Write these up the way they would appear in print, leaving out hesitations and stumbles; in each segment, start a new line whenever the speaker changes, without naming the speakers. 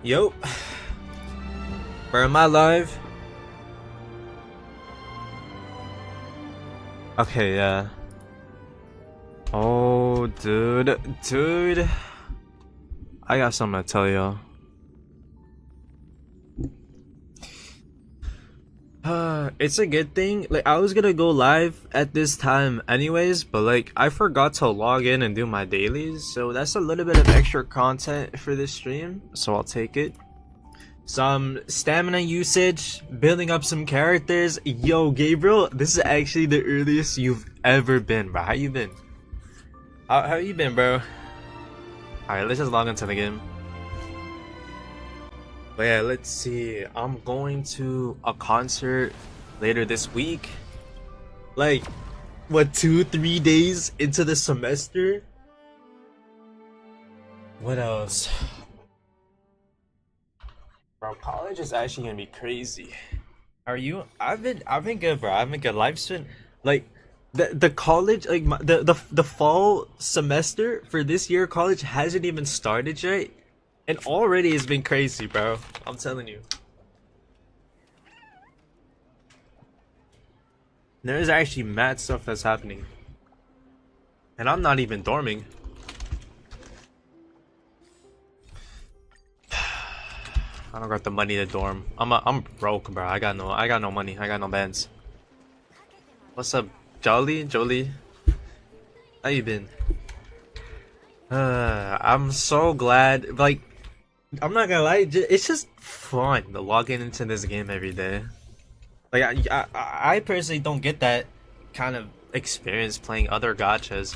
Yo, where am I live? Okay, yeah. Oh, dude, I got something to tell y'all. It's a good thing. Like, I was gonna go live at this time anyways, but like, I forgot to log in and do my dailies, so that's a little bit of extra content for this stream, so I'll take it. Some stamina usage, building up some characters. Yo, Gabriel, this is actually the earliest you've ever been, bro. How you been? How you been, bro? Alright, let's just log into the game. But yeah, let's see. I'm going to a concert later this week. Like, what, 2-3 days into the semester? What else? Bro, college is actually gonna be crazy. Are you? I've been good, bro. I've been good. Life's been like the college, like the fall semester for this year. College hasn't even started yet, and already it's been crazy, bro. I'm telling you. There's actually mad stuff that's happening, and I'm not even dorming. I don't got the money to dorm. I'm broke, bro. I got no money. I got no bands. What's up, Jolie? How you been? I'm so glad. Like, I'm not gonna lie, it's just fun to log into this game every day. Like, I personally don't get that kind of experience playing other gachas.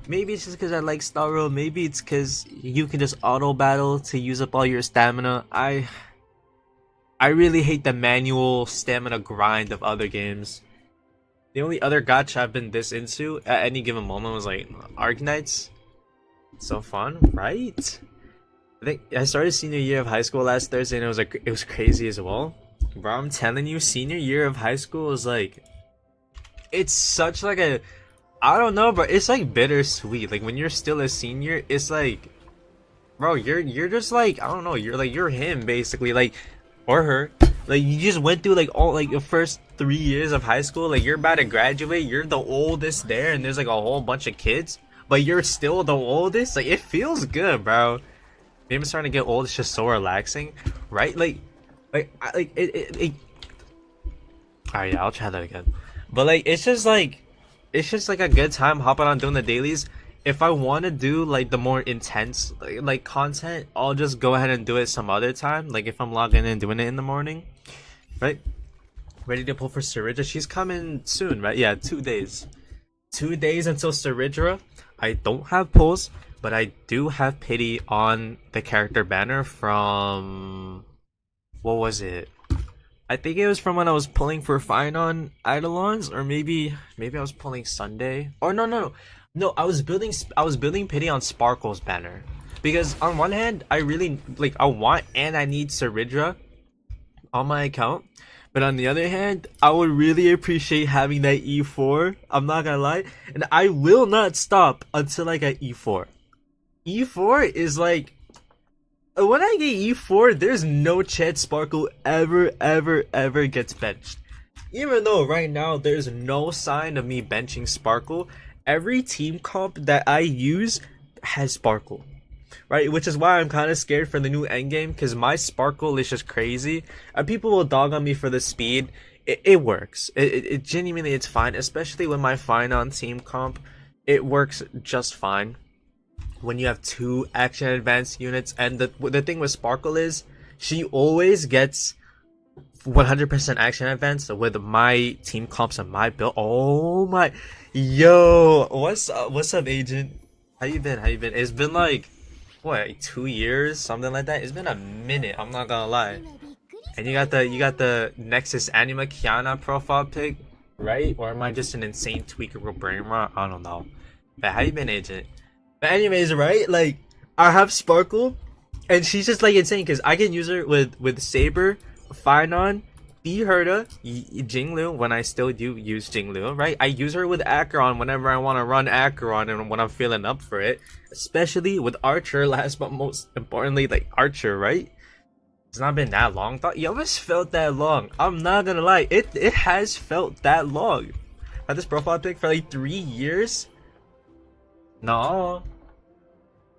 Maybe it's just because I like Star Road. Maybe it's because you can just auto battle to use up all your stamina. I really hate the manual stamina grind of other games. The only other gacha I've been this into at any given moment was like Arknights. So fun, right? I think I started senior year of high school last Thursday, and it was crazy as well. Bro, I'm telling you, senior year of high school is like, it's such like a, I don't know, but it's like bittersweet. Like when you're still a senior, it's like, bro, you're just like, I don't know, you're him basically, like, or her. Like you just went through like all like the first 3 years of high school. Like you're about to graduate, you're the oldest there, and there's like a whole bunch of kids, but you're still the oldest. Like it feels good, bro. Maybe I'm starting to get old. It's just so relaxing, right? Like it. Alright, yeah, I'll try that again. But like it's just like a good time hopping on doing the dailies. If I want to do like the more intense like content, I'll just go ahead and do it some other time. Like if I'm logging in and doing it in the morning, right? Ready to pull for Saridra. She's coming soon, right? Yeah, 2 days. 2 days until Saridra. I don't have pulls, but I do have pity on the character banner from, what was it? I think it was from when I was pulling for Finon Eidolons, or maybe I was pulling Sunday. Or no, I was building pity on Sparkle's banner. Because on one hand, I really like, I want and I need Saridra on my account. But on the other hand, I would really appreciate having that E4. I'm not gonna lie. And I will not stop until I get E4. E4 is like, when I get E4, there's no chance Sparkle ever gets benched. Even though right now there's no sign of me benching Sparkle, every team comp that I use has Sparkle. Right, which is why I'm kind of scared for the new endgame, because my Sparkle is just crazy. And people will dog on me for the speed. It works. It genuinely, it's fine. Especially with my Finon team comp, it works just fine. When you have 2 action advanced units, and the thing with Sparkle is, she always gets 100% action advance with my team comps and my build. Oh my, yo, what's up, agent? How you been? It's been like, what, 2 years, something like that. It's been a minute, I'm not gonna lie. And you got the Nexus Anima Kiana profile pic, right? Or am I just an insane tweaker with brain rot? I don't know. But how you been, agent? But anyways, right? Like, I have Sparkle, and she's just like insane because I can use her with Saber, Finon, Herda, Jinglu when I still do use Jinglu, right? I use her with Acheron whenever I want to run Acheron and when I'm feeling up for it. Especially with Archer, last but most importantly, like Archer, right? It's not been that long. Yo, it's felt that long. I'm not gonna lie. It has felt that long. Had this profile pic for like 3 years? No.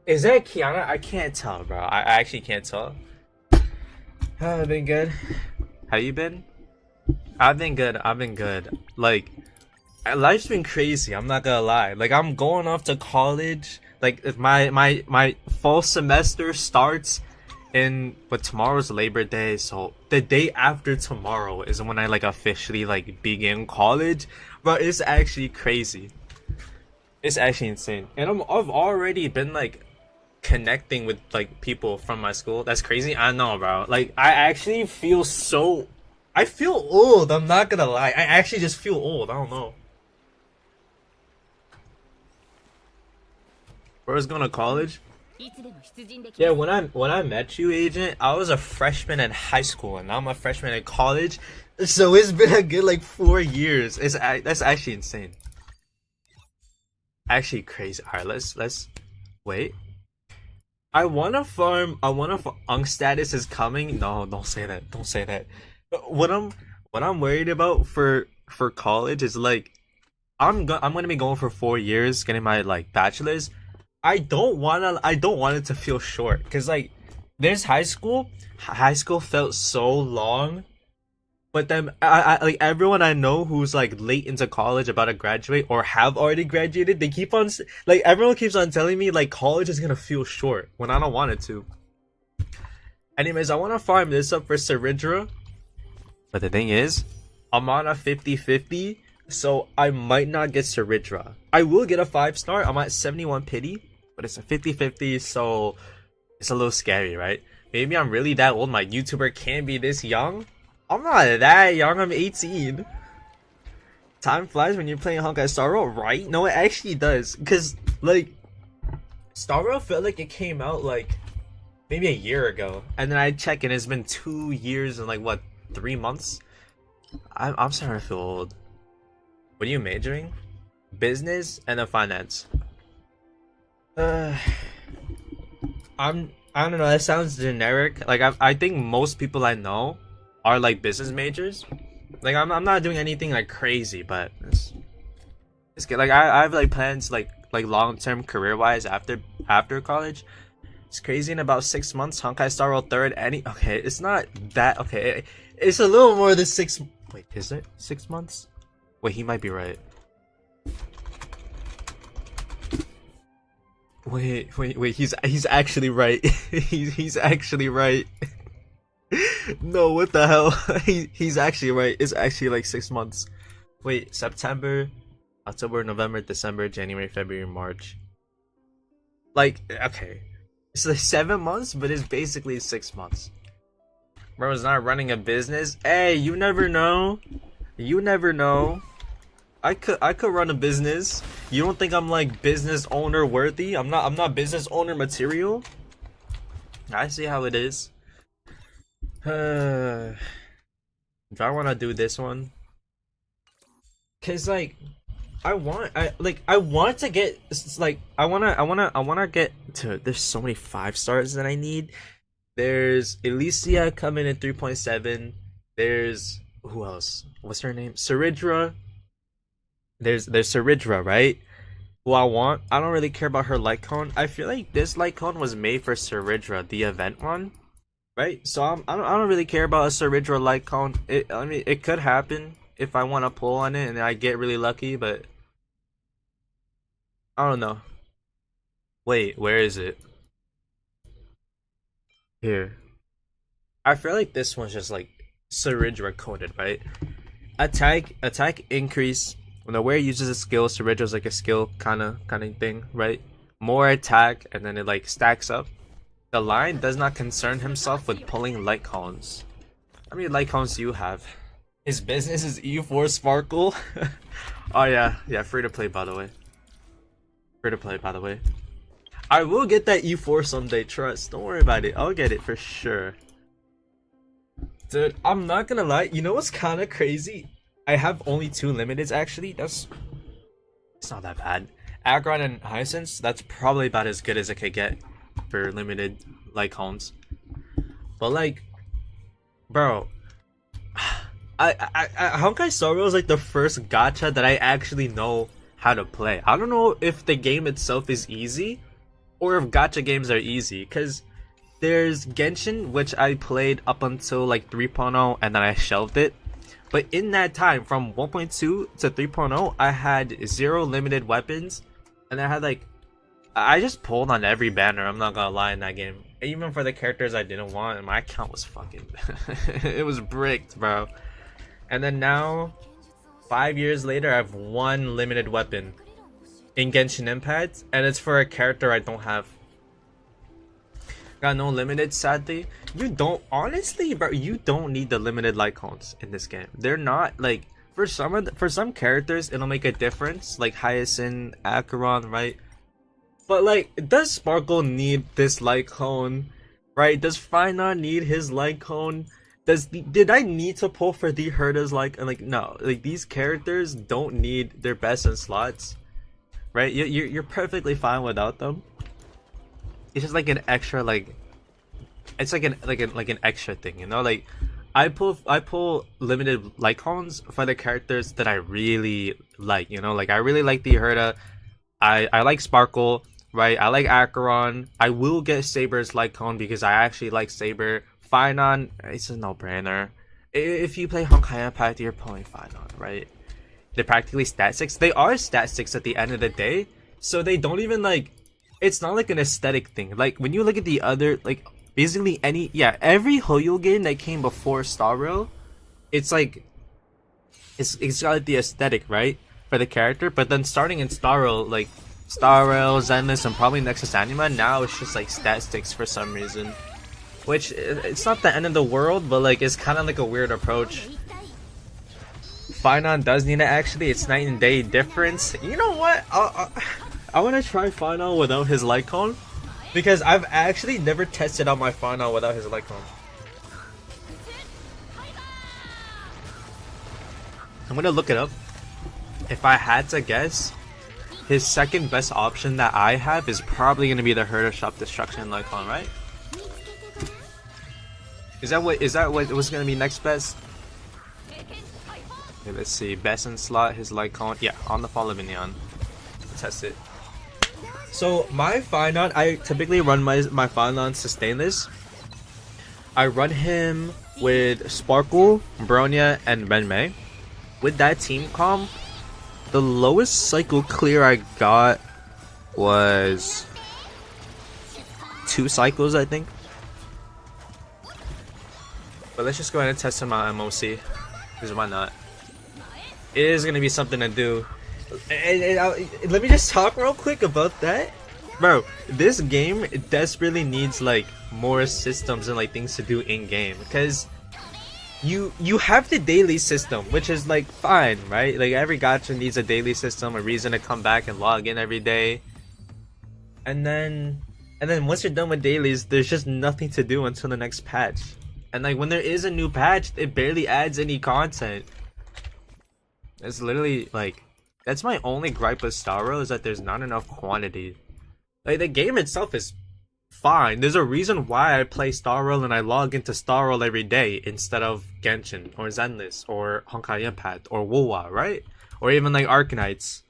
Is that Kiana? I can't tell, bro. I actually can't tell. I've been good. How you been? I've been good. I've been good. Like, life's been crazy. I'm not gonna lie. Like, I'm going off to college. Like, if my fall semester starts but tomorrow's Labor Day, so the day after tomorrow is when I like officially like begin college. But it's actually crazy. It's actually insane. And I've already been like connecting with like people from my school. That's crazy. I know, bro. Like, I actually feel I feel old. I'm not gonna lie. I actually just feel old. I don't know. Bro's going to college? Yeah, when I met you, Agent, I was a freshman in high school, and now I'm a freshman in college. So it's been a good like 4 years. That's actually insane. Actually crazy. All right, let's wait. I wanna farm. Unk status is coming. No, don't say that. Don't say that. What I'm worried about for college is like I'm gonna be going for 4 years, getting my like bachelor's. I don't want it to feel short, because like there's high school felt so long, but then I like everyone I know who's like late into college, about to graduate or have already graduated, they keep on like everyone keeps on telling me like college is gonna feel short when I don't want it to. Anyways, I want to farm this up for Ceridra, but the thing is I'm on a 50-50, so I might not get Ceridra. I will get a 5-star. I'm at 71 pity, but it's a 50-50, so it's a little scary, right? Maybe I'm really that old. My YouTuber can't be this young. I'm not that young. I'm 18. Time flies when you're playing Honkai Star Rail, right? No, it actually does. Because, like, Star Rail felt like it came out, like, maybe a year ago. And then I check and it's been 2 years and, like, what, 3 months? I'm starting to feel old. What are you majoring? Business and then finance. I don't know, that sounds generic. Like I think most people I know are like business majors. Like I'm not doing anything like crazy, but it's good. Like I have like plans like long-term career-wise after college. It's crazy. In about 6 months, Honkai Star Rail 3rd. Okay, it's not that okay. It's a little more than 6. Wait, is it 6 months? Wait, he might be right. Wait, he's actually right. he's actually right. No, what the hell? He's actually right. It's actually like 6 months. Wait, September, October, November, December, January, February, March. Like, okay. It's like 7 months, but it's basically 6 months. Bro's not running a business. Hey, you never know. You never know. I could run a business. You don't think I'm like business owner worthy? I'm not business owner material. I see how it is. If I want to do this one, cause like I want to get like I wanna get to. There's so many 5-stars that I need. There's Elysia coming in 3.7. There's who else? What's her name? Ceridra. There's Ceridra, right? Who I want. I don't really care about her light cone. I feel like this light cone was made for Ceridra, the event one, right? So I don't really care about a Ceridra light cone. I mean, it could happen if I want to pull on it and I get really lucky, but I don't know. Wait, where is it? Here. I feel like this one's just like Ceridra coded, right? Attack increase. When the wearer uses a skill, Ceridra's like a skill kind of thing, right? More attack, and then it like stacks up. The lion does not concern himself with pulling light cones. How many light cones do you have? His business is E4 Sparkle. Oh yeah, free to play by the way. Free to play by the way. I will get that E4 someday. Trust. Don't worry about it. I'll get it for sure. Dude, I'm not gonna lie. You know what's kind of crazy? I have only 2 limiteds actually. It's not that bad. Aggron and Hyacinth, that's probably about as good as it could get for limited light cones. But like bro. Honkai Star Rail is like the first gacha that I actually know how to play. I don't know if the game itself is easy or if gacha games are easy, because there's Genshin, which I played up until like 3.0 and then I shelved it. But in that time, from 1.2 to 3.0, I had 0 limited weapons, and I had like, I just pulled on every banner, I'm not gonna lie, in that game. Even for the characters I didn't want, and my account was fucking, it was bricked, bro. And then now, 5 years later, I have 1 limited weapon in Genshin Impact, and it's for a character I don't have. Got no limited, sadly. You don't, honestly, bro, you don't need the limited light cones in this game. They're not, like, for some characters, it'll make a difference, like Hyacinth, Acheron, right? But, like, does Sparkle need this light cone, right? Does Finon need his light cone? Did I need to pull for the Herda's like, no, like, these characters don't need their best in slots, right? You're perfectly fine without them. It's just like an extra, like, it's like an extra thing, you know? Like, I pull limited light cones for the characters that I really like, you know? Like, I really like the Herda. I like Sparkle, right? I like Acheron. I will get Saber's light cone because I actually like Saber. Finon, it's a no-brainer. If you play Honkai Impact, you're pulling Finon, right? They're practically stat 6. They are stat 6 at the end of the day, so they don't even, like, it's not like an aesthetic thing. Like, when you look at the other, like, basically every Hoyo game that came before Star Rail, it's like, it's got like the aesthetic, right, for the character. But then starting in Star Rail, like Star Rail, Zenless, and probably Nexus Anima, now it's just like statistics for some reason, which it's not the end of the world, but like it's kind of like a weird approach. Finon does need it, actually. It's night and day difference. You know what? I want to try Finon without his light cone, because I've actually never tested out my Finon without his light cone. I'm gonna look it up. If I had to guess, his second best option that I have is probably gonna be the Herda Shop Destruction light cone, right? Is that what was gonna be next best? Okay, let's see. Best in slot, his light cone. Yeah, on the Fall of Minion. Test it. So my Finon, I typically run my Finon sustainless. I run him with Sparkle, Bronya, and Renmei. With that team comp, the lowest cycle clear I got was 2 cycles, I think. But let's just go ahead and test him out MOC, because why not? It is gonna be something to do. And let me just talk real quick about that, bro. This game desperately needs like more systems and like things to do in game, because you have the daily system, which is like fine, right? Like every gacha needs a daily system, a reason to come back and log in every day. And then once you're done with dailies, there's just nothing to do until the next patch. And like when there is a new patch, it barely adds any content. It's literally like, that's my only gripe with Star Rail, is that there's not enough quantity. Like the game itself is fine. There's a reason why I play Star Rail and I log into Star Rail every day instead of Genshin or Zenless or Honkai Impact or WoWa, right? Or even like Arkanites.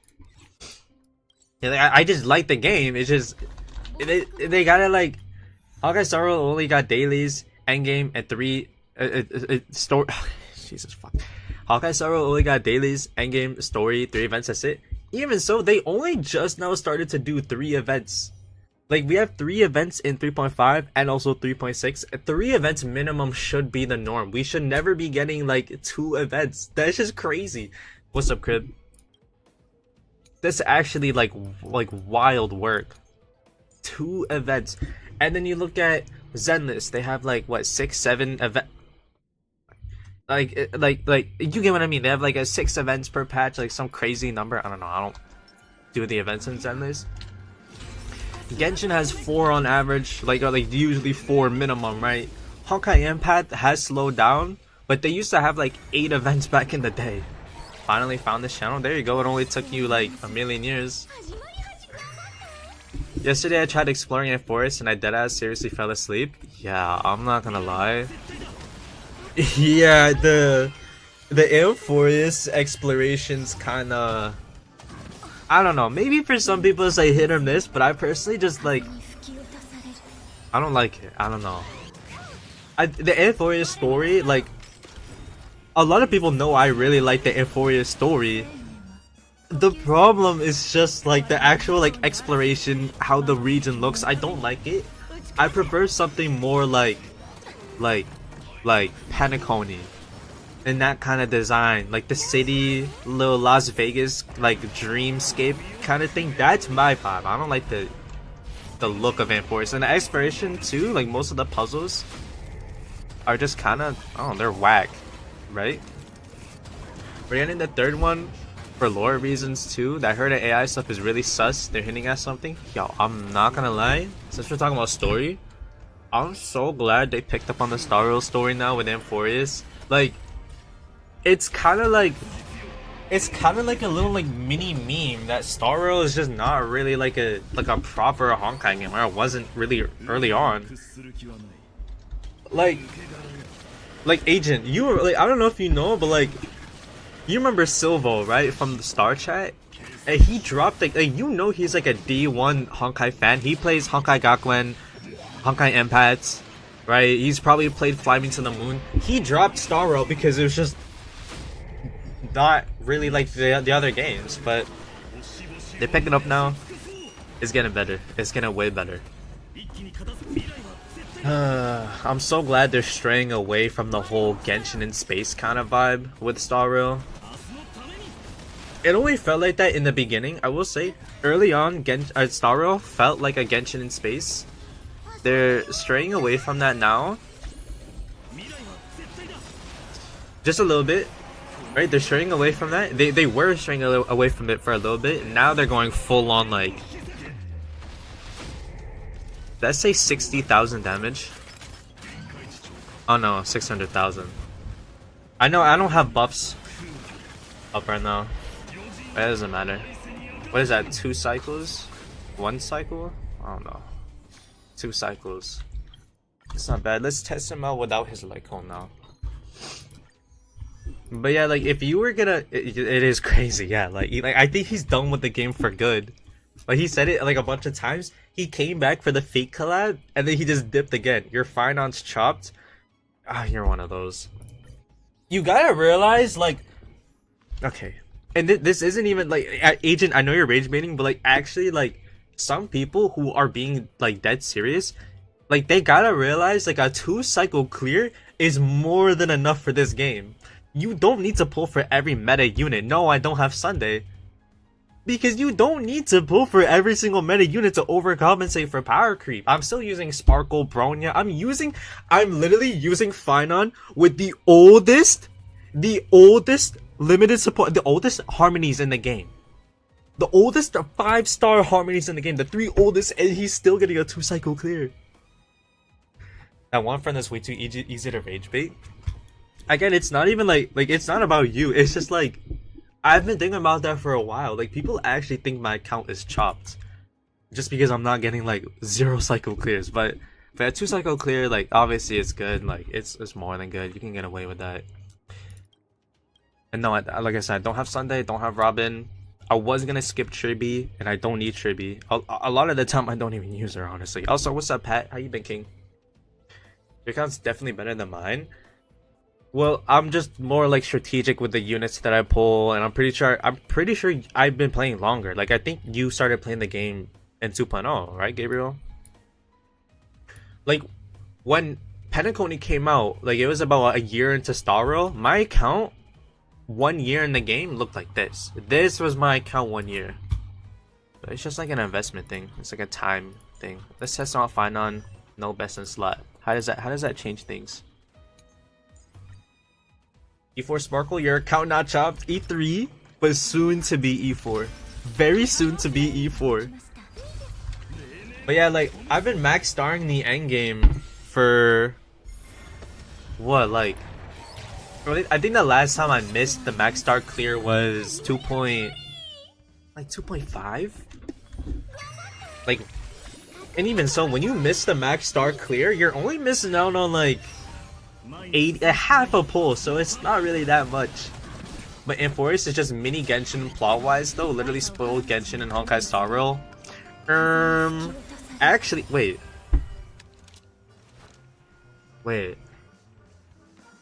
Yeah, like, I just like the game. It's just they gotta like, Honkai Star Rail only got dailies, endgame, and 3 story. Jesus fuck. Honkai Star Rail only got dailies, endgame, story, 3 events. That's it. Even so, they only just now started to do 3 events. Like, we have 3 events in 3.5 and also 3.6. 3 events minimum should be the norm. We should never be getting like 2 events. That's just crazy. What's up, Crib? That's actually like wild work. 2 events. And then you look at Zenless, they have like what, 6, 7 events. Like you get what I mean. They have like 6 events per patch, like some crazy number. I don't know. I don't do the events in Zenless. Genshin has 4 on average, like usually 4 minimum, right? Honkai Impact has slowed down, but they used to have like 8 events back in the day. Finally found this channel. There you go. It only took you like a million years. Yesterday I tried exploring a forest and I deadass seriously fell asleep. Yeah, I'm not gonna lie. Yeah, the Amphoreus explorations kind of, I don't know, maybe for some people it's like hit or miss, but I personally just like, I don't like it. I don't know. The Amphoreus story, like, a lot of people know I really like the Amphoreus story. The problem is just like the actual like exploration, how the region looks. I don't like it. I prefer something more like Penacony and that kind of design, like the city, little Las Vegas, like dreamscape kind of thing. That's my vibe. I don't like the look of Amphoreus, and the exploration too. Like most of the puzzles are just kind of, oh, they're whack, right? We're getting the third one for lore reasons too. That I heard the AI stuff is really sus. They're hinting at something. Yo, I'm not gonna lie. Since we're talking about story, I'm so glad they picked up on the Star Rail story now with Amphoreus. Like, it's kind of like a little like mini meme that Star Rail is just not really like a proper Honkai game, or it wasn't really early on. Like Agent, you were like, I don't know if you know, but like, you remember Silvo, right, from the Star Chat? And he dropped like you know, he's like a D1 Honkai fan. He plays Honkai Gakuen, Honkai Empats, right? He's probably played Fly Me to the Moon. He dropped Star Rail because it was just not really like the other games, but they pick it up now. It's getting better. It's getting way better. I'm so glad they're straying away from the whole Genshin in space kind of vibe with Star Rail. It only felt like that in the beginning. I will say, early on, Star Rail felt like a Genshin in space. They're straying away from that now, just a little bit, right? They're straying away from that. They were straying away from it for a little bit. Now they're going full on like, let's say 60,000 damage. Oh no, 600,000. I know I don't have buffs up right now. It doesn't matter. What is that? 2 cycles? 1 cycle? I don't know. 2 cycles. It's not bad. Let's test him out without his Lycone now. But yeah, like if you were gonna, it is crazy. Yeah, like I think he's done with the game for good. Like he said it like a bunch of times. He came back for the fake collab and then he just dipped again. Your Finance chopped. Ah, you're one of those. You gotta realize, like, okay, and this isn't even like Agent. I know you're rage baiting, but like actually, like some people who are being like dead serious, like they gotta realize like a 2 cycle clear is more than enough for this game. You don't need to pull for every meta unit. No, I don't have Sunday. Because you don't need to pull for every single meta unit to overcompensate for power creep. I'm still using Sparkle Bronya. I'm literally using Finon with the oldest limited support, the oldest harmonies in the game. The oldest 5-star harmonies in the game. The 3 oldest, and he's still getting a 2 cycle clear. That one friend is way too easy to rage bait. Again, it's not even like it's not about you. It's just like, I've been thinking about that for a while. Like, people actually think my account is chopped just because I'm not getting like 0 cycle clears. But for a 2 cycle clear, like obviously it's good. Like it's more than good. You can get away with that. And no, like I said, I don't have Sunday, don't have Robin. I was gonna skip Tribby, and I don't need Tribby. A lot of the time, I don't even use her, honestly. Also, what's up, Pat? How you been, King? Your account's definitely better than mine. Well, I'm just more like strategic with the units that I pull, and I'm pretty sure I've been playing longer. Like, I think you started playing the game in 2.0, right, Gabriel? Like, when Penacony came out, like it was about a year into Star Rail, my account 1 year in the game looked like this. This was my account 1 year. But it's just like an investment thing. It's like a time thing. Let's test out Finon. No best in slot. How does that change things? E4 Sparkle, your account not chopped. E3, but soon to be E4. Very soon to be E4. But yeah, like, I've been max starring the endgame for what, like, I think the last time I missed the max star clear was 2.5. Like, and even so, when you miss the max star clear, you're only missing out on like 80, a half a pull, so it's not really that much. But Infurious is just mini Genshin plot-wise though, literally spoiled Genshin and Honkai Star Rail. Actually, wait.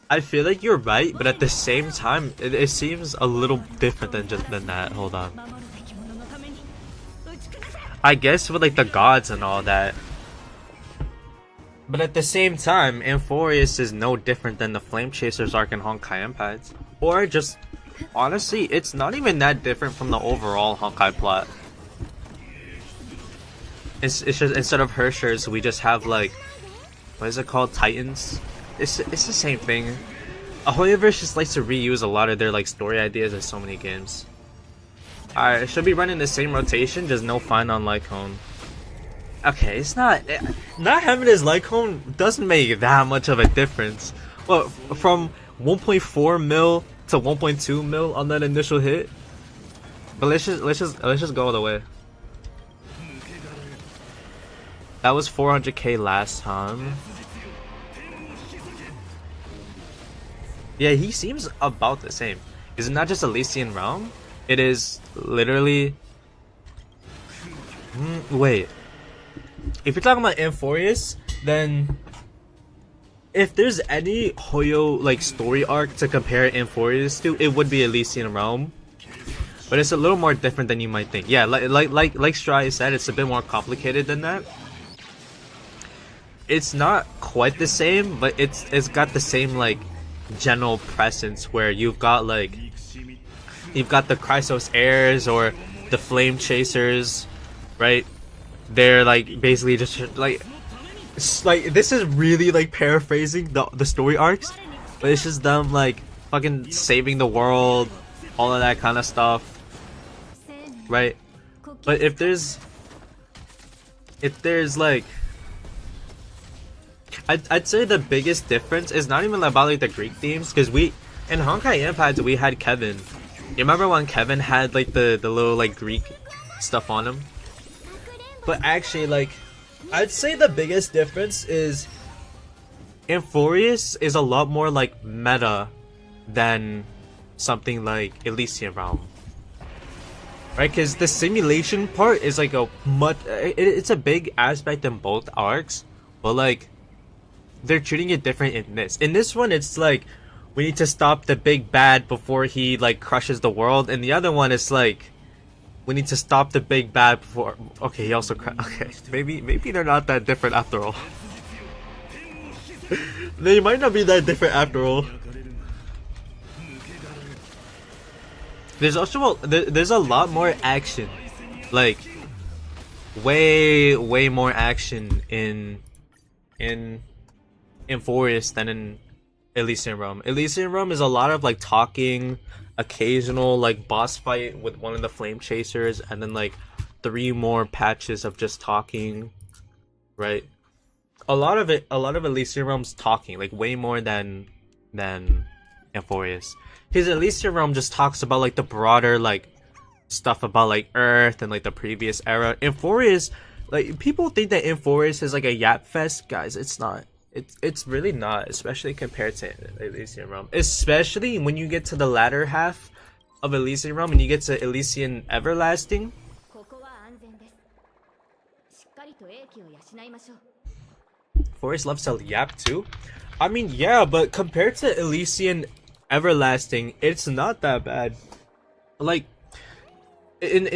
I feel like you're right, but at the same time, it seems a little different than that. Hold on. I guess with like the gods and all that. But at the same time, Infurious is no different than the Flame Chasers arc in Honkai Impact. Or just, honestly, it's not even that different from the overall Honkai plot. It's just, instead of Hershers, we just have like, what is it called? Titans? It's the same thing. Ahoyoverse just likes to reuse a lot of their like story ideas in so many games. Alright, should be running the same rotation, just no find on Lycone. Okay, it's not having his Lycone doesn't make that much of a difference. Well, from 1.4 mil to 1.2 mil on that initial hit. But let's just go all the way. That was 400k last time. Yeah, he seems about the same. Is it not just Elysian Realm? It is literally... wait. If you're talking about Infurious, then... if there's any Hoyo like story arc to compare Infurious to, it would be Elysian Realm. But it's a little more different than you might think. Yeah, like Stry said, it's a bit more complicated than that. It's not quite the same, but it's got the same like general presence where you've got the Chrysos heirs or the Flame Chasers, right? They're like basically just like this is really like paraphrasing the story arcs, but it's just them like fucking saving the world, all of that kind of stuff, right? But if there's like, I'd say the biggest difference is not even about like the Greek themes, because in Honkai Impact we had Kevin. You remember when Kevin had like the little like Greek stuff on him? But actually, like, I'd say the biggest difference is Infurious is a lot more like meta than something like Elysian Realm, right? Because the simulation part is like it's a big aspect in both arcs, but like they're treating it different in this. In this one, it's like we need to stop the big bad before he like crushes the world, and the other one is like we need to stop the big bad before. Okay, he also okay. Maybe they're not that different after all. They might not be that different after all. There's also there's a lot more action, like way more action in Infurious than in Elysian Realm. Elysian Realm is a lot of like talking, occasional like boss fight with one of the Flame Chasers, and then like 3 more patches of just talking, right? A lot of Elysian Realm's talking, like way more than Infurious. Because Elysian Realm just talks about like the broader like stuff about like Earth and like the previous era. Infurious, like people think that Infurious is like a yap fest, guys. It's not. It's really not, especially compared to Elysian Realm. Especially when you get to the latter half of Elysian Realm and you get to Elysian Everlasting. Forest loves to yap too. I mean, yeah, but compared to Elysian Everlasting, it's not that bad. Like in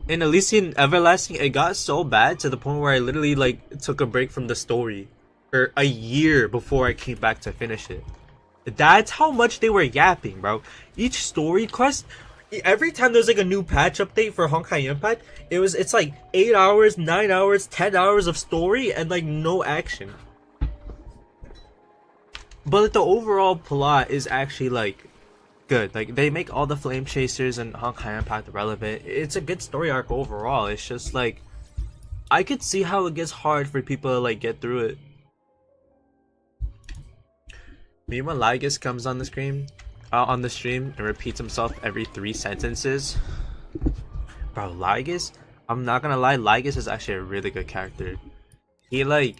Elysian Everlasting, it got so bad to the point where I literally like took a break from the story for a year before I came back to finish it. That's how much they were yapping, bro. Each story quest, every time there's like a new patch update for Honkai Impact, it's like 8 hours, 9 hours, 10 hours of story and like no action. But like, the overall plot is actually like good. Like they make all the Flame Chasers and Honkai Impact relevant. It's a good story arc overall. It's just like I could see how it gets hard for people to like get through it. Me when Lygus comes on the stream and repeats himself every 3 sentences. Bro, Lygus, I'm not gonna lie, Lygus is actually a really good character. He like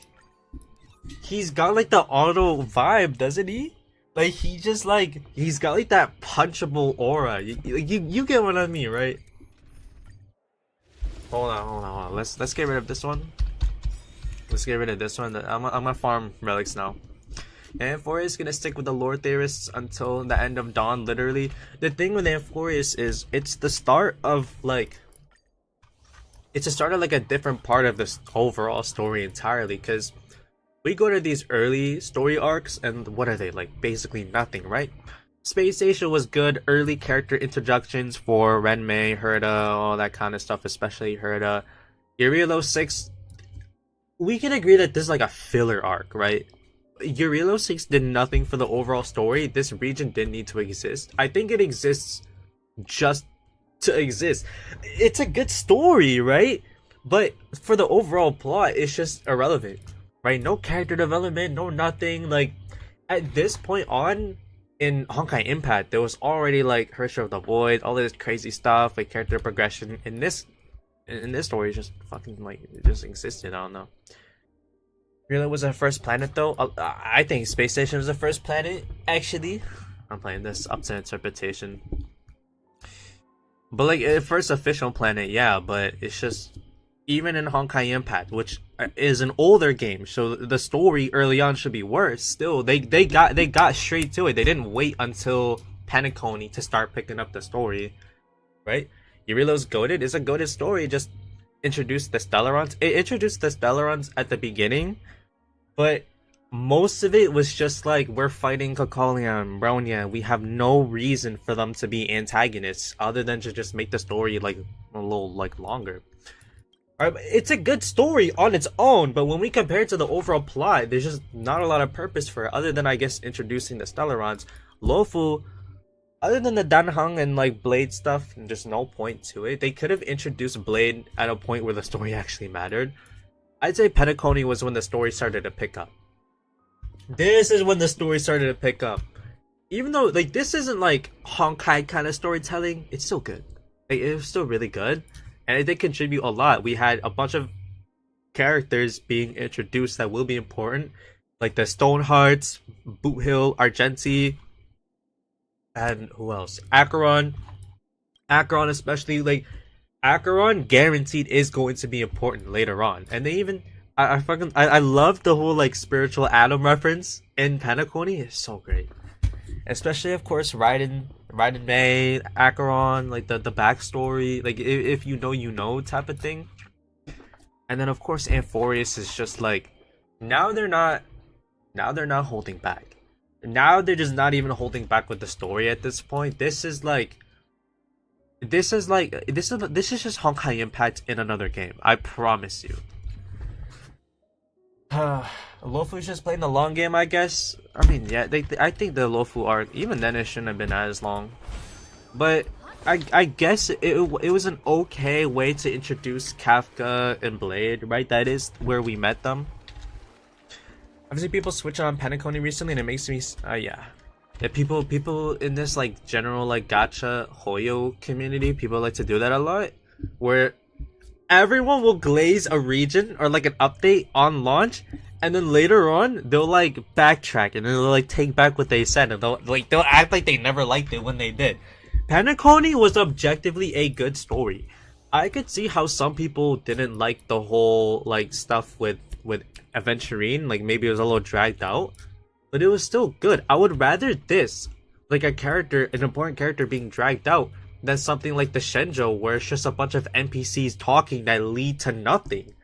he's got like the auto vibe, doesn't he? Like he just like he's got like that punchable aura. You get what I mean, right? Hold on. Let's get rid of this one. Let's get rid of this one. I'm gonna farm relics now. And Amphoria is gonna stick with the lore theorists until the end of Dawn. Literally, the thing with Amphoria is it's the start of like. It's the start of like a different part of this overall story entirely, because we go to these early story arcs and what are they like? Basically nothing, right? Space Station was good, early character introductions for Renmei, Herta, all that kind of stuff, especially Herta. Urielo 6, we can agree that this is like a filler arc, right? Urielo 6 did nothing for the overall story. This region didn't need to exist. I think it exists just to exist. It's a good story, right? But for the overall plot, it's just irrelevant, right? No character development, no nothing. Like at this point on in Honkai Impact, there was already like Herrscher of the Void, all this crazy stuff, like character progression. In this story, it's just fucking like it just existed. I don't know. Really, was the first planet though? I think Space Station was the first planet. Actually, I'm playing this up to interpretation. But like first official planet, yeah. But it's just even in Honkai Impact, which is an older game, so the story early on should be worse. Still, they got straight to it. They didn't wait until Penacony to start picking up the story, right? Urilo's goated. It's a goated story. Just introduced the Stellarons. It introduced the Stellarons at the beginning, but most of it was just like we're fighting Kokolian and Bronya. We have no reason for them to be antagonists other than to just make the story like a little like longer. It's a good story on its own, but when we compare it to the overall plot, there's just not a lot of purpose for it other than I guess introducing the Stellarons. Luofu, other than the Danheng and like Blade stuff, there's no point to it. They could have introduced Blade at a point where the story actually mattered. I'd say Penacony was when the story started to pick up. This is when the story started to pick up. Even though like this isn't like Honkai kind of storytelling, it's still good. Like, it was still really good, and it did contribute a lot. We had a bunch of characters being introduced that will be important, like the Stonehearts, Boot Hill, Argenti, and who else? Acheron. Acheron especially, like Acheron guaranteed is going to be important later on. And they even I love the whole like spiritual Adam reference in Penacony. It's so great. Especially of course Raiden May, Acheron, like the backstory, like if you know type of thing. And then of course Amphorius is just like now they're not holding back. Now they're just not even holding back with the story at this point. This is just Honkai Impact in another game. I promise you. Luofu's just playing the long game, I guess. I mean, yeah, I think the Luofu arc, even then, it shouldn't have been as long. But I guess it was an okay way to introduce Kafka and Blade, right? That is where we met them. I've seen people switch on Penacony recently, and it makes me, yeah, people in this like general like gacha Hoyo community, people like to do that a lot, where everyone will glaze a region or like an update on launch, and then later on they'll like backtrack and they'll like take back what they said, and they'll act like they never liked it when they did. Penacony was objectively a good story. I could see how some people didn't like the whole like stuff with Aventurine, like maybe it was a little dragged out, but it was still good. I would rather this, like an important character being dragged out, than something like the Shenzhou where it's just a bunch of NPCs talking that lead to nothing.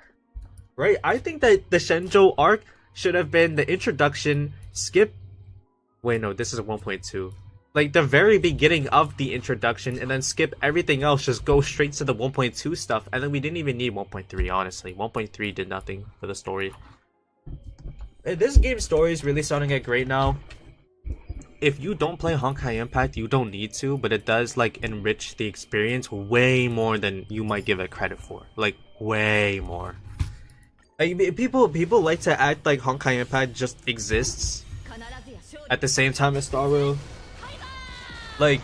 Right? I think that the Shenzhou arc should have been the introduction, skip... Wait, no, this is 1.2. Like, the very beginning of the introduction, and then skip everything else, just go straight to the 1.2 stuff, and then we didn't even need 1.3, honestly. 1.3 did nothing for the story. This game's story is really starting to get great now. If you don't play Honkai Impact, you don't need to, but it does like enrich the experience way more than you might give it credit for. Like way more. Like, people like to act like Honkai Impact just exists at the same time as Star Rail. Like,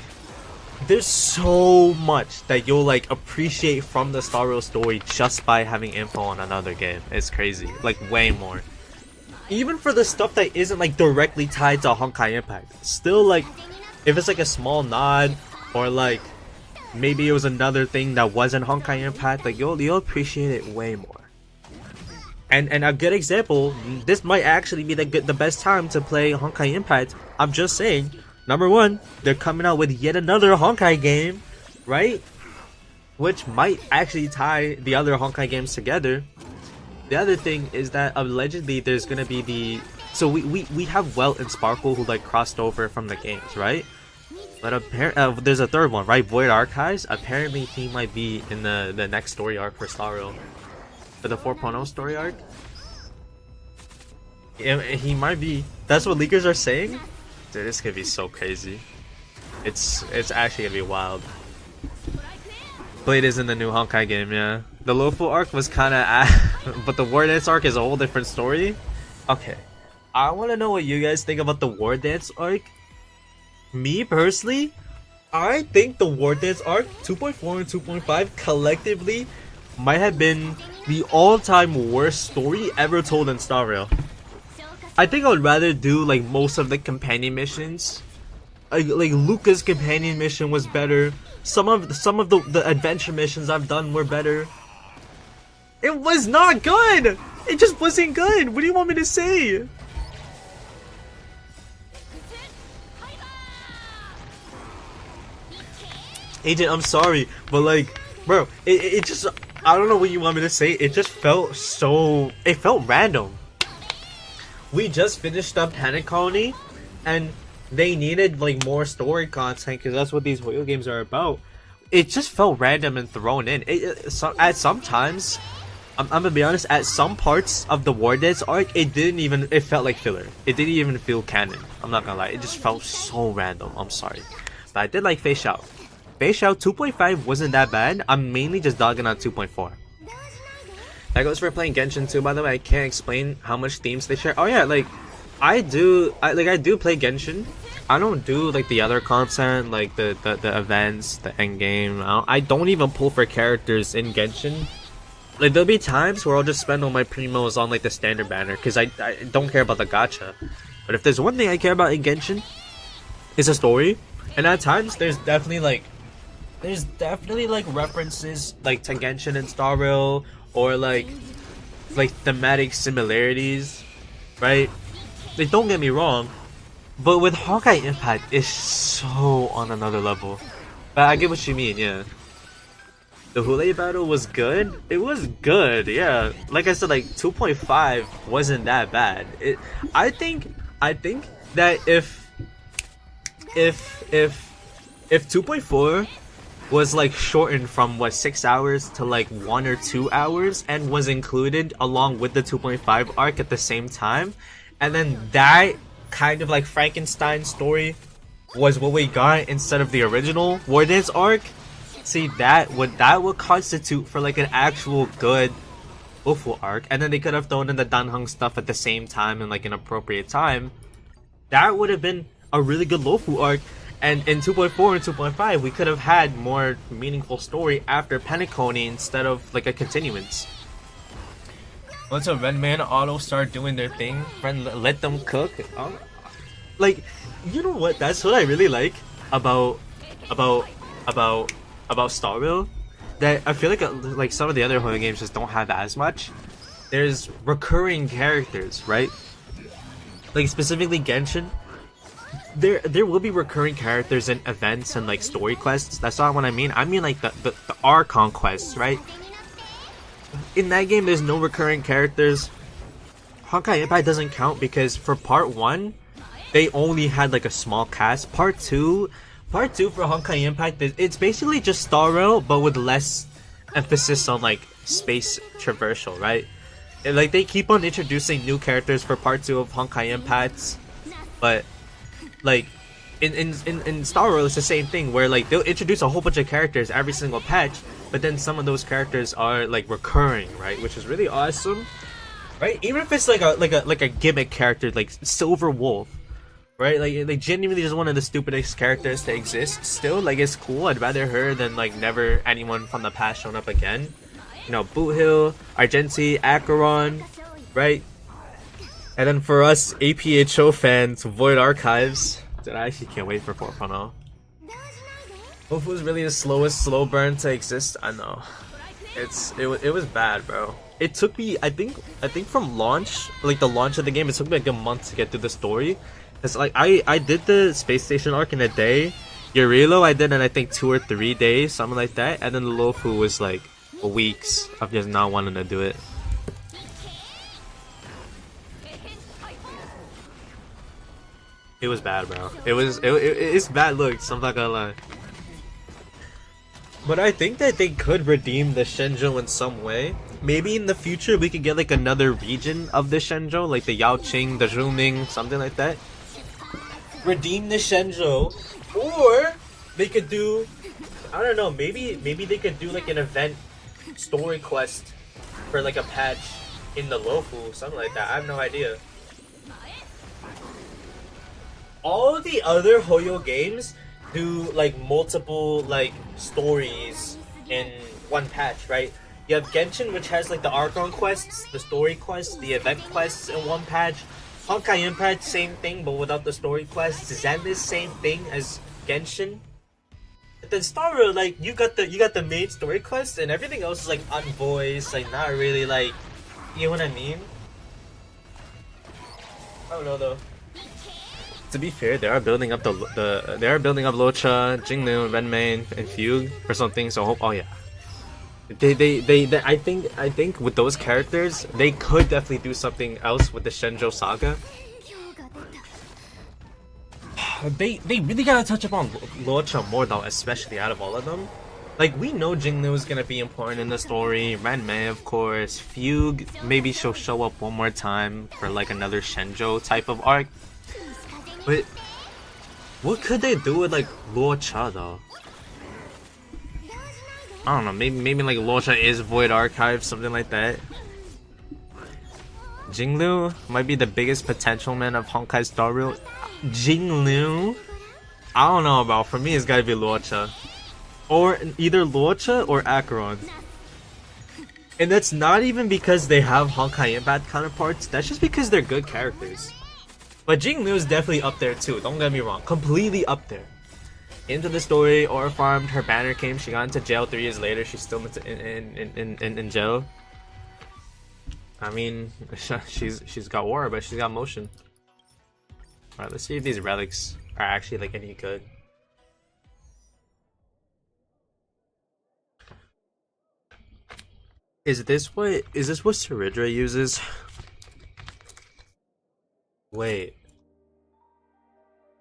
there's so much that you'll like appreciate from the Star Rail story just by having info on another game. It's crazy. Like way more. even for the stuff that isn't like directly tied to Honkai Impact, still like if it's like a small nod or like maybe it was another thing that wasn't Honkai Impact, like you'll appreciate it way more. And a good example, this might actually be the best time to play Honkai Impact. I'm just saying, number one, they're coming out with yet another Honkai game, right? Which might actually tie the other Honkai games together. The other thing is that allegedly there's gonna be the... So we have Welt and Sparkle who like crossed over from the games, right? But there's a third one, right? Void Archives. Apparently he might be in the next story arc for Star Rail. For the 4.0 story arc. Yeah, he might be. That's what leakers are saying? Dude, this could be so crazy. It's actually gonna be wild. Blade is in the new Honkai game, yeah. The Lofu arc was kinda but the War Dance arc is a whole different story. Okay. I wanna know what you guys think about the War Dance arc. Me personally, I think the War Dance arc 2.4 and 2.5 collectively might have been the all-time worst story ever told in Star Rail. I think I would rather do like most of the companion missions. Like Luca's companion mission was better. Some of the adventure missions I've done were better. It was not good. It just wasn't good. What do you want me to say? Agent, I'm sorry, but like, bro, it just, I don't know what you want me to say. It just felt so, it felt random. We just finished up Panic Colony, and they needed like more story content because that's what these video games are about. It just felt random and thrown in. At sometimes, I'm gonna be honest. At some parts of the War Dance arc, it felt like filler. It didn't even feel canon. I'm not gonna lie. It just felt so random. I'm sorry, but I did like Face Out. Face Out 2.5 wasn't that bad. I'm mainly just dogging on 2.4. That goes for playing Genshin too, by the way. I can't explain how much themes they share. Oh yeah, like I do play Genshin. I don't do like the other content, like the events, the end game. I don't even pull for characters in Genshin. Like there'll be times where I'll just spend all my primos on like the standard banner because I don't care about the gacha. But if there's one thing I care about in Genshin, it's a story. And at times there's definitely like references like to Genshin and Star Rail, or like thematic similarities, right? Like don't get me wrong, but with Honkai Impact it's so on another level. But I get what you mean, yeah. The Hule battle was good. It was good, yeah. Like I said, like 2.5 wasn't that bad. I think that if 2.4 was like shortened from what 6 hours to like 1 or 2 hours and was included along with the 2.5 arc at the same time, and then that kind of like Frankenstein story was what we got instead of the original War Dance arc, see that would constitute for like an actual good Ufu arc. And then they could have thrown in the Danheng stuff at the same time in like an appropriate time. That would have been a really good Lofu arc. And in 2.4 and 2.5, we could have had more meaningful story after Penacony instead of like a continuance. Once a Redman auto start doing their thing, friend, let them cook. Like, you know what? That's what I really like about Star Rail. That I feel like some of the other horror games just don't have as much. There's recurring characters, right? Like specifically Genshin. There will be recurring characters in events and like story quests. That's not what I mean. I mean like the Archon quests, right? In that game there's no recurring characters. Honkai Impact doesn't count because for part 1 they only had like a small cast. Part 2 for Honkai Impact it's basically just Star Rail but with less emphasis on like space traversal, right? And, like they keep on introducing new characters for part 2 of Honkai Impact, but like in Star Rail it's the same thing where like they'll introduce a whole bunch of characters every single patch, but then some of those characters are like recurring, right? Which is really awesome, right? Even if it's like a gimmick character like Silver Wolf, right? Like genuinely just one of the stupidest characters to exist. Still, like it's cool. I'd rather her than like never anyone from the past showing up again. You know, Boot Hill, Argenti, Acheron, right? And then for us APHO fans, Void Archives. Dude, I actually can't wait for 4.0. Tofu is really the slowest slow burn to exist. I know. It was bad, bro. It took me, I think from launch, like the launch of the game, it took me like a month to get through the story. It's like I did the space station arc in a day. Yurilo I did in I think 2 or 3 days, something like that. And then the Lofu was like weeks of just not wanting to do it. It was bad, bro. It's bad looks, I'm not gonna lie. But I think that they could redeem the Shenzhou in some way. Maybe in the future we could get like another region of the Shenzhou, like the Yaoqing, the Zhuming, something like that. Redeem the Shenzhou, or they could do, I don't know, maybe they could do like an event story quest for like a patch in the Lofu, something like that. I have no idea. All the other Hoyo games do like multiple like stories in one patch, right? You have Genshin, which has like the Archon quests, the story quests, the event quests in one patch. Honkai Impact, same thing, but without the story quests. Zenless, same thing as Genshin. But then Star Rail, like you got the main story quest, and everything else is like unvoiced, like not really like, you know what I mean? I don't know though. To be fair, they are building up they are building up Locha, Jingnu, Renmei, and Fugue for something. So hope. Oh yeah, they I think with those characters, they could definitely do something else with the Shenzhou saga. They really gotta touch upon Locha more though, especially out of all of them. Like we know Jingnu is gonna be important in the story. Renmei, of course. Fugue, maybe she'll show up one more time for like another Shenzhou type of arc. But what could they do with like Luocha though? I don't know, maybe like Luocha is Void Archive, something like that. Jinglu might be the biggest potential man of Honkai Star Rail. Jinglu? I don't know about, for me it's gotta be Luocha. Or either Luocha or Acheron. And that's not even because they have Honkai Impact counterparts, that's just because they're good characters. But Jinglu is definitely up there too, don't get me wrong. Completely up there. Into the story, Aura farmed, her banner came, she got into jail 3 years later, she's still in jail. I mean, she's got Aura, but she's got motion. Alright, let's see if these relics are actually like any good. Is this what Saridra uses? Wait.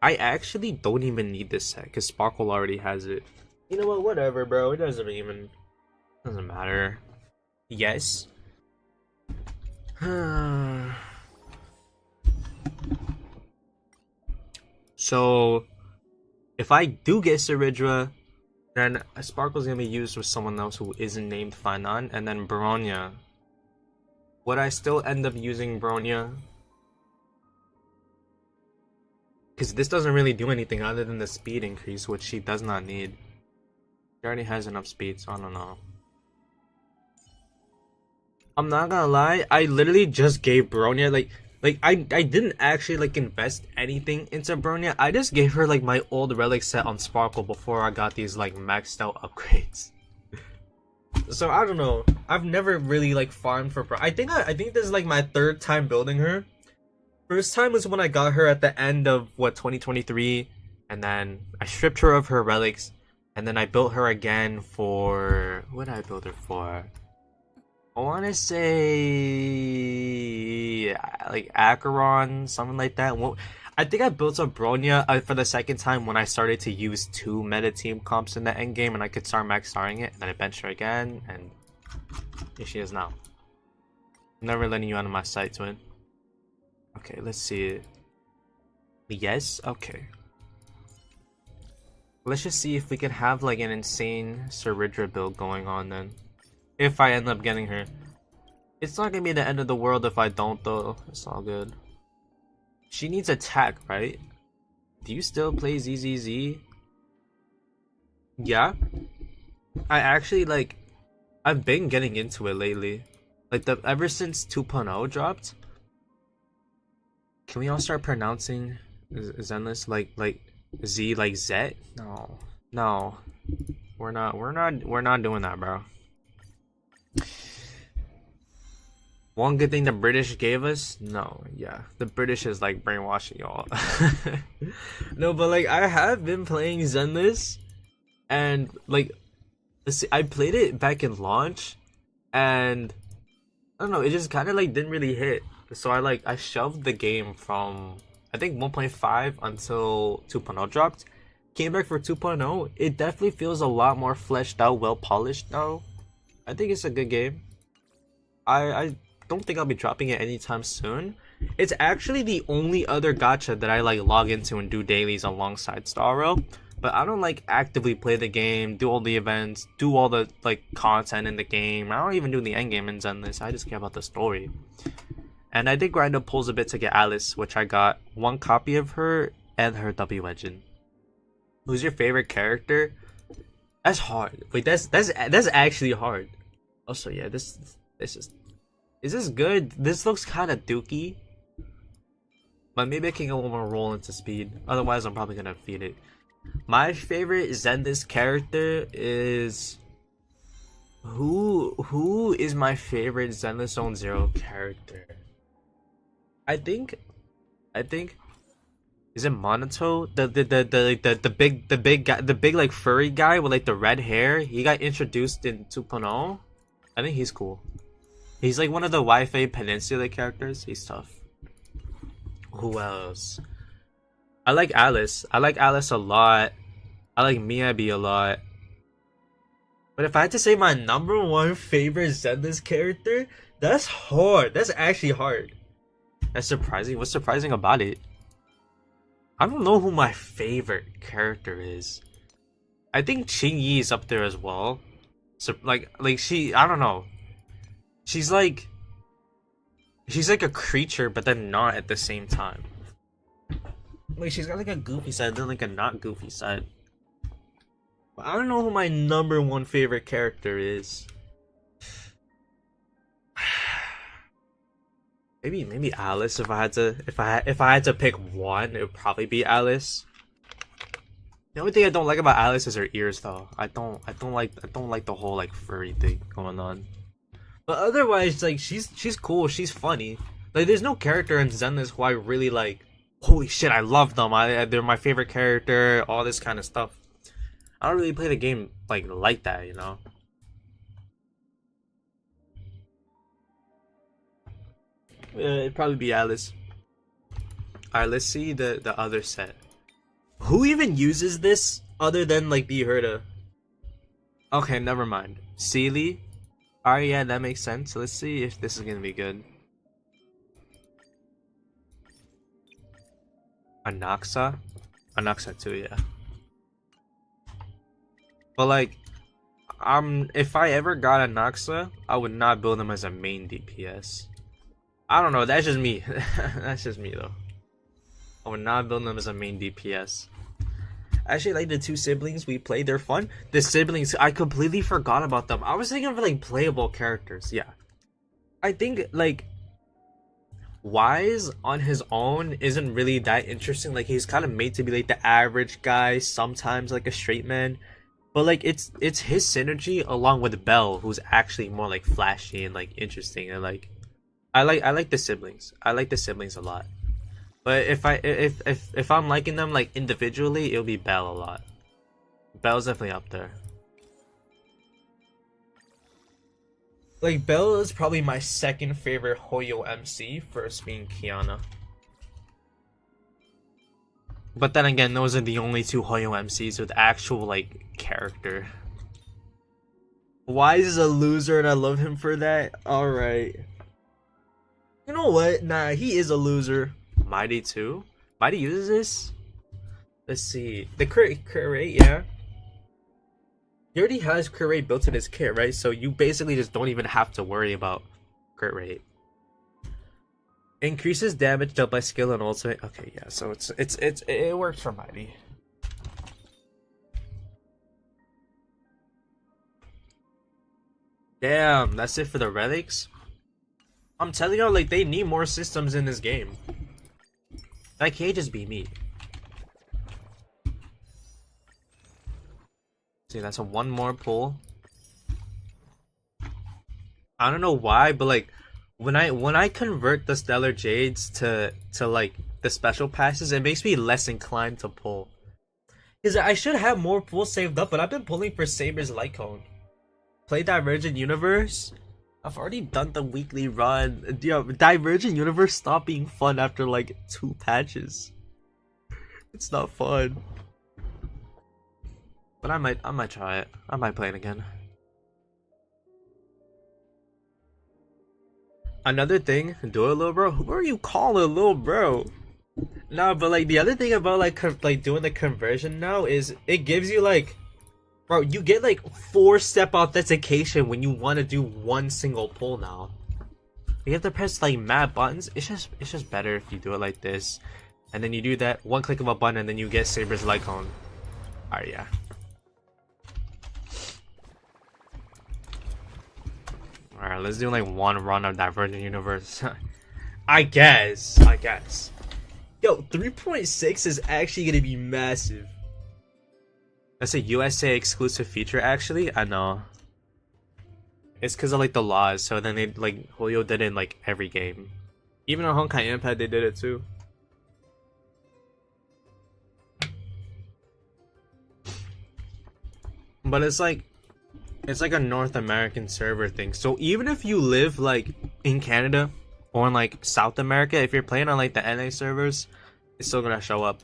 I actually don't even need this set because Sparkle already has it. You know what? Whatever, bro. It doesn't matter. Yes. So, if I do get Saridra, then Sparkle's gonna be used with someone else who isn't named Fanon, and then Bronya. Would I still end up using Bronya? Because this doesn't really do anything other than the speed increase, which she does not need. She already has enough speed, so I don't know. I'm not gonna lie, I literally just gave Bronya, like I didn't actually like invest anything into Bronya. I just gave her like my old relic set on Sparkle before I got these like maxed out upgrades. So I don't know. I've never really like farmed for Bronya. I think this is like my 3rd time building her. First time was when I got her at the end of 2023, and then I stripped her of her relics, and then I built her again for, what did I build her for? I want to say like Acheron, something like that. Well, I think I built up Bronya for the 2nd time when I started to use 2 meta team comps in the end game, and I could start max starring it, and then I benched her again, and here she is now. Never letting you out of my sight, twin. Okay, let's see it. Yes? Okay. Let's just see if we can have like an insane Saridra build going on then. If I end up getting her. It's not gonna be the end of the world if I don't though. It's all good. She needs attack, right? Do you still play ZZZ? Yeah. I actually like... I've been getting into it lately. Like ever since 2.0 dropped. Can we all start pronouncing Zenless like Z like Z? No. No. We're not doing that, bro. One good thing the British gave us? No, yeah. The British is like brainwashing y'all. No, but like I have been playing Zenless and like I played it back in launch and I don't know, it just kinda like didn't really hit. So I shoved the game from I think 1.5 until 2.0 dropped. Came back for 2.0. It definitely feels a lot more fleshed out, well polished now. I think it's a good game. I don't think I'll be dropping it anytime soon. It's actually the only other gacha that I like log into and do dailies alongside Starro. But I don't like actively play the game, do all the events, do all the like content in the game. I don't even do the end game in Zenless. I just care about the story. And I did grind up pulls a bit to get Alice, which I got one copy of her and her W legend. Who's your favorite character? That's hard. Wait, that's actually hard. Also, yeah, this is this good? This looks kind of dookie. But maybe I can go one more roll into speed. Otherwise, I'm probably gonna feed it. My favorite Zenless character is who is my favorite Zenless Zone Zero character? I think is it Monato? The big guy, the big like furry guy with like the red hair. He got introduced in 2.0. I think he's cool. He's like one of the Wi-Fi Peninsula characters. He's tough. Who else? I like Alice. I like Alice a lot. I like Miyabi a lot. But if I had to say my number one favorite Zenless character, that's hard. That's actually hard. That's surprising. What's surprising about it? I don't know who my favorite character is. I think Qingyi is up there as well. So like she, I don't know. She's like a creature, but then not at the same time. Like she's got like a goofy side, then like a not goofy side. But I don't know who my number one favorite character is. Maybe Alice. If I had to pick one, it would probably be Alice. The only thing I don't like about Alice is her ears, though. I don't like the whole like furry thing going on. But otherwise, like she's cool. She's funny. Like there's no character in Zenless who I really like. Holy shit, I love them. They're my favorite character. All this kind of stuff. I don't really play the game like that, you know. It'd probably be Alice. Alright, let's see the other set. Who even uses this other than like the Herda? Okay, never mind. Sealy. Alright, yeah, that makes sense. Let's see if this is gonna be good. Anaxa? Anaxa too, yeah. But like, if I ever got Anaxa, I would not build him as a main DPS. I don't know, that's just me. That's just me though. I would not build them as a main DPS. Actually, like the two siblings we played, they're fun. The siblings, I completely forgot about them. I was thinking of like playable characters, yeah. I think like Wise on his own isn't really that interesting. Like he's kind of made to be like the average guy, sometimes like a straight man. But like it's his synergy along with Belle, who's actually more like flashy and like interesting and like I like the siblings. I like the siblings a lot. But if I'm liking them like individually, it'll be Belle a lot. Belle's definitely up there. Like Belle is probably my second favorite Hoyo MC, first being Kiana. But then again, those are the only two Hoyo MCs with actual like character. Wise is a loser and I love him for that. Alright. You know what? Nah, he is a loser. Mighty too? Mighty uses this? Let's see. The crit rate, yeah. He already has crit rate built in his kit, right? So you basically just don't even have to worry about crit rate. Increases damage dealt by skill and ultimate. Okay, yeah, so it works for Mighty. Damn, that's it for the relics? I'm telling you, like, they need more systems in this game. That can't just be me. See, that's a one more pull. I don't know why, but like when I convert the Stellar Jades to like the special passes, it makes me less inclined to pull. Because I should have more pulls saved up, but I've been pulling for Saber's Light Cone. Play Divergent Universe. I've already done the weekly run. Yo, Divergent Universe stopped being fun after like 2 patches. It's not fun. But I might try it. I might play it again. Another thing, do it, little bro. Who are you calling little bro? No, but like the other thing about like doing the conversion now is it gives you like, bro, you get like 4-step authentication when you want to do one single pull now. You have to press like mad buttons. It's just better if you do it like this, and then you do that one click of a button, and then you get Saber's Light Cone. Alright, yeah. Alright, let's do like one run of Divergent Universe. I guess. Yo, 3.6 is actually gonna be massive. That's a USA exclusive feature, actually. I know. It's because of like the laws. So then they like Julio did it in like every game. Even on Honkai Impact, they did it too. But it's like a North American server thing. So even if you live like in Canada or in like South America, if you're playing on like the NA servers, it's still gonna show up.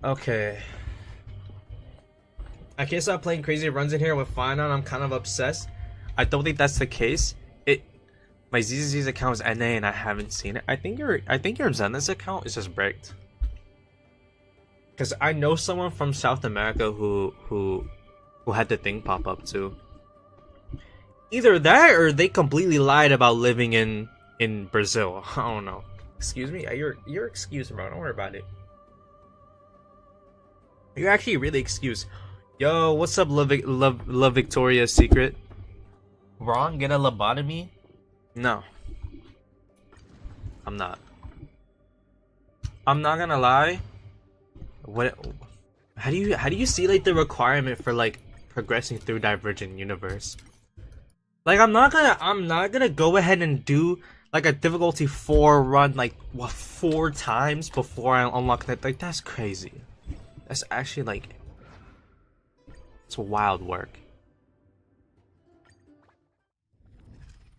Okay. I can't stop playing crazy runs in here with Fine on. I'm kind of obsessed. I don't think that's the case. My ZZZ's account is NA and I haven't seen it. I think your Zenith's account is just bricked. Cause I know someone from South America who had the thing pop up too. Either that or they completely lied about living in Brazil. I don't know. Excuse me? You're excused, bro. Don't worry about it. You're actually really excused. Yo, what's up, Love Victoria's Secret? Ron, get a lobotomy? No. I'm not. I'm not gonna lie. What? How do you see like the requirement for like progressing through Divergent Universe? Like I'm not gonna go ahead and do like a difficulty 4 run like 4 times before I unlock that. Like that's crazy. That's actually like it's wild work.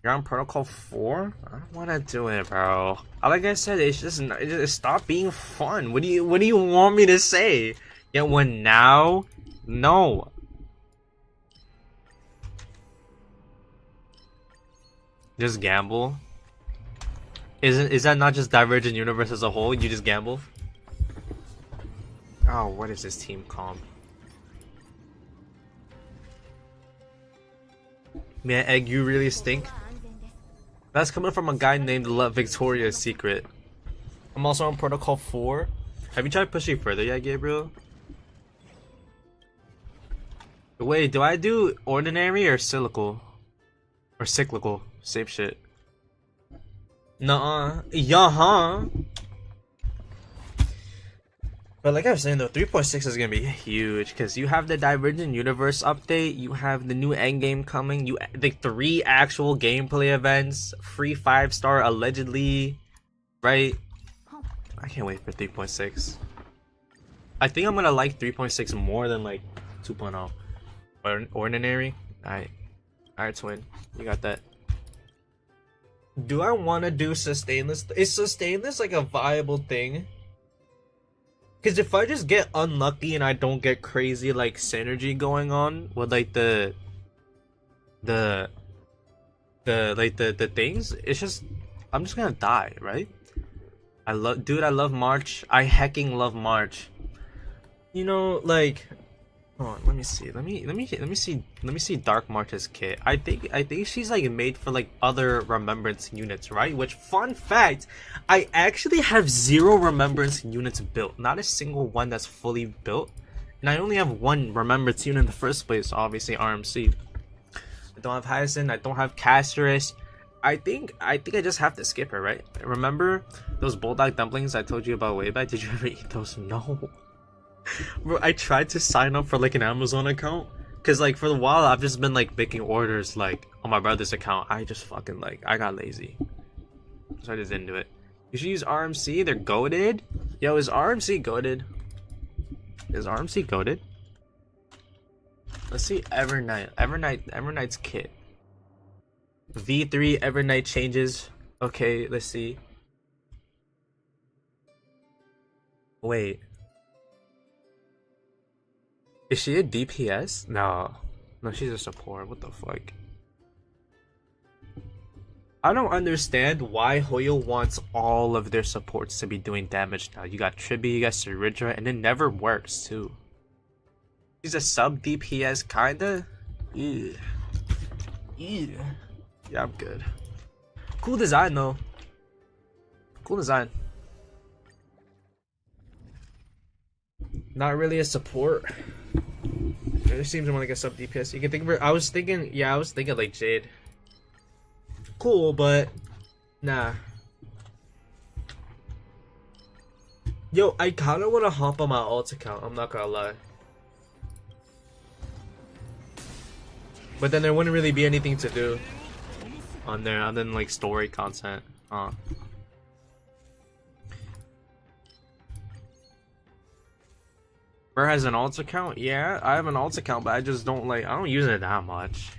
You're on Protocol 4? I don't want to do it, bro. Like I said, it's just stop being fun. What do you want me to say? Get one now? No. Just gamble. Is that not just Divergent Universe as a whole? You just gamble? Oh, what is this team comp? Man, Egg, you really stink. That's coming from a guy named Love Victoria's Secret. I'm also on Protocol 4. Have you tried pushing further yet, Gabriel? Wait, do I do ordinary or cyclical? Or cyclical? Same shit. Nuh-uh. Yeah-huh. But like I was saying though, 3.6 is gonna be huge because you have the Divergent Universe update, you have the new endgame coming, you the 3 actual gameplay events, free 5-star allegedly, right? I can't wait for 3.6. I think I'm gonna like 3.6 more than like 2.0. Ordinary? Alright, twin. You got that. Do I wanna do sustainless? Is sustainless like a viable thing? Because if I just get unlucky and I don't get crazy like synergy going on with like the things, it's just I'm just gonna die, right? I love March. I hecking love March. You know, like, hold on, let me see. Let me see Dark March's kit. I think she's like made for like other remembrance units, right? Which, fun fact, I actually have 0 remembrance units built. Not a single one that's fully built. And I only have 1 remembrance unit in the first place, obviously RMC. I don't have Hyacinth, I don't have Casterus. I think I just have to skip her, right? Remember those bulldog dumplings I told you about way back? Did you ever eat those? No. Bro, I tried to sign up for like an Amazon account. Cause like for a while I've just been like making orders like on my brother's account. I just fucking like I got lazy. So I just didn't do it. You should use RMC, they're goated. Yo, is RMC goated? Is RMC goated? Let's see Evernight. Evernight's kit. V3 Evernight changes. Okay, let's see. Wait. Is she a DPS? No. No, she's a support. What the fuck? I don't understand why Hoyo wants all of their supports to be doing damage now. You got Tribi, you got Syringa, and it never works too. She's a sub DPS kinda? Yeah. Yeah, I'm good. Cool design though. Cool design. Not really a support. It seems more like a sub DPS. You can think of her. I was thinking like Jade. Cool, but nah. Yo, I kinda wanna hop on my alt account, I'm not gonna lie. But then there wouldn't really be anything to do on there other than like story content. Burr has an alt account? Yeah, I have an alt account, but I just don't like, I don't use it that much.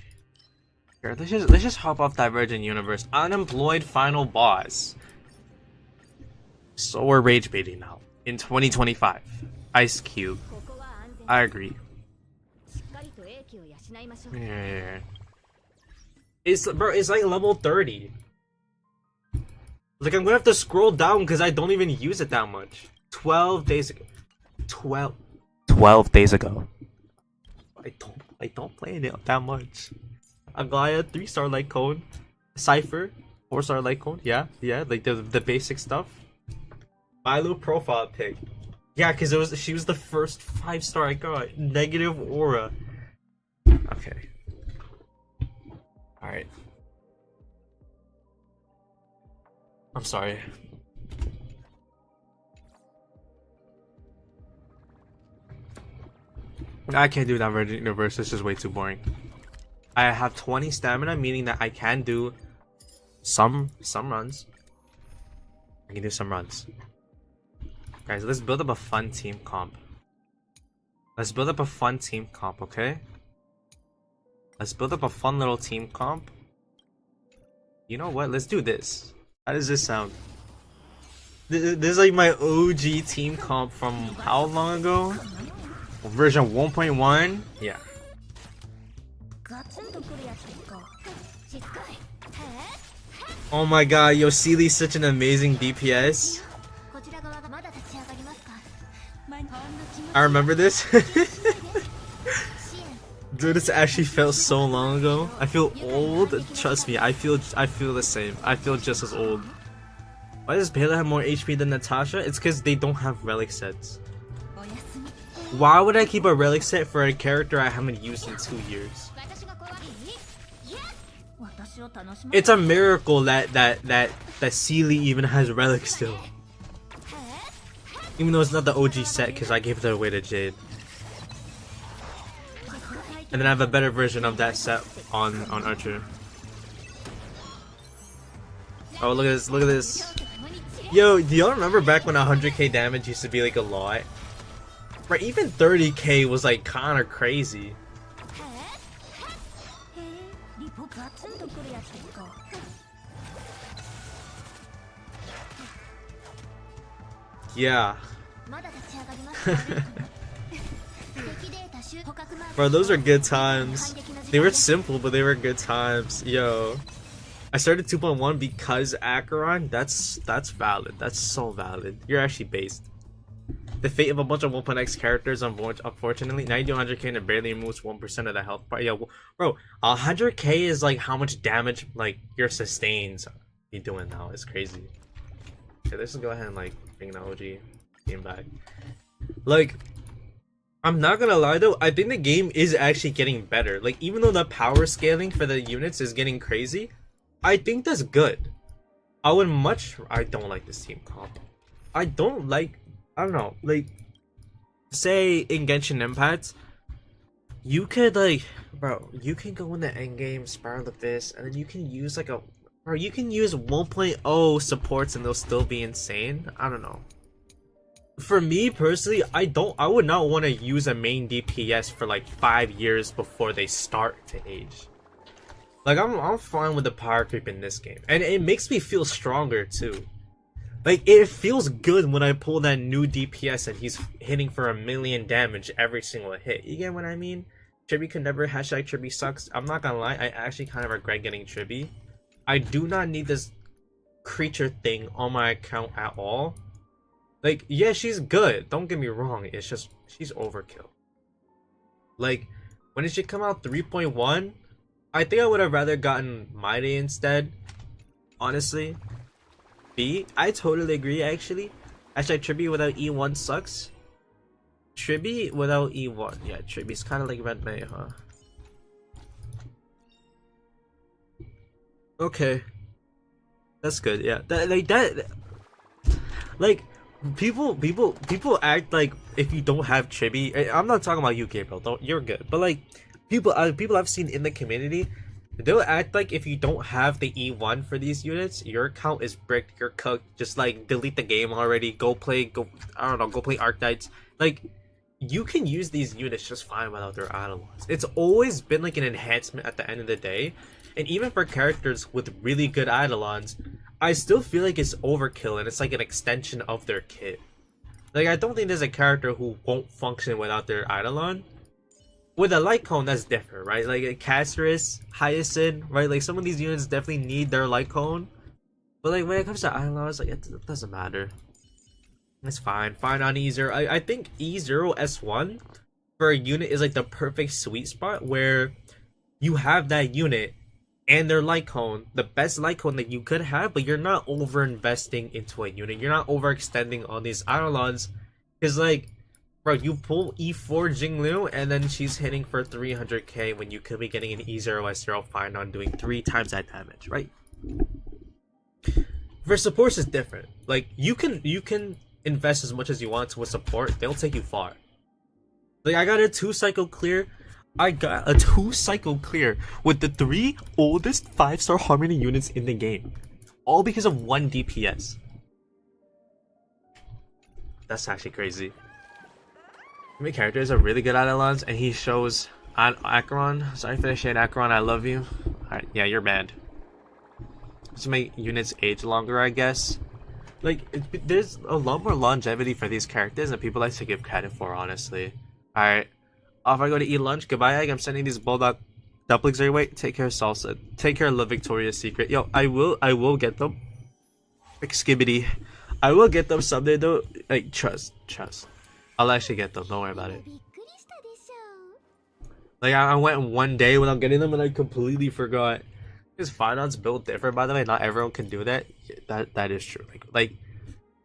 Here, let's just hop off Divergent Universe. Unemployed final boss. So we're rage baiting now. In 2025. Ice Cube. I agree. Yeah. It's like level 30. Like I'm gonna have to scroll down because I don't even use it that much. 12 days ago. 12 days ago. I don't play it that much. Agaya, 3-star light cone. Cypher, 4-star light cone. Yeah, like the basic stuff. Milo profile pic. Yeah, because she was the first 5-star I got. Negative aura. Okay. Alright. I'm sorry. I can't do Divergent Universe, this is way too boring. I have 20 stamina, meaning that I can do some runs. I can do some runs. Guys, let's build up a fun team comp. Let's build up a fun team comp, okay? Let's build up a fun little team comp. You know what? Let's do this. How does this sound? This is like my OG team comp from how long ago? Version 1.1? Yeah. Oh my god, yo, Seely's such an amazing DPS. I remember this. Dude, this actually felt so long ago. I feel old. Trust me, I feel the same. I feel just as old. Why does Pela have more HP than Natasha? It's because they don't have relic sets. Why would I keep a relic set for a character I haven't used in 2 years? It's a miracle that Seely even has relic still. Even though it's not the OG set because I gave it away to Jade. And then I have a better version of that set on Archer. Oh, look at this, look at this. Yo, do y'all remember back when 100k damage used to be like a lot? Right, even 30k was like kinda crazy. Yeah. Bro, those are good times. They were simple, but they were good times. Yo. I started 2.1 because Acheron. That's valid. That's so valid. You're actually based. The fate of a bunch of 1.x characters, unfortunately. 90-100k and it barely removes 1% of the health bar. Yo, bro, 100k is like how much damage like your sustains be doing now. It's crazy. Okay, let's just go ahead and like bring the OG game back. Like, I'm not gonna lie though, I think the game is actually getting better. Like, even though the power scaling for the units is getting crazy, I think that's good. I don't like this team combo. I don't know, like, say in Genshin Impact, you could you can go in the end game, Spiral Abyss, and then you can use you can use 1.0 supports and they'll still be insane. I don't know. For me personally, I would not want to use a main DPS for like 5 years before they start to age. Like, I'm fine with the power creep in this game, and it makes me feel stronger too. Like, it feels good when I pull that new DPS and he's hitting for 1,000,000 damage every single hit. You get what I mean? Tribby could never, hashtag Tribby sucks. I'm not gonna lie, I actually kind of regret getting Tribby. I do not need this creature thing on my account at all. Like, yeah, she's good, don't get me wrong, it's just, she's overkill. Like, when it should come out 3.1, I think I would have rather gotten Mighty instead, honestly. B, I totally agree actually. Hashtag Tribby without E1 sucks. Tribby without E1. Yeah, Tribby's kind of like Red May, huh? Okay. That's good, yeah. Like, people act like if you don't have Tribby, I'm not talking about you, Gabriel, you're good. But like, people I've seen in the community, they'll act like if you don't have the E1 for these units, your account is bricked, you're cooked, just like delete the game already, go play Arctites. Like, you can use these units just fine without their Eidolons. It's always been like an enhancement at the end of the day, and even for characters with really good Eidolons, I still feel like it's overkill and it's like an extension of their kit. Like, I don't think there's a character who won't function without their Eidolon. With a light cone, that's different, right? Like a Caceres, Hyacinth, right? Like, some of these units definitely need their light cone. But like, when it comes to Eidolons, like, it doesn't matter. It's fine. Fine on E0. I think E0 S1 for a unit is like the perfect sweet spot where you have that unit and their light cone, the best light cone that you could have, but you're not over investing into a unit. You're not overextending on these Eidolons. Because like, bro, you pull E4 Jinglu and then she's hitting for 300k when you could be getting an E0 S0 fine on doing 3 times that damage, right? For supports is different. Like, you can invest as much as you want to a support, they'll take you far. Like, I got a 2-cycle clear. I got a 2-cycle clear with the 3 oldest 5-star Harmony units in the game. All because of 1 DPS. That's actually crazy. My character is a really good Eidolons, and he shows Acheron. Sorry for the shade, Acheron, I love you. Alright, yeah, you're banned. To make units age longer, I guess. Like, there's a lot more longevity for these characters than people like to give credit for, honestly. Alright, off I go to eat lunch. Goodbye, Egg. I'm sending these bulldog dumplings your way. Take care, Salsa. Take care, Love Victoria's Secret. Yo, I will get them. Skibbity. I will get them someday, though. Like, trust. I'll actually get them. Don't worry about it. Like, I went 1 day without getting them, and I completely forgot. Because Finon's built different, by the way. Not everyone can do that. That is true. Like,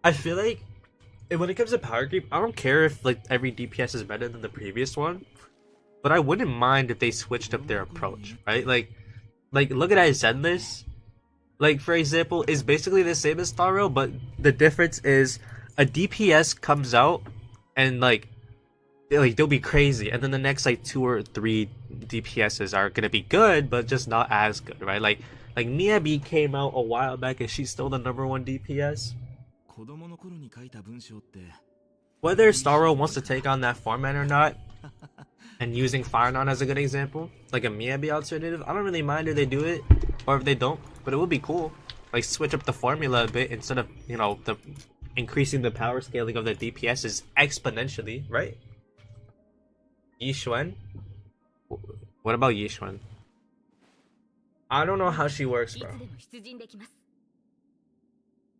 I feel like when it comes to power creep, I don't care if like every DPS is better than the previous one, but I wouldn't mind if they switched up their approach, right? Like look at Zenless. Like, for example, is basically the same as Starro, but the difference is a DPS comes out and like they'll be crazy, and then the next like 2 or 3 DPSs are gonna be good, but just not as good, right? Like Miyabi came out a while back, and she's still the #1 DPS. Whether Starro wants to take on that format or not, and using Firenon as a good example, like a Miyabi alternative, I don't really mind if they do it or if they don't, but it would be cool. Like, switch up the formula a bit instead of, you know, the increasing the power scaling of the DPSs exponentially, right? Yixuan? What about Yixuan? I don't know how she works, bro.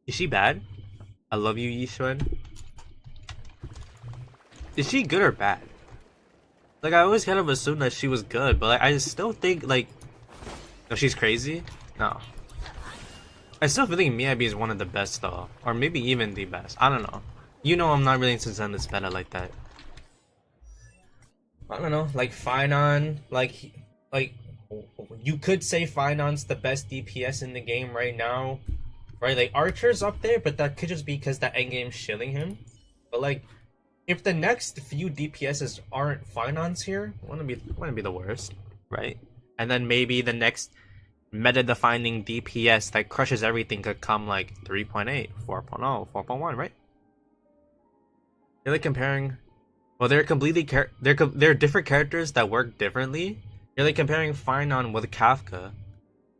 Is she bad? I love you, Yixuan. Is she good or bad? Like, I always kind of assumed that she was good, but like, I still think, like... No, she's crazy? No. I still think Miyabi is one of the best, though. Or maybe even the best. I don't know. You know I'm not really into Zenless meta like that. I don't know, like Finon, like you could say Finon's the best DPS in the game right now, right? Like Archer's up there, but that could just be because that endgame's shilling him. But like, if the next few DPSs aren't Finons here, wouldn't be the worst, right? And then maybe the next meta-defining DPS that crushes everything could come like 3.8, 4.0, 4.1, right? You're like comparing. Well, they're completely they're different characters that work differently. You're like comparing Finon with Kafka.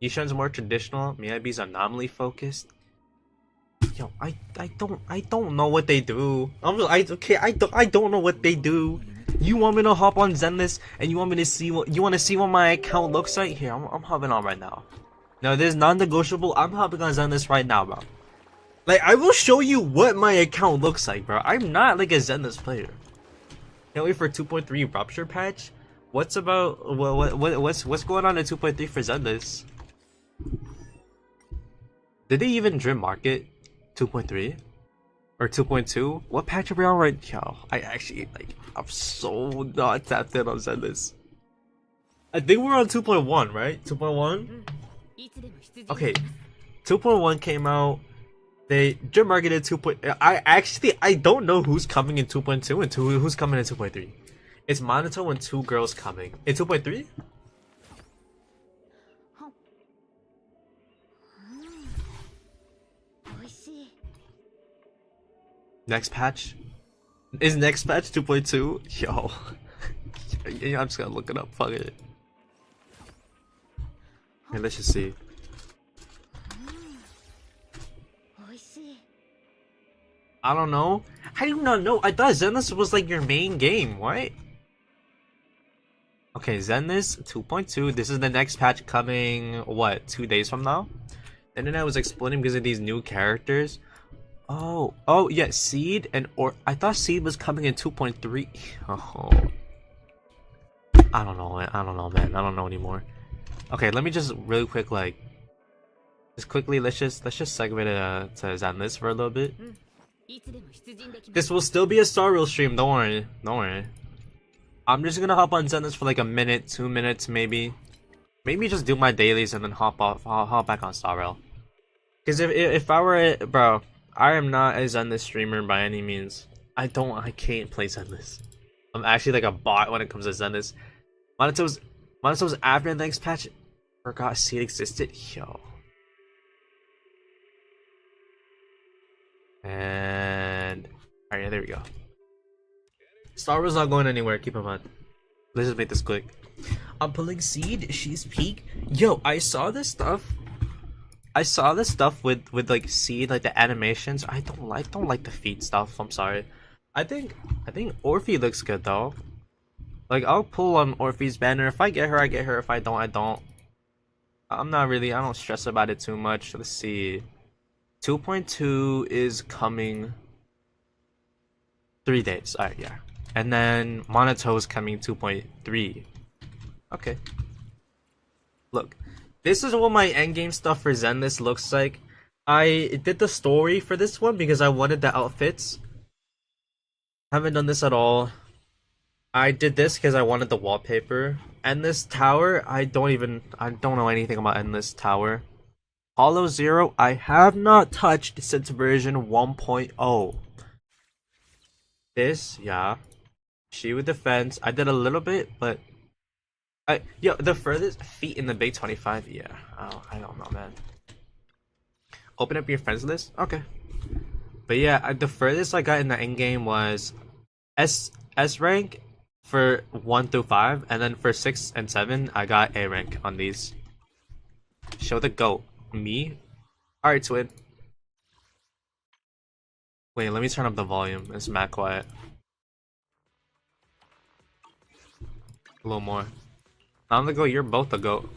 Yishun's more traditional. Miyabi's anomaly focused. Yo, I don't know what they do. I don't know what they do. You want me to hop on Zenless and you want me to see what my account looks like? Here, I'm hopping on right now. No, this is non-negotiable. I'm hopping on Zenless right now, bro. Like, I will show you what my account looks like, bro. I'm not like a Zenless player. Can't wait for 2.3 Rupture patch. What's what's going on in 2.3 for Zenless? Did they even dream market 2.3 or 2.2? What patch are we on right now? I actually I'm so not tapped in on Zenless. I think we're on 2.1, right? 2.1. Okay, 2.1 came out. They dream marketed 2. I don't know who's coming in 2.2 and who's coming in 2.3. It's Monato and 2 girls coming in 2.3. Next patch is next patch 2.2. Yo, yeah, I'm just gonna look it up. Fuck it. Okay, let's just see. I don't know. I do not know. I thought Zenless was like your main game. What? Okay, Zenless 2.2. This is the next patch coming. What? 2 days from now. And then I was explaining because of these new characters. Oh yeah, Seed I thought Seed was coming in 2.3. Oh, I don't know, man. I don't know anymore. Okay, let me just really quick, just quickly. Let's just segment it to Zenless for a little bit. This will still be a Star Rail stream. Don't worry. I'm just gonna hop on Zenless for like a minute, 2 minutes, maybe just do my dailies and then hop back on Star Rail. Because if I were bro, I am not a Zenless streamer by any means. I can't play Zenless. I'm actually like a bot when it comes to Zenless. Monato's after the next patch. Forgot Seed existed. Yo. And alright, there we go. Star Wars not going anywhere, keep in mind. Let's just make this quick. I'm pulling Seed, she's peak. Yo, I saw this stuff with like Seed, like the animations. I don't like the feet stuff, I'm sorry. I think Orphe looks good though. Like, I'll pull on Orphe's banner. If I get her, I get her. If I don't, I don't. I don't stress about it too much. Let's see. 2.2 is coming 3 days. Alright, yeah. And then Monato is coming 2.3. Okay. Look, this is what my endgame stuff for Zenless looks like. I did the story for this one because I wanted the outfits. Haven't done this at all. I did this because I wanted the wallpaper. Endless Tower, I don't know anything about Endless Tower. Hollow Zero, I have not touched since version 1.0. This, yeah. She with defense, I did a little bit, but the furthest feet in the big 25, yeah. Oh, I don't know, man. Open up your friends list? Okay. But yeah, the furthest I got in the end game was S rank for 1 through 5, and then for 6 and 7, I got A rank on these. Show the goat. Me? Alright, Twin. Wait, let me turn up the volume. It's mad quiet. A little more. I'm the goat, you're both the goat.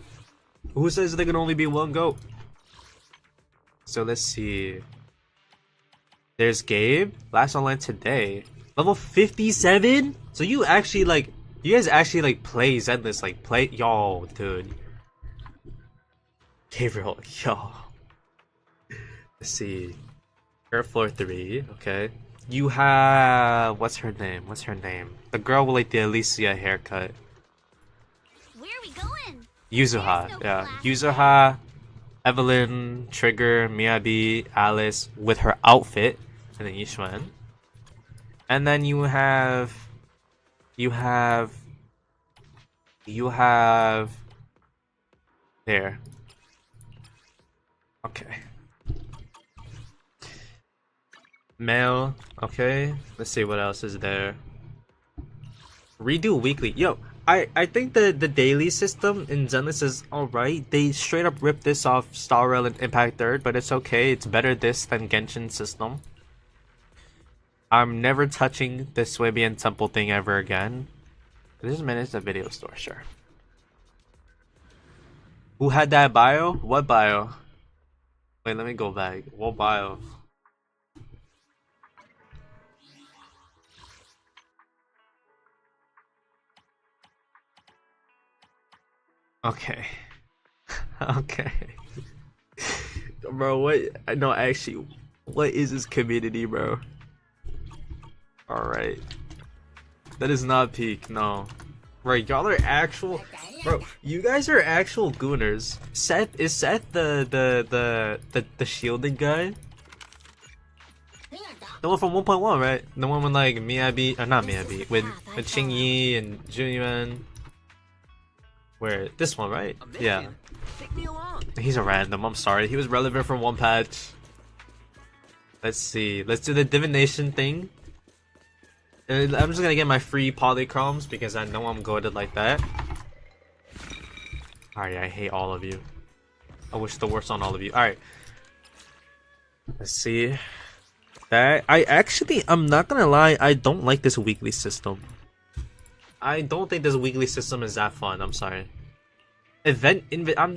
Who says there can only be one goat? So let's see. There's Gabe. Last online today. Level 57? So you guys actually play Zenless, play, yo, dude. Gabriel, yo. Let's see. You're floor 3, okay. You have, what's her name? The girl with the Alicia haircut.
Where are we going?
Yuzuha, yeah. Yuzuha, Evelyn, Trigger, Miyabi, Alice with her outfit, and then Yishun. And then you have there. Okay. Male, okay. Let's see what else is there. Redo weekly. Yo, I think the daily system in Zenless is alright. They straight up ripped this off Star Rail and Impact Third, but it's okay. It's better this than Genshin system. I'm never touching the Swabian Temple thing ever again. This minute the video store, sure. Who had that bio? What bio? Wait, let me go back. What bio? Okay. Okay. Bro, what? No, actually, what is this community, bro? Alright. That is not peak, no. Right, y'all are actual... Bro, you guys are actual gooners. Seth, is Seth the shielding guy? The one from 1.1, right? The one with like Miyabi, or not Miyabi, with Qingyi and Junyuan. Where? This one, right? Yeah. He's a random, I'm sorry. He was relevant from one patch. Let's see. Let's do the divination thing. I'm just gonna get my free polychromes because I know I'm goated like that. Alright, I hate all of you. I wish the worst on all of you. Alright. Let's see. That I'm not gonna lie, I don't like this weekly system. I don't think this weekly system is that fun. I'm sorry. I'm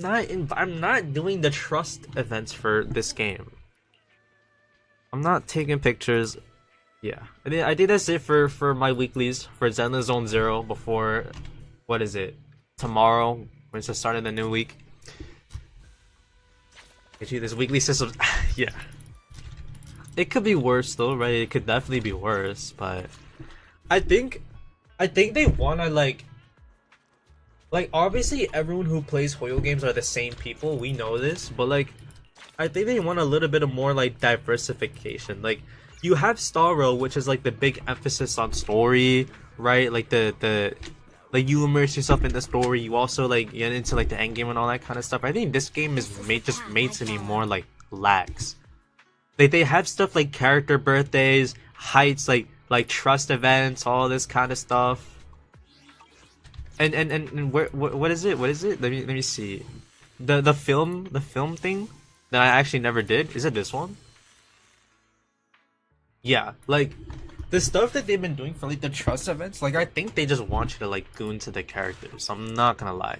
not doing the trust events for this game. I'm not taking pictures. Yeah, I think that's it for my weeklies for Zenless Zone 0 before, what is it, tomorrow when it's the start of the new week. Actually, this weekly system, yeah, it could be worse though, right? It could definitely be worse, but I think they wanna like obviously everyone who plays Hoyo games are the same people, we know this, but like I think they want a little bit of more like diversification. Like you have Star Rail, which is like the big emphasis on story, right? Like the like you immerse yourself in the story, you also like get into like the end game and all that kind of stuff. I think this game is made to be more like lax. Like they have stuff like character birthdays, heights, like trust events, all this kind of stuff. And what is it? What is it? Let me see. The film thing that I actually never did. Is it this one? Yeah, like the stuff that they've been doing for like the trust events, like I think they just want you to like goon to the characters. I'm not gonna lie.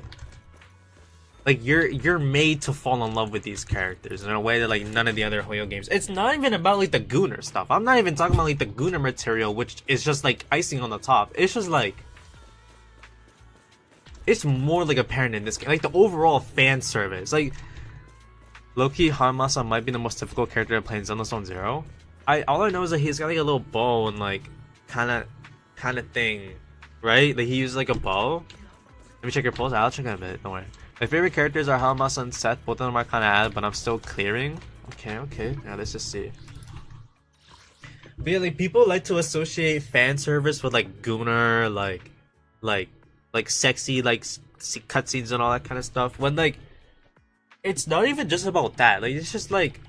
Like you're made to fall in love with these characters in a way that like none of the other Hoyo games. It's not even about like the gooner stuff. I'm not even talking about like the gooner material, which is just like icing on the top. It's just like it's more like apparent in this game. Like the overall fan service. Like Loki Hanmasa might be the most difficult character to play in Zenless Zone 0. All I know is that he's got like a little bow and like kind of thing, right? Like he uses like a bow. Let me check your pulse. I'll check in a bit. Don't worry. My favorite characters are Hanmasa and Seth. Both of them are kind of ad, but I'm still clearing. Okay. Now let's just see. But yeah, like people like to associate fan service with like gooner, like sexy, like cutscenes and all that kind of stuff. When like it's not even just about that. Like it's just like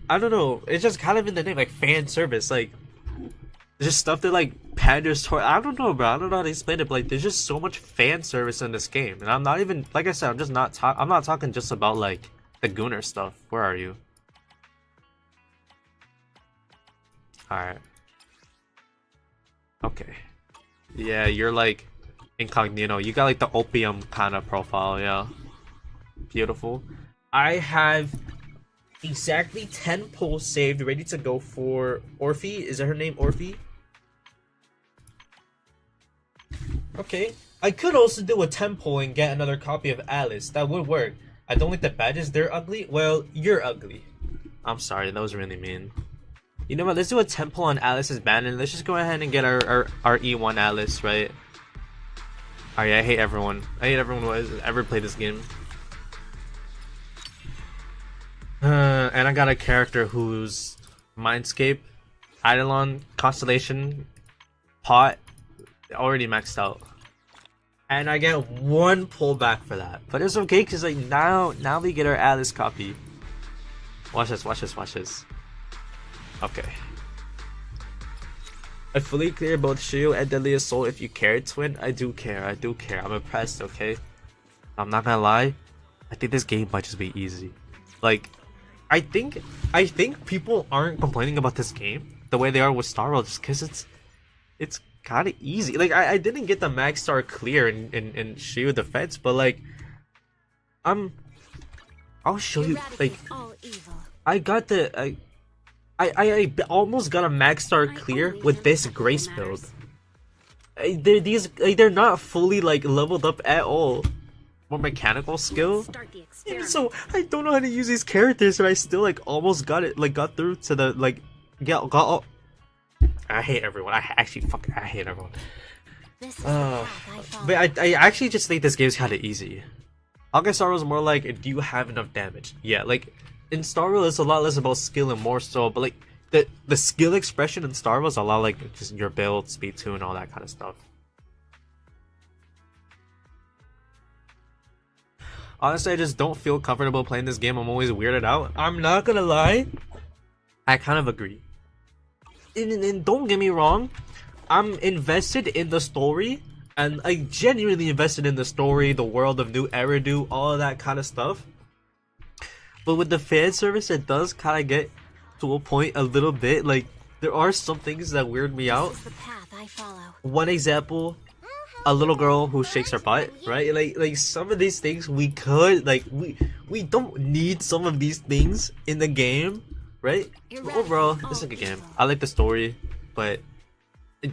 I don't know. It's just kind of in the name, like fan service. Like there's just stuff that like panders toward. I don't know, bro. I don't know how to explain it, but like there's just so much fan service in this game, and I'm not even like I said. I'm just not. I'm not talking just about like the gooner stuff. Where are you? All right. Okay. Yeah, you're like incognito. You got like the opium kind of profile. Yeah. Beautiful. I have exactly 10 pulls saved, ready to go for Orphe. Is that her name, Orphe? Okay. I could also do a 10 pull and get another copy of Alice. That would work. I don't like the badges. They're ugly. Well, you're ugly. I'm sorry. That was really mean. You know what? Let's do a 10 pull on Alice's band and let's just go ahead and get our E1 Alice, right? Oh yeah, I hate everyone. I hate everyone who has ever played this game. And I got a character who's Mindscape, Eidolon, Constellation, Pot, already maxed out. And I get one pullback for that. But it's okay because like now we get our Alice copy. Watch this, watch this, watch this. Okay. I fully clear both Shio and Deadly Assault if you care, Twin. I do care, I do care. I'm impressed, okay? I'm not gonna lie. I think this game might just be easy. Like, I think people aren't complaining about this game the way they are with Star World just because it's kind of easy. Like, I didn't get the max star clear in Shio Defense, but like, I'll show you. Like, I got the I almost got a max star clear with this Grace build. They're not fully like leveled up at all. More mechanical skill. So I don't know how to use these characters, and I still like almost got it, like got through to the like got. I hate everyone. I hate everyone. But I actually just think this game's kind of easy. Honkai Star Rail is more like, do you have enough damage? Yeah, like in Star Rail it's a lot less about skill and more so, but like the skill expression in Star Rail is a lot like just your build, speed tune, all that kind of stuff. Honestly, I just don't feel comfortable playing this game. I'm always weirded out. I'm not gonna lie, I kind of agree. And don't get me wrong, I'm invested in the story, and I genuinely invested in the story, the world of New Eridu, all of that kind of stuff. But with the fan service, it does kind of get to a point a little bit. Like, there are some things that weird me out. One example, a little girl who shakes her butt, right? Like some of these things we could, like, we don't need some of these things in the game, right? Overall, it's a good game. I like the story, but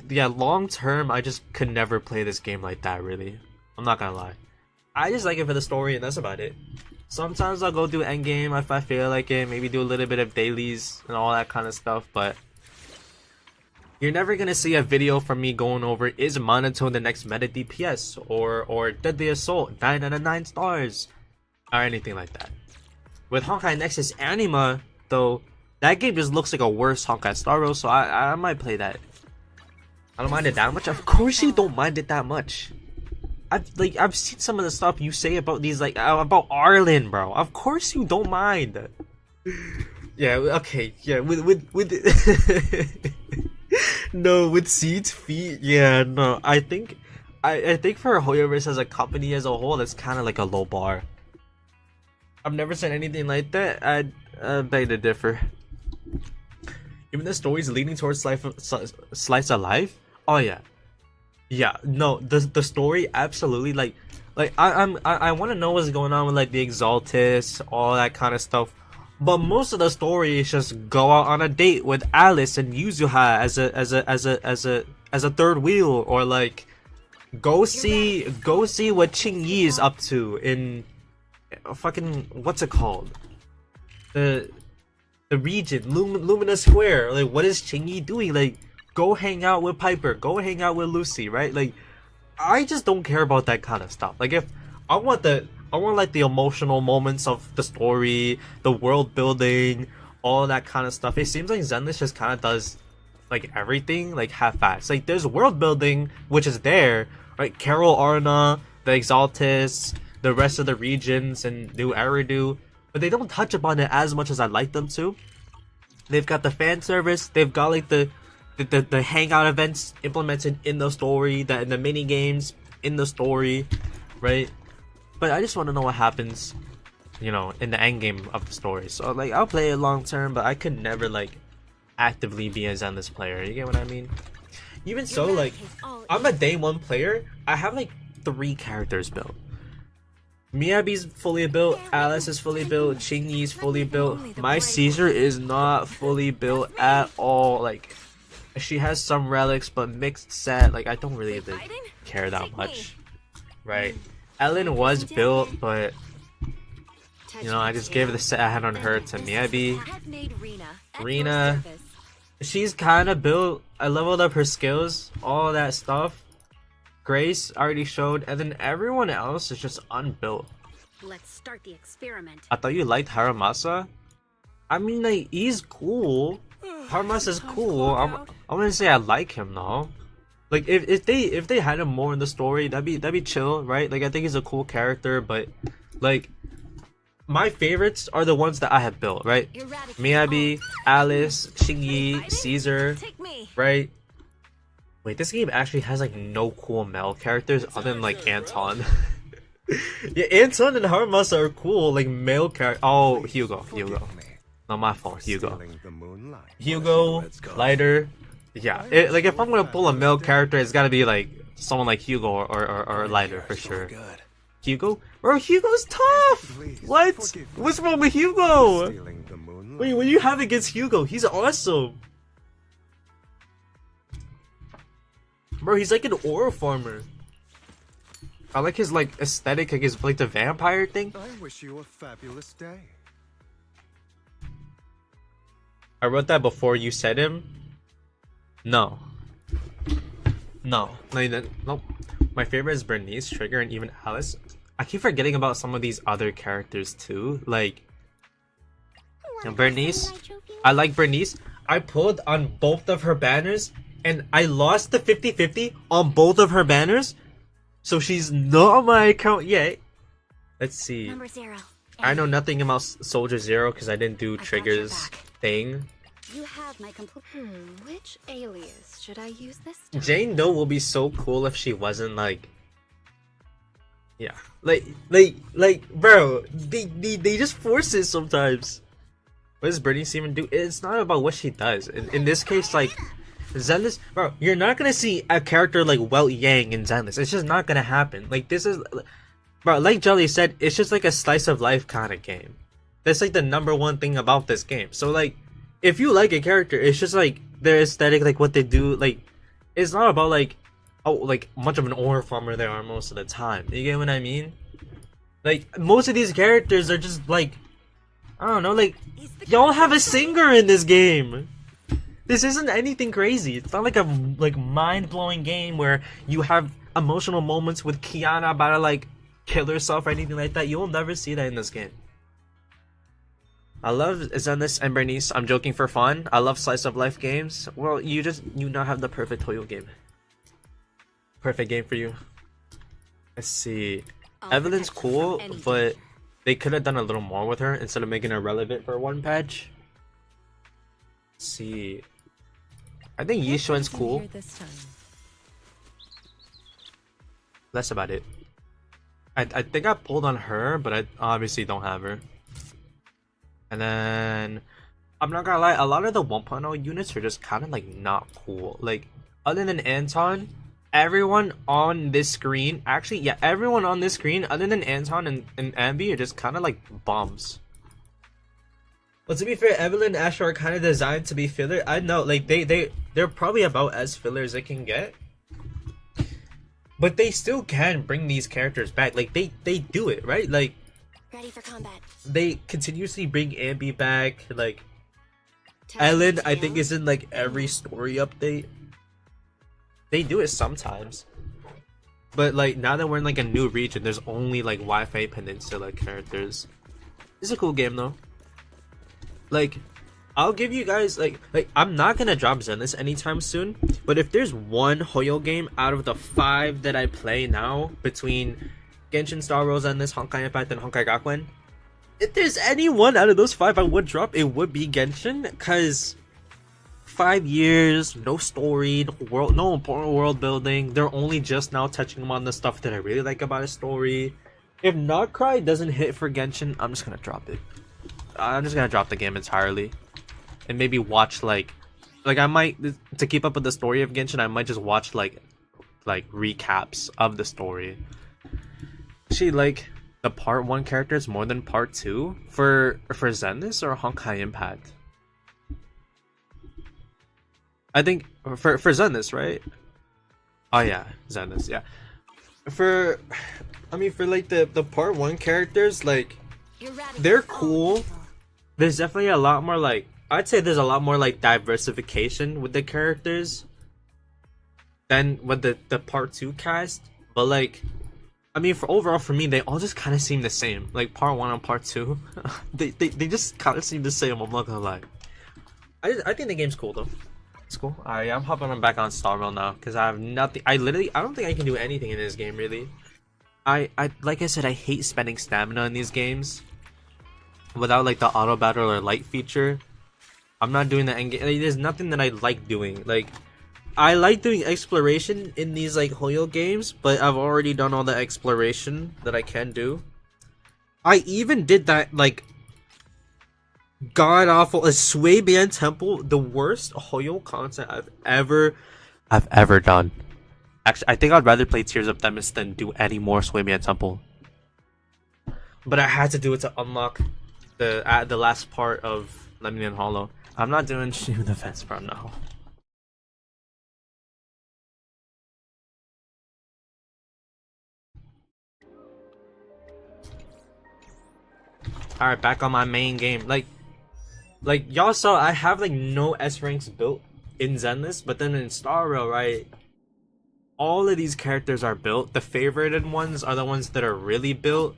yeah, long term, I just could never play this game like that, really. I'm not gonna lie. I just like it for the story, and that's about it. Sometimes I'll go do endgame if I feel like it, maybe do a little bit of dailies and all that kind of stuff, but you're never gonna see a video from me going over is Monotone the next meta DPS or Deadly Assault 9 out of 9 stars or anything like that. With Honkai Nexus Anima, though, that game just looks like a worse Honkai Star Rail, so I might play that. I don't mind it that much. Of course you don't mind it that much. I've seen some of the stuff you say about these, like about Arlen, bro. Of course you don't mind. Yeah, okay, yeah, with no, with Seed's feet, yeah, no. I think for Hoyoverse as a company as a whole, that's kind of like a low bar. I've never said anything like that. I beg to differ. Even the story's leading towards slice of life. Oh yeah, yeah. No, the story absolutely like I want to know what's going on with like the Exaltis, all that kind of stuff. But most of the story is just go out on a date with Alice and Yuzuha as a third wheel, or like go see what Qingyi is up to in fucking what's it called, the region, Lumina Square. Like, what is Qingyi doing? Like, go hang out with Piper, go hang out with Lucy, right? Like, I just don't care about that kind of stuff. Like, if I want like the emotional moments of the story, the world building, all that kind of stuff. It seems like Zenless just kind of does like everything like half-assed. Like, there's world building, which is there, right? Carol Arna, the Exaltis, the rest of the regions, and New Eridu, but they don't touch upon it as much as I'd like them to. They've got the fan service, they've got like the hangout events implemented in the story, the mini games in the story, right? But I just want to know what happens, you know, in the end game of the story. So like, I'll play it long term, but I could never like actively be a Zenless player. You get what I mean? Even so, like, I'm a day one player. I have like 3 characters built. Miyabi's fully built, Alice is fully built, Qingyi's fully built. My Caesar is not fully built at all. Like, she has some relics, but mixed set. Like, I don't really care that much, right? Ellen was built, but you know, I just gave the set I had on her to Miyabi. Rina, she's kind of built. I leveled up her skills, all that stuff. Grace already showed, and then everyone else is just unbuilt.
Let's start the experiment.
I thought you liked Haramasa. I mean, like, he's cool. Haramasa's cool. I wouldn't say I like him though. Like, if they had him more in the story, that'd be chill, right? Like, I think he's a cool character, but like, my favorites are the ones that I have built, right? Miyabi, Alice, Shinji, Caesar, right? Wait, this game actually has like no cool male characters other than like Anton. Yeah, Anton and Haramasa are cool, like male character. Oh, Hugo. Not my fault, Hugo. Lighter. Yeah, like if I'm gonna pull a male character, it's gotta be like someone like Hugo or Lighter for sure. Hugo? Bro, Hugo's tough! What? What's wrong with Hugo? Wait, what do you have against Hugo? He's awesome! Bro, he's like an aura farmer. I like his like aesthetic, like his like the vampire thing.
I wish you a fabulous day.
I wrote that before you said him. No. Nope. My favorite is Bernice, Trigger, and even Alice. I keep forgetting about some of these other characters too. Like Bernice. I like Bernice. I pulled on both of her banners and I lost the 50-50 on both of her banners. So she's not on my account yet. Let's see.
Number 0.
I know nothing about Soldier Zero because I didn't do Trigger's thing.
You have my complete. Which alias should I use this time?
Jane Doe will be so cool if she wasn't like. Yeah, like, bro, they just force it sometimes. What does Bernice even do? It's not about what she does. In this case, like, Zenless, bro, you're not gonna see a character like Welt Yang in Zenless. It's just not gonna happen. Like, this is, bro, like Jelly said, it's just like a slice of life kind of game. That's like the #1 thing about this game. So like, if you like a character, it's just like their aesthetic, like what they do. Like, it's not about like, oh, like much of an aura farmer they are most of the time. You get what I mean? Like, most of these characters are just like, I don't know, like, y'all have a singer in this game. This isn't anything crazy. It's not like a like mind-blowing game where you have emotional moments with Kiana about to like kill herself or anything like that. You'll never see that in this game. I love Zenless and Bernice. I'm joking for fun. I love slice of life games. Well, you now have the perfect Toyo game. Perfect game for you. Let's see. Evelyn's cool, but they could have done a little more with her instead of making her relevant for one patch. Let's see. I think Yishuan's cool. That's about it. I think I pulled on her, but I obviously don't have her. And then, I'm not gonna lie, a lot of the 1.0 units are just kind of like not cool. Like, other than Anton, everyone on this screen, actually, yeah, everyone on this screen, other than Anton and Ambi, are just kind of like bums. But to be fair, Evelyn and Asher are kind of designed to be filler. I know, like, they're probably about as filler as it can get. But they still can bring these characters back. Like, they do it, right? Like,
Ready for combat.
They continuously bring Ambi back. Like, Ellen, I think, is in like every story update. They do it sometimes. But like, now that we're in like a new region, there's only like Wi-Fi Peninsula characters. It's a cool game though. Like, I'll give you guys like I'm not gonna drop Zenless anytime soon. But if there's one Hoyo game out of the 5 that I play now, between Genshin, Star Wars, and this Honkai Impact and Honkai Gakuen, if there's any one out of those 5 I would drop, it would be Genshin, cause 5 years, no story, no important world building. They're only just now touching on the stuff that I really like about a story. If Notcry doesn't hit for Genshin, I'm just gonna drop it. I'm just gonna drop the game entirely, and maybe watch like I might, to keep up with the story of Genshin, I might just watch like recaps of the story. Actually, like, the part 1 characters more than part 2 for Zenless or Honkai Impact? I think for Zenless, right? Oh yeah, Zenless, yeah. For like the part 1 characters, like, they're cool. There's definitely a lot more, like, I'd say there's a lot more like diversification with the characters than with the part 2 cast, but like, I mean, for overall for me, they all just kind of seem the same. Like part 1 and part 2, they just kind of seem the same. I'm not gonna lie. I think the game's cool though. It's cool. Alright, I'm hopping back on Starville now because I have nothing. I don't think I can do anything in this game really. I like I said, I hate spending stamina in these games without like the auto battle or light feature. I'm not doing the end game. Like, there's nothing that I like doing. Like, I like doing exploration in these like Hoyo games, but I've already done all the exploration that I can do. I even did that like god awful Swabian Temple, the worst Hoyo content I've ever done. Actually, I think I'd rather play Tears of Themis than do any more Swabian Temple. But I had to do it to unlock the last part of Lemnian Hollow. I'm not doing Shoot the Fence, bro, no. Alright, back on my main game. Like y'all saw, I have like no S ranks built in Zenless, but then in Star Rail, right, all of these characters are built. The favorited ones are the ones that are really built.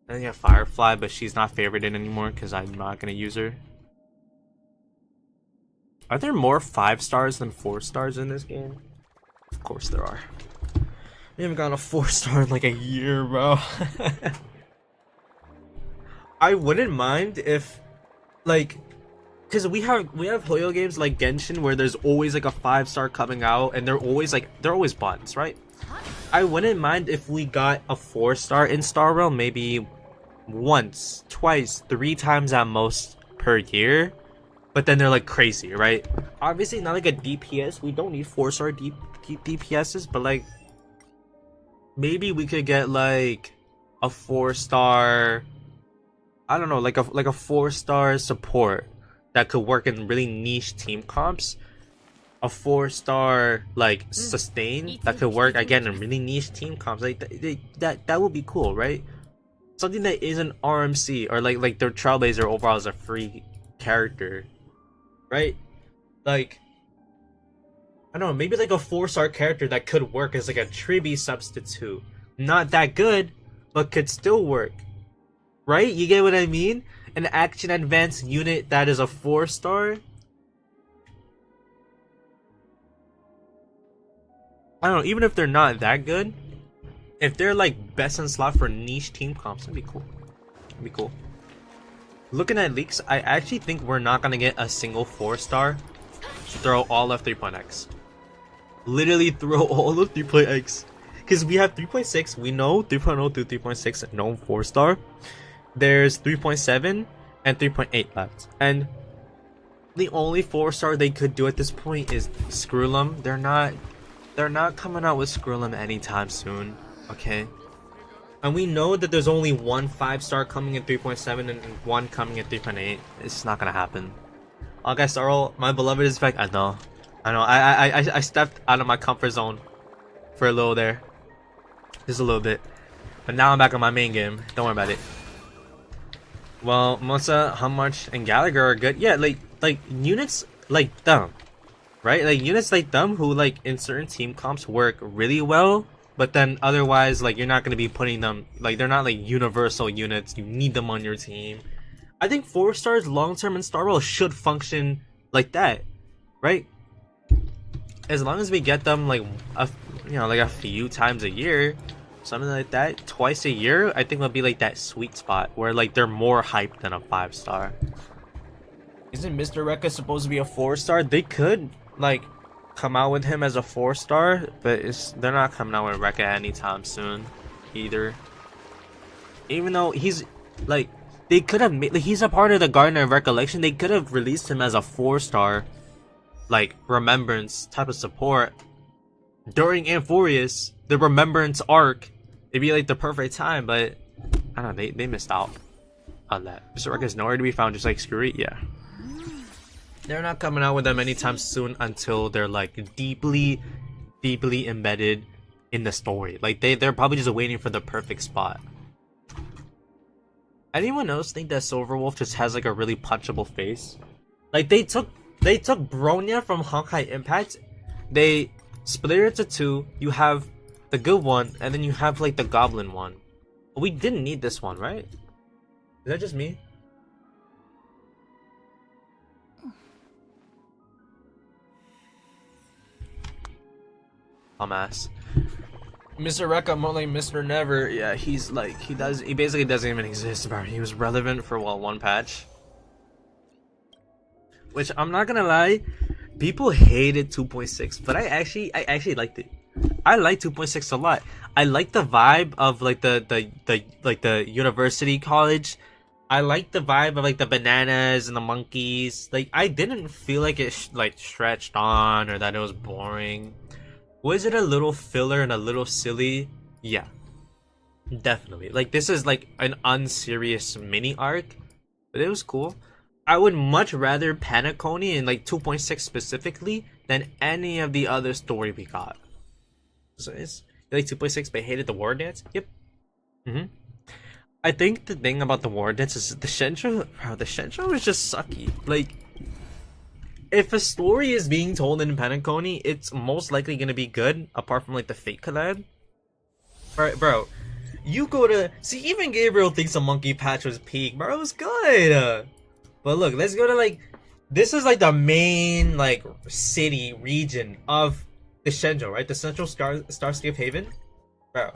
And then you have Firefly, but she's not favorited anymore because I'm not gonna use her. Are there more 5 stars than 4 stars in this game? Of course there are. We haven't gotten a 4-star in like a year, bro. I wouldn't mind if, like, because we have Hoyo games like Genshin where there's always like a 5-star coming out, and they're always buttons, right? I wouldn't mind if we got a 4-star in Star Realm maybe once, twice, 3 times at most per year, but then they're like crazy, right? Obviously not like a DPS. We don't need 4-star DPSs, but like maybe we could get like a 4-star. I don't know, like a 4-star support that could work in really niche team comps. A 4-star like sustain that could work again in really niche team comps. Like that would be cool, right? Something that isn't RMC or like their Trailblazer overall is a free character, right? Like, I don't know, maybe like a 4-star character that could work as like a Tribi substitute. Not that good, but could still work. Right? You get what I mean? An action advanced unit that is a 4-star. I don't know, even if they're not that good, if they're like best in slot for niche team comps, that'd be cool. That'd be cool. Looking at leaks, I actually think we're not gonna get a single 4-star throw all of 3.x. Literally throw all of 3.x. Because we have 3.6, we know 3.0 through 3.6 no 4-star. There's 3.7 and 3.8 left. And the only 4-star they could do at this point is Screwlum. They're not coming out with Screwlum anytime soon, okay? And we know that there's only one 5-star coming in 3.7 and one coming in 3.8. It's not gonna happen. Okay, Starl, my beloved is back. I know. I stepped out of my comfort zone for a little there. Just a little bit. But now I'm back on my main game. Don't worry about it. Well, Mosa, Hummarch, and Gallagher are good. Yeah, like units like them, right? Like units like them who like in certain team comps work really well, but then otherwise like you're not gonna be putting them, like they're not like universal units. You need them on your team. I think 4-stars long term in Star Wars should function like that, right? As long as we get them like a few times a year. Something like that, twice a year, I think would be like that sweet spot where like they're more hyped than a 5-star. Isn't Mr. Rekka supposed to be a 4-star? They could like come out with him as a 4-star, but they're not coming out with Rekka anytime soon either. Even though he's like, they could have made, like, he's a part of the Garden of Recollection. They could have released him as a 4-star, like remembrance type of support during Amphorius, the remembrance arc. It'd be like the perfect time, but I don't know, they missed out on that. Mr. Rekka is nowhere to be found, just like screw it, yeah. They're not coming out with them anytime soon until they're like deeply embedded in the story. Like they're probably just waiting for the perfect spot. Anyone else think that Silverwolf just has like a really punchable face? Like they took Bronya from Honkai Impact. They split it into two. You have the good one, and then you have like the goblin one. But we didn't need this one, right? Is that just me? Dumbass. Mr. Rekka, more like Mr. Never. Yeah, he's like, he basically doesn't even exist, bro. He was relevant for, what, one patch? Which, I'm not gonna lie, people hated 2.6, but I actually liked it. I like 2.6 a lot. I like the vibe of like the university college. I like the vibe of like the bananas and the monkeys. Like, I didn't feel like it like stretched on or that it was boring. Was it a little filler and a little silly? Yeah, definitely. Like, this is like an unserious mini arc, but it was cool. I would much rather Panaconi in like 2.6 specifically than any of the other story we got. So it's like 2.6 but hated the war dance? Yep. I think the thing about the war dance is the Shenjo, bro, the Shenjo is just sucky. Like, if a story is being told in Panaconi, it's most likely gonna be good, apart from like the fake collab. Alright, bro. You go to see, even Gabriel thinks a monkey patch was peak, bro. It was good. But look, let's go to like, this is like the main like city region of the Shenjo, right? The Central Starscape Haven, bro.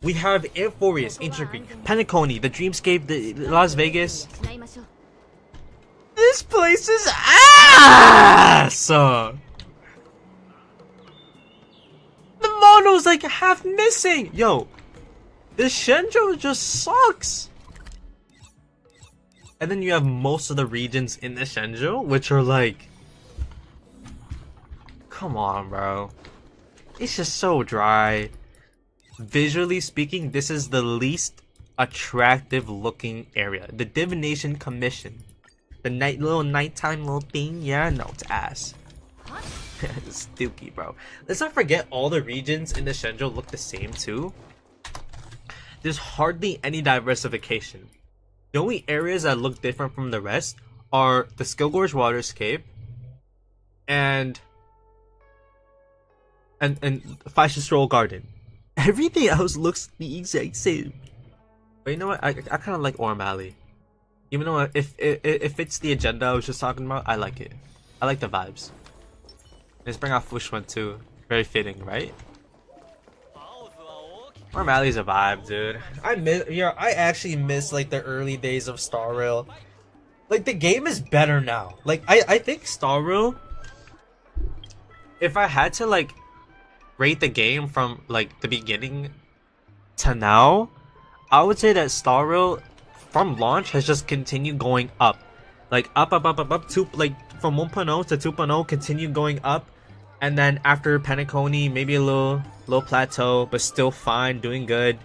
We have Amphorius, Ancient Greek, Panaconi, the Dreamscape, the Las Vegas. This place is ass! The mono's like half missing! Yo, the Shenjo just sucks! And then you have most of the regions in the Shenjo, which are like... Come on, bro. It's just so dry. Visually speaking, this is the least attractive looking area. The Divination Commission. The nighttime little thing, yeah, no, it's ass. It's dookie, bro. Let's not forget all the regions in the Shenjo look the same too. There's hardly any diversification. The only areas that look different from the rest are the Skillgorge Waterscape and Fashion Stroll Garden. Everything else looks the exact same. But you know what? I kind of like Orm Alley. Even though if it's the agenda I was just talking about, I like it. I like the vibes. Let's bring out Fushwan too. Very fitting, right? Orm Alley's a vibe, dude. I actually miss like the early days of Star Rail. Like, the game is better now. Like, I think Star Rail, if I had to like rate the game from like the beginning to now, I would say that Star Rail from launch has just continued going up. Like up to like from 1.0 to 2.0 continue going up, and then after Panaconi maybe a little plateau, but still fine, doing good.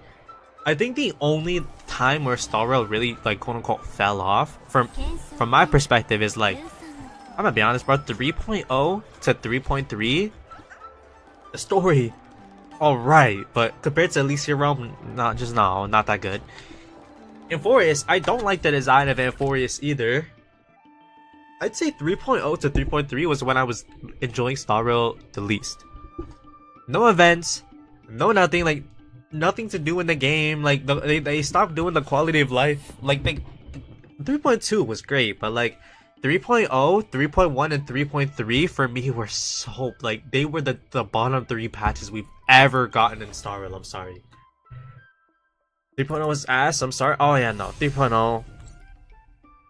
I think the only time where Star Rail really like quote unquote fell off from my perspective is like, I'm gonna be honest, bro, 3.0 to 3.3, the story alright, but compared to Elysia Realm, not that good. Amphorius, I don't like the design of Amphorius either. I'd say 3.0 to 3.3 was when I was enjoying Star Rail the least. No events, no nothing, like nothing to do in the game. Like they stopped doing the quality of life. Like 3.2 was great, but like 3.0, 3.1, and 3.3 for me were so like they were the bottom 3 patches we've ever gotten in Star Rail. I'm sorry. 3.0 was ass. I'm sorry. Oh yeah, no, 3.0.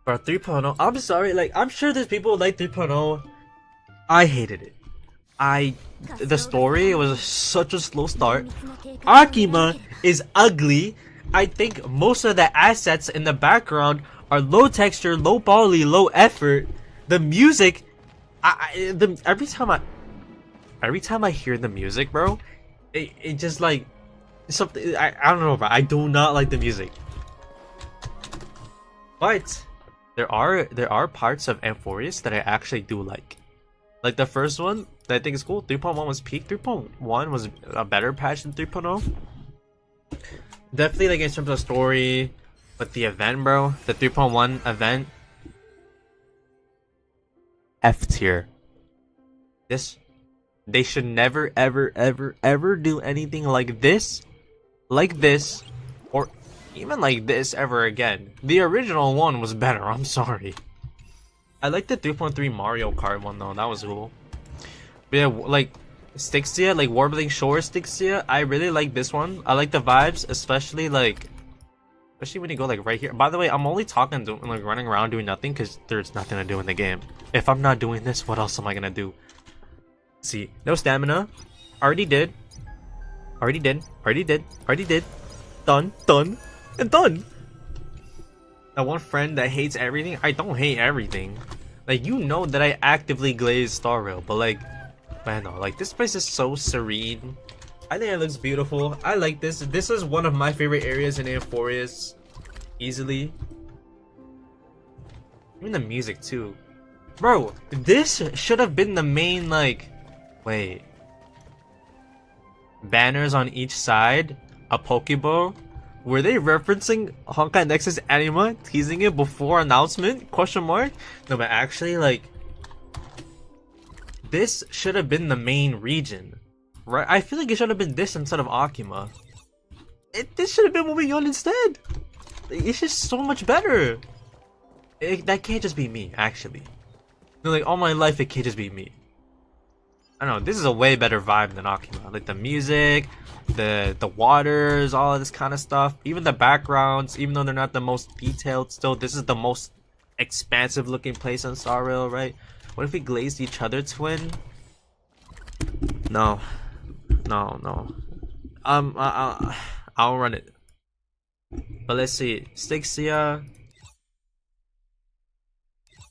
Bro, 3.0. I'm sorry. Like, I'm sure there's people who like 3.0. I hated it. The story was such a slow start. Akima is ugly. I think most of the assets in the background are low texture, low quality, low effort. The music, every time I hear the music, bro, it just like something. I don't know, bro. I do not like the music. But there are parts of Amphorius that I actually do like. Like the first one that I think is cool. 3.1 was peak. 3.1 was a better patch than 3.0. Definitely like in terms of story, but the event, bro, the 3.1 event, F tier. This They should never, ever, ever, ever do anything like this, or even like this ever again. The original one was better, I'm sorry. I like the 3.3 Mario Kart one though, that was cool. But yeah, like Stixia, like Warbling Shore Stixia, I really like this one. I like the vibes, especially when you go like right here. By the way, I'm only talking, like running around doing nothing because there's nothing to do in the game. If I'm not doing this, what else am I gonna do? See, no stamina. Already did. Done, and done. That one friend that hates everything. I don't hate everything. Like, you know that I actively glaze Star Rail, but like, man, no, like this place is so serene. I think it looks beautiful. I like this. This is one of my favorite areas in Amphorius. Easily. Even the music too. Bro, this should have been the main, like, wait. Banners on each side, a Pokeball. Were they referencing Honkai Nexus anima, teasing it before announcement? Question mark? No, but actually, like, this should have been the main region, right? I feel like it should have been this instead of Akima. This should have been moving on instead. It's just so much better. That can't just be me, actually. No, like, all my life, it can't just be me. I don't know, this is a way better vibe than Akima. Like, the music, the waters, all of this kind of stuff. Even the backgrounds, even though they're not the most detailed, still, this is the most expansive looking place on Star Rail, right? What if we glazed each other, twin? No. I'll run it. But let's see. Stixia.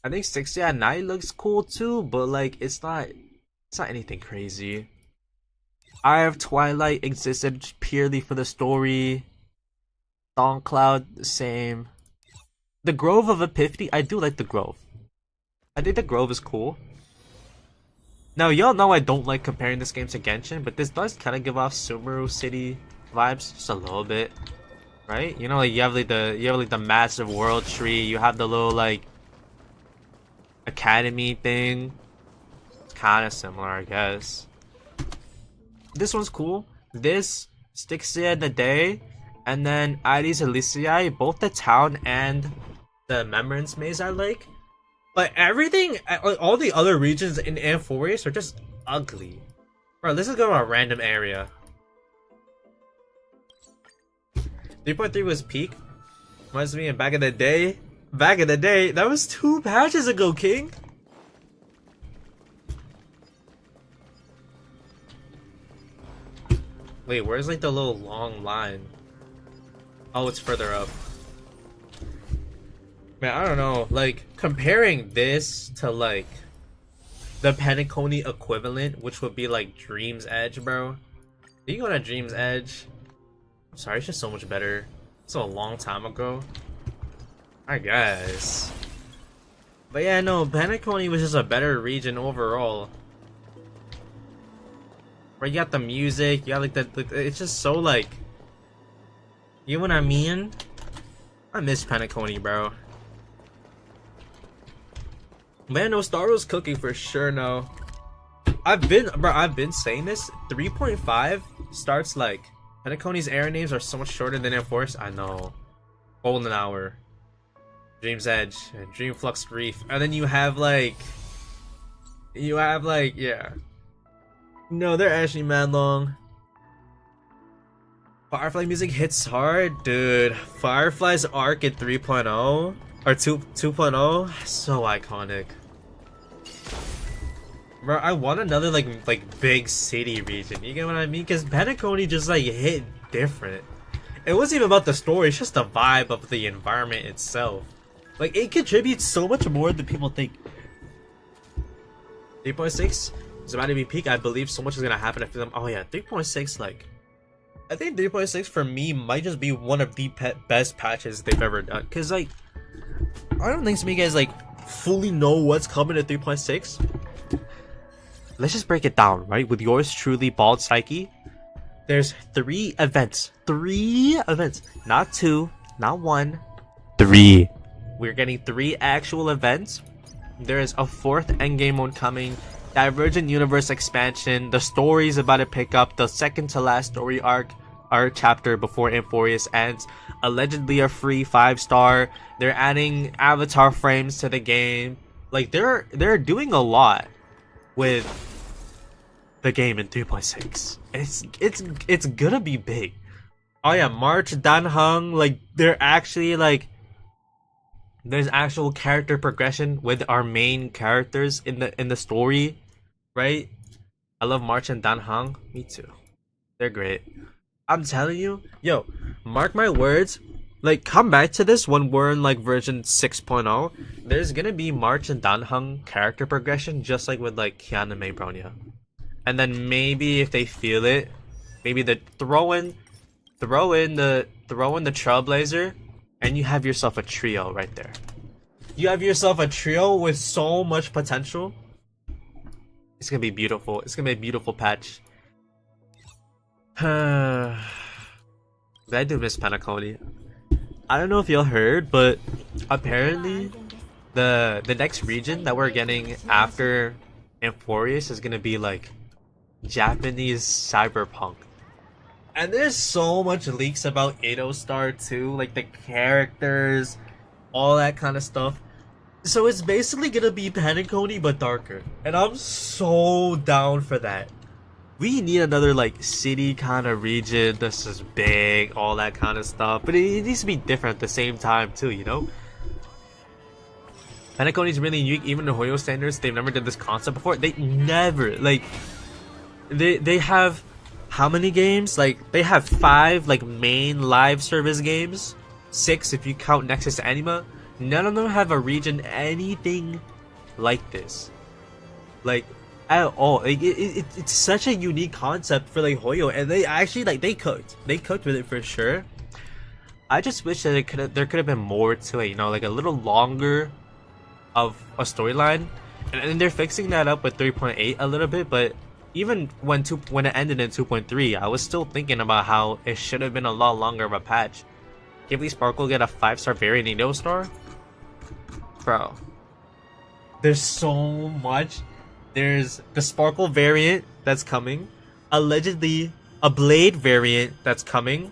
I think Stixia at night looks cool too, but like it's not anything crazy. Eye of Twilight existed purely for the story. Dawn Cloud, the same. The Grove of Epiphany, I do like the Grove. I think the Grove is cool. Now, y'all know I don't like comparing this game to Genshin, but this does kind of give off Sumeru City vibes just a little bit, right? You know, like you have like the massive world tree. You have the little like academy thing. It's kind of similar, I guess. This one's cool. This Stixia in the day, and then Ides Elysiae, both the town and the Remembrance Maze I like. But everything, all the other regions in Amphorius are just ugly. Bro, let's just go to a random area. 3.3 was peak. Reminds me of back in the day. Back in the day, that was 2 patches ago, King. Wait, where's like the little long line? Oh, it's further up. Man, I don't know, like, comparing this to, like, the Penacony equivalent, which would be, like, Dream's Edge, bro. Did you go to Dream's Edge? I'm sorry, it's just so much better. It's a long time ago. I guess. But yeah, no, Penacony was just a better region overall. Where you got the music, you got, like, it's just so, like... You know what I mean? I miss Penacony, bro. Man, no, Star Wars cooking for sure. No, I've been saying this. 3.5 starts like Penacony's era names are so much shorter than Enforce. I know. Golden Hour, Dream's Edge, and Dream Flux Reef, and then you have like, yeah. No, they're actually mad long. Firefly music hits hard, dude. Firefly's arc at 3.0. Or 2.0, so iconic. Bro, I want another like big city region. You get what I mean? Because Penacony just like hit different. It wasn't even about the story, it's just the vibe of the environment itself. Like, it contributes so much more than people think. 3.6 is about to be peak. I believe so much is gonna happen. I feel them. Oh yeah, 3.6, like, I think 3.6 for me might just be one of the best patches they've ever done. Cause like, I don't think some of you guys like fully know what's coming at 3.6. Let's just break it down, right? With yours truly, Bald Psyche, there's 3 events. 3 events. Not 2, not 1, 3. We're getting 3 actual events. There is a 4th endgame mode coming Divergent Universe expansion. The story's about to pick up. The second to last story arc chapter before Infurious ends. Allegedly a free 5-star. They're adding avatar frames to the game. Like they're doing a lot with the game in 3.6. It's gonna be big. Oh yeah, March Danheng, like they're actually like there's actual character progression with our main characters in the story, right? I love March and Danheng. Me too. They're great. I'm telling you, yo, mark my words. Like, come back to this when we're in like version 6.0. There's gonna be March and Danheng character progression, just like with like Kiana May Bronya. And then maybe if they feel it, maybe the throw in the Trailblazer, and you have yourself a trio right there. You have yourself a trio with so much potential. It's gonna be beautiful. It's gonna be a beautiful patch. But I do miss Penacony. I don't know if y'all heard, but apparently the next region that we're getting after Infurious is gonna be like Japanese cyberpunk. And there's so much leaks about Edo Star too, like the characters, all that kind of stuff. So it's basically gonna be Penacony but darker. And I'm so down for that. We need another like city kind of region that's just big, all that kind of stuff. But it needs to be different at the same time too, you know? Penacony is really unique, even the Hoyo standards. They've never did this concept before. They never, like, they have how many games? Like, they have 5 like main live service games, 6 if you count Nexus to Anima. None of them have a region anything like this, like at all. Like it's such a unique concept for like Hoyo, and they actually like they cooked with it for sure. I just wish that there could have been more to it, you know, like a little longer of a storyline, and they're fixing that up with 3.8 a little bit. But even when it ended in 2.3, I was still thinking about how it should have been a lot longer of a patch. If we Sparkle get a 5-star variant in Edo Star, bro, there's so much. There's the Sparkle variant that's coming, allegedly a Blade variant that's coming,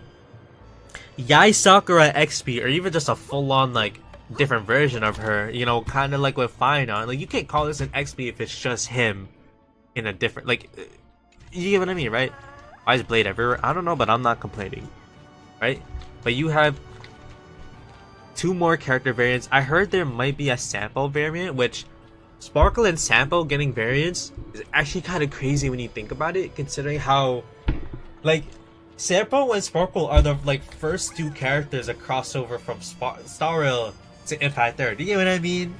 Yai Sakura XP, or even just a full-on like different version of her, you know, kind of like with Fine on. Like, you can't call this an XP if it's just him in a different, like, you get what I mean, right? Why is Blade everywhere? I don't know, but I'm not complaining, right? But you have 2 more character variants. I heard there might be a Sampo variant, which Sparkle and Sampo getting variants is actually kind of crazy when you think about it, considering how, like, Sampo and Sparkle are the like first 2 characters that cross over from Star Rail to Impact Third. You get what I mean?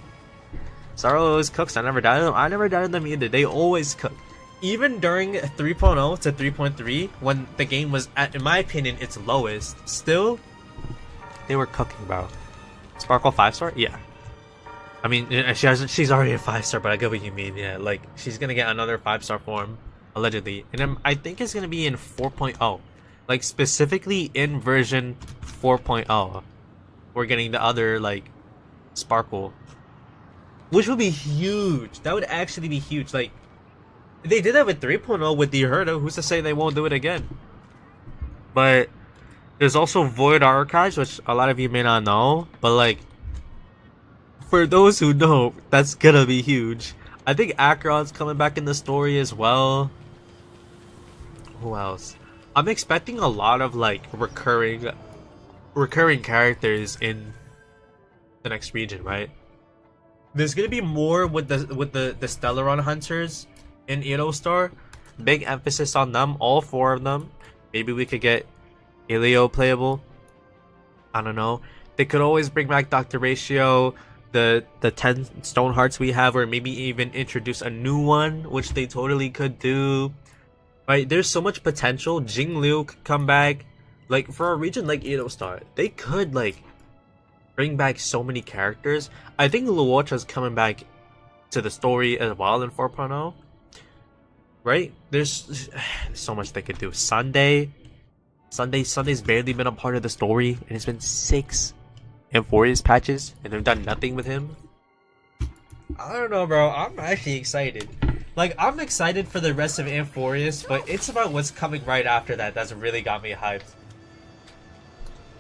Star Rail always cooks. I never doubted them. I never doubted them either. They always cook. Even during 3.0 to 3.3, when the game was at, in my opinion, its lowest, still they were cooking, bro. Sparkle 5-star? Yeah. I mean, she's already a 5-star, but I get what you mean. Yeah, like she's gonna get another 5-star form, allegedly, and then I think it's gonna be in 4.0, like specifically in version 4.0. We're getting the other like Sparkle, which would be huge. That would actually be huge. Like, they did that with 3.0 with the Herda. Who's to say they won't do it again? But there's also Void Archives, which a lot of you may not know, but like, for those who know, that's gonna be huge. I think Acheron's coming back in the story as well. Who else? I'm expecting a lot of like recurring characters in the next region, right? There's gonna be more with the Stellaron hunters in Edo Star. Big emphasis on them, all 4 of them. Maybe we could get Ilio playable. I don't know. They could always bring back Dr. Ratio, the 10 stone hearts we have, or maybe even introduce a new one, which they totally could do. Right? There's so much potential. Jing Liu could come back. Like, for a region like Edo Star, they could like bring back so many characters. I think Luocha's coming back to the story as well in 4.0. Right? There's so much they could do. Sunday's barely been a part of the story, and it's been 6 Infurious patches, and they've done nothing with him. I don't know, bro. I'm actually excited. Like, I'm excited for the rest of Amphorius, but it's about what's coming right after that that's really got me hyped.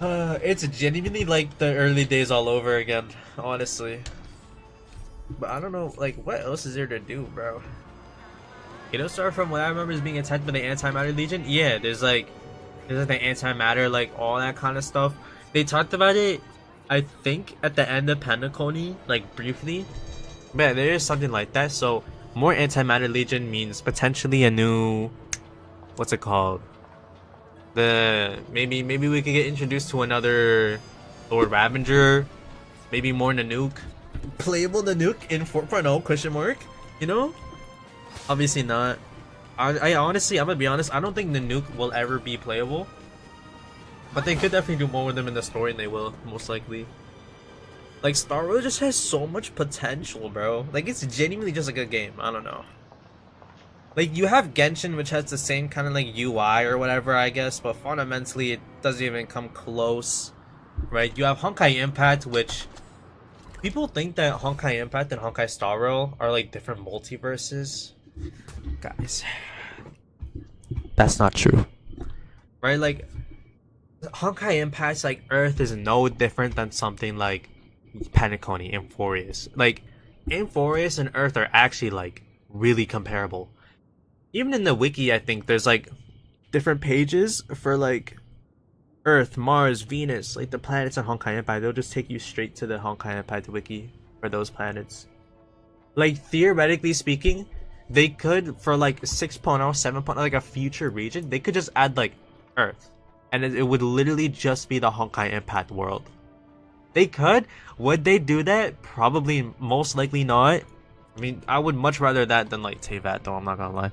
It's genuinely like the early days all over again, honestly. But I don't know, like, what else is there to do, bro? You know, start from what I remember as being attacked by the Antimatter Legion? Yeah, there's like the Antimatter, like, all that kind of stuff. They talked about it, I think, at the end of Pentaconi, like, briefly. But there is something like that, so more Antimatter Legion means potentially a new... What's it called? Maybe we could get introduced to another Lord Ravager. Maybe more Nanook. Playable Nanook in 4.0 question mark? You know? Obviously not. I honestly, I'm gonna be honest, I don't think Nanook will ever be playable. But they could definitely do more with them in the story, and they will, most likely. Like, Star Wars just has so much potential, bro. Like, it's genuinely just a good game. I don't know. Like, you have Genshin, which has the same kind of, like, UI or whatever, I guess. But fundamentally, it doesn't even come close. Right? You have Honkai Impact, which... People think that Honkai Impact and Honkai Star Rail are, like, different multiverses. Guys. That's not true. Right? Like, Honkai Impact's, like, Earth is no different than something like Pentaconi, Amphorius. Like, Amphorius and Earth are actually, like, really comparable. Even in the wiki, I think there's, like, different pages for, like, Earth, Mars, Venus, like, the planets on Honkai Impact. They'll just take you straight to the Honkai Impact wiki for those planets. Like, theoretically speaking, they could, for, like, 6.0, 7.0, like, a future region, they could just add, like, Earth. And it would literally just be the Honkai Impact world. They could. Would they do that? Probably, most likely not. I mean, I would much rather that than, like, Teyvat, though, I'm not gonna lie.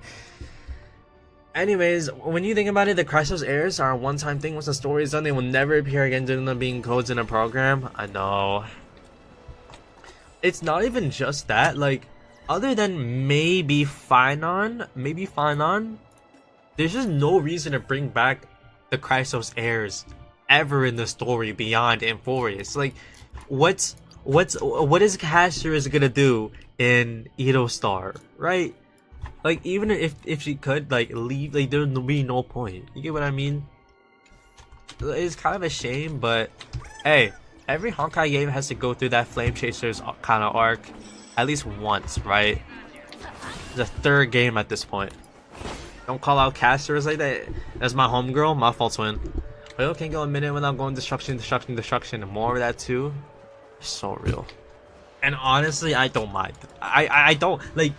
Anyways, when you think about it, the Chrysos heirs are a one-time thing. Once the story is done, they will never appear again due to them being codes in a program. I know. It's not even just that. Like, other than maybe Finon, there's just no reason to bring back the Chrysos heirs ever in the story beyond Amphorius. Like, what is Caster's gonna do in Edo Star, right? Like, even if she could, like, leave, like, there'd be no point. You get what I mean? It's kind of a shame, but hey, every Honkai game has to go through that Flame Chasers kind of arc at least once, right? The third game at this point. Don't call out casters like that. That's my homegirl, my fault, twin. But it can't go a minute without going destruction, and more of that too. So real. And honestly, I don't mind. I don't, like,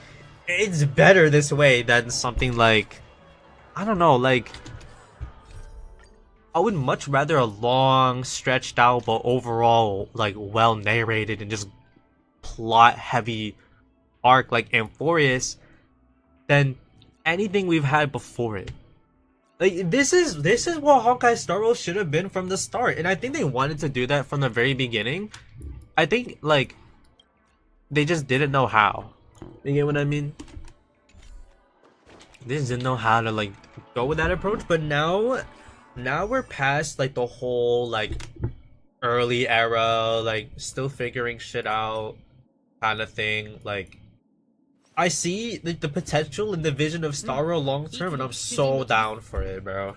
it's better this way than something like, I don't know, like, I would much rather a long, stretched out, but overall, like, well narrated and just plot heavy arc like Amphorius than anything we've had before it. Like, this is what Honkai Star Rail should have been from the start, and I think they wanted to do that from the very beginning. I think, like, they just didn't know how. You get what I mean? They just didn't know how to, like, go with that approach. But now we're past, like, the whole, like, early era, like, still figuring shit out kind of thing. Like, I see, like, the potential and the vision of Star Rail long term, and I'm so down for it, bro.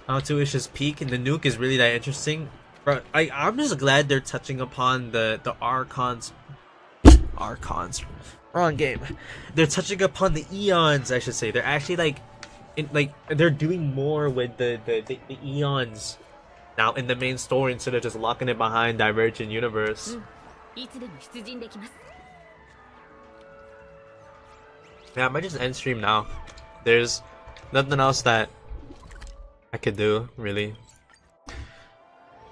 How to Ish's peak and the nuke is really that interesting. Bro, I'm just glad they're touching upon the Archons. Wrong game. They're touching upon the Eons, I should say. They're actually, like, they're doing more with the Eons now in the main story instead of just locking it behind Divergent Universe. Yeah, I might just end stream now. There's nothing else that I could do, really.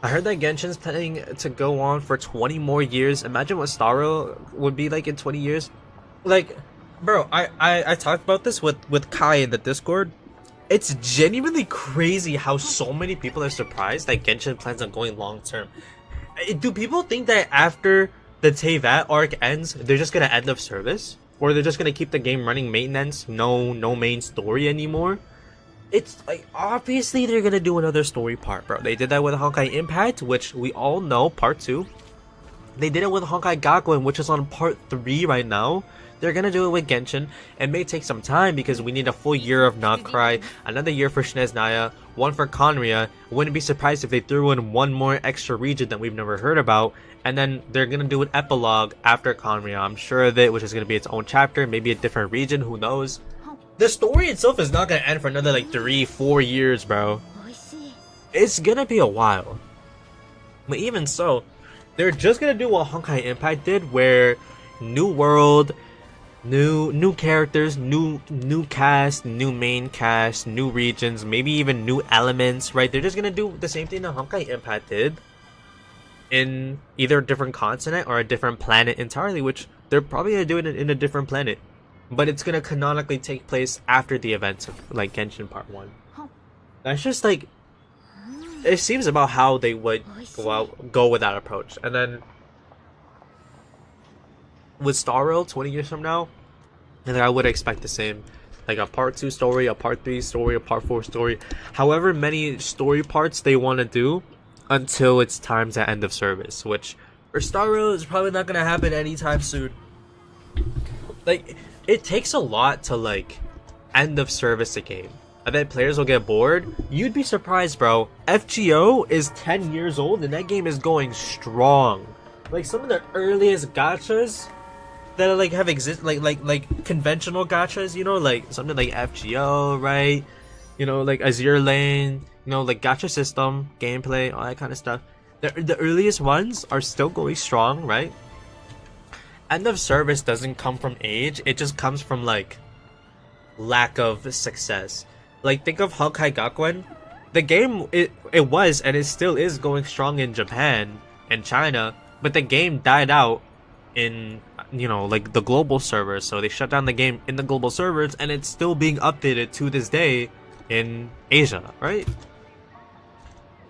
I heard that Genshin's planning to go on for 20 more years. Imagine what Star Rail would be like in 20 years. Like, bro, I talked about this with Kai in the Discord. It's genuinely crazy how so many people are surprised that Genshin plans on going long term. Do people think that after the Teyvat arc ends, they're just gonna end of service? Or they're just gonna keep the game running maintenance, no main story anymore? It's like, obviously they're gonna do another story part, bro. They did that with Honkai Impact, which we all know, part 2. They did it with Honkai Gakuen, which is on part 3 right now. They're gonna do it with Genshin. It may take some time because we need a full year of Noctri, another year for Shinez one for Conria. Wouldn't be surprised if they threw in one more extra region that we've never heard about. And then they're gonna do an epilogue after Conria, I'm sure of it, which is gonna be its own chapter, maybe a different region, who knows. The story itself is not gonna end for another like 3-4 years, bro. It's gonna be a while. But even so, they're just gonna do what Honkai Impact did, where new world, new characters, new cast, new main cast, new regions, maybe even new elements, right? They're just gonna do the same thing that Honkai Impact did in either a different continent or a different planet entirely, which they're probably gonna do it in a different planet. But it's gonna canonically take place after the events of like Genshin Part 1. That's just like, it seems about how they would go with that approach. And then with Star Rail 20 years from now, I think I would expect the same. Like a part 2 story, a part 3 story, a part 4 story. However many story parts they want to do until it's time to end of service. Which for Star Rail is probably not going to happen anytime soon. Like, it takes a lot to like end of service a game. I bet players will get bored. You'd be surprised, bro. FGO is 10 years old and that game is going strong. Like some of the earliest gachas that like have like conventional gachas, you know, like something like FGO, right? You know, like Azure Lane, you know, like gacha system, gameplay, all that kind of stuff. The earliest ones are still going strong, right? End of service doesn't come from age, it just comes from like lack of success. Like think of Honkai Gakuen. The game it was and it still is going strong in Japan and China, but the game died out in, you know, like the global servers. So they shut down the game in the global servers and it's still being updated to this day in Asia, right?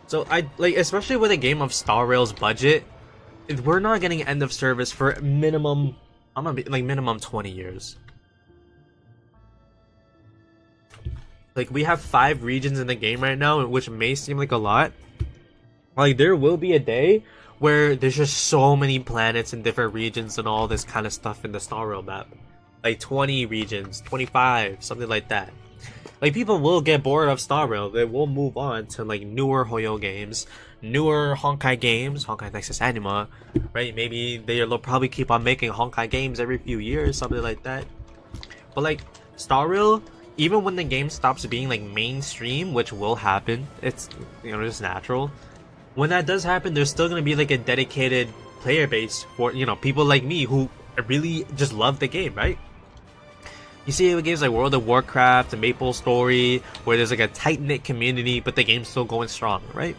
So I like, especially with a game of Star Rail's budget, we're not getting end of service for minimum, I'm gonna be like minimum 20 years. Like we have 5 regions in the game right now, which may seem like a lot. Like there will be a day where there's just so many planets in different regions and all this kind of stuff in the Star Rail map. Like 20 regions, 25, something like that. Like people will get bored of Star Rail. They will move on to like newer Hoyo games, newer Honkai games, Honkai Nexus Anima, right? Maybe they'll probably keep on making Honkai games every few years, something like that. But like Star Rail, even when the game stops being like mainstream, which will happen, it's, you know, just natural. When that does happen, there's still gonna be like a dedicated player base for, you know, people like me who really just love the game, right? You see it with games like World of Warcraft and Maple Story, where there's like a tight-knit community, but the game's still going strong, right?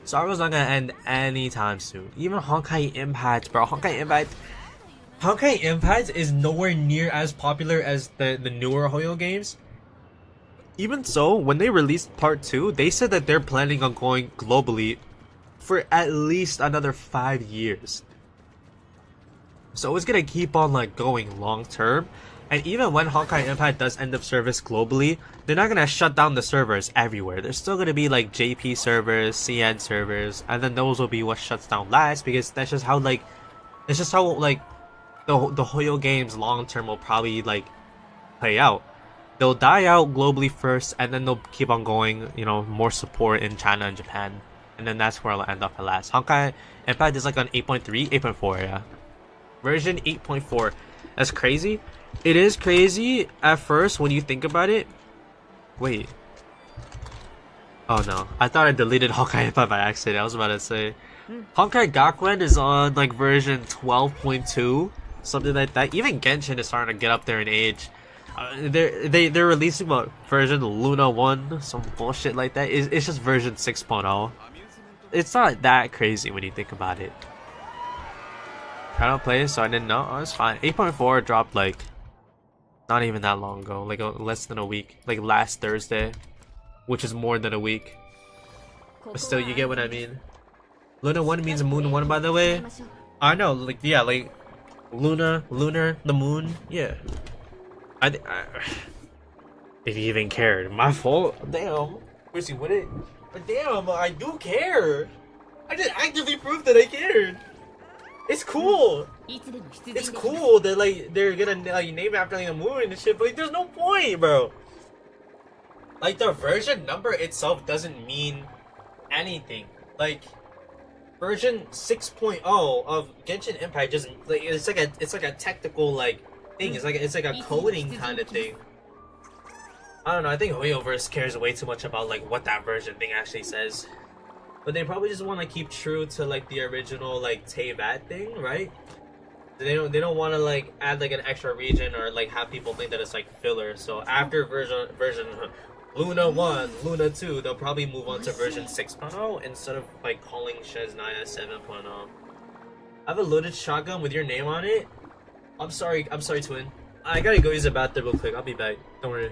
Star Rail's not gonna end anytime soon. Even Honkai Impact, bro. Honkai Impact is nowhere near as popular as the newer Hoyo games. Even so, when they released part 2, they said that they're planning on going globally for at least another 5 years. So it's gonna keep on like going long term. And even when Honkai Impact does end of service globally, they're not gonna shut down the servers everywhere. There's still gonna be like JP servers, CN servers, and then those will be what shuts down last, because that's just how like, it's just how like the Hoyo games long term will probably like play out. They'll die out globally first, and then they'll keep on going, you know, more support in China and Japan. And then that's where it'll end up at last. Honkai Impact is like on 8.3, 8.4, yeah. Version 8.4. That's crazy. It is crazy at first when you think about it. Wait. Oh no. I thought I deleted Honkai Impact by accident. I was about to say. Honkai Gakuen is on like version 12.2. Something like that. Even Genshin is starting to get up there in age. They're releasing what version Luna 1, some bullshit like that. It's just version 6.0. It's not that crazy when you think about it. I don't play it, so I didn't know. Oh, it's fine. 8.4 dropped like not even that long ago, like less than a week, like last Thursday, which is more than a week. But still, you get what I mean. Luna 1 means Moon 1, by the way. I know, like yeah, like lunar, the moon, yeah. If you even cared, my fault. Damn, Chrissy, what it? Damn, I do care. I just actively proved that I cared. It's cool. It's cool that like they're gonna like name it after like a movie and shit, but like there's no point, bro. Like the version number itself doesn't mean anything. Like version 6.0 of Genshin Impact just like it's like a technical like thing. It's like a coding kind of thing. I don't know. I think Hoyoverse cares way too much about like what that version thing actually says. But they probably just want to keep true to like the original like Teyvat thing, right? They don't want to like add like an extra region or like have people think that it's like filler. So after version Luna 1, Luna 2, they'll probably move on to version 6.0 instead of like calling Shesnaya 7.0. I have a loaded shotgun with your name on it. I'm sorry, twin. I gotta go use the bathroom real quick. I'll be back. Don't worry.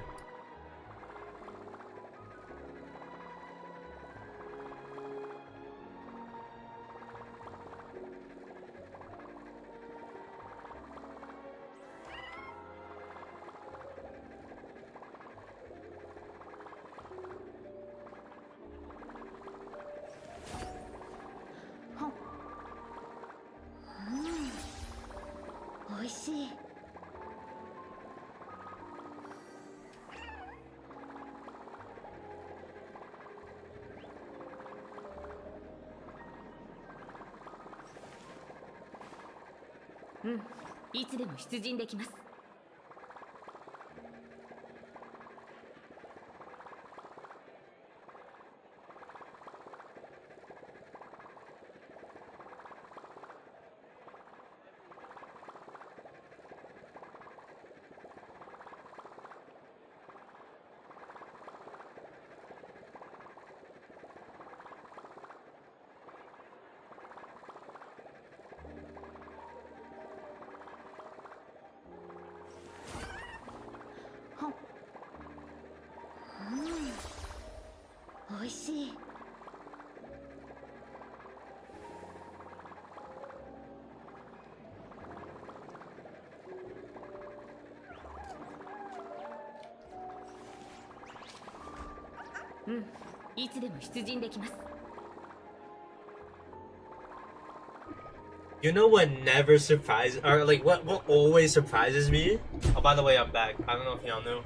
You know what never surprises, or like what always surprises me? Oh, by the way, I'm back. I don't know if y'all knew,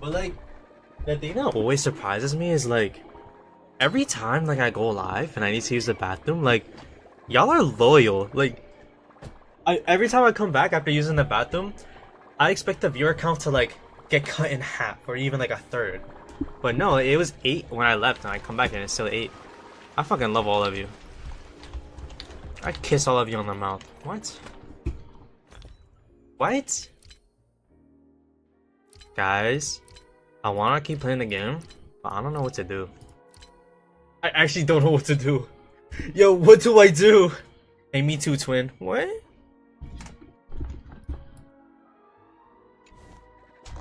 but like the thing that always surprises me is like every time like I go live and I need to use the bathroom, like y'all are loyal. Like every time I come back after using the bathroom, I expect the viewer count to like get cut in half or even like a third. But no, it was 8 when I left, and I come back and it's still 8. I fucking love all of you. I kiss all of you on the mouth. What? What? Guys, I wanna keep playing the game, but I don't know what to do. I actually don't know what to do. Yo, what do I do? Hey, me too, twin. What?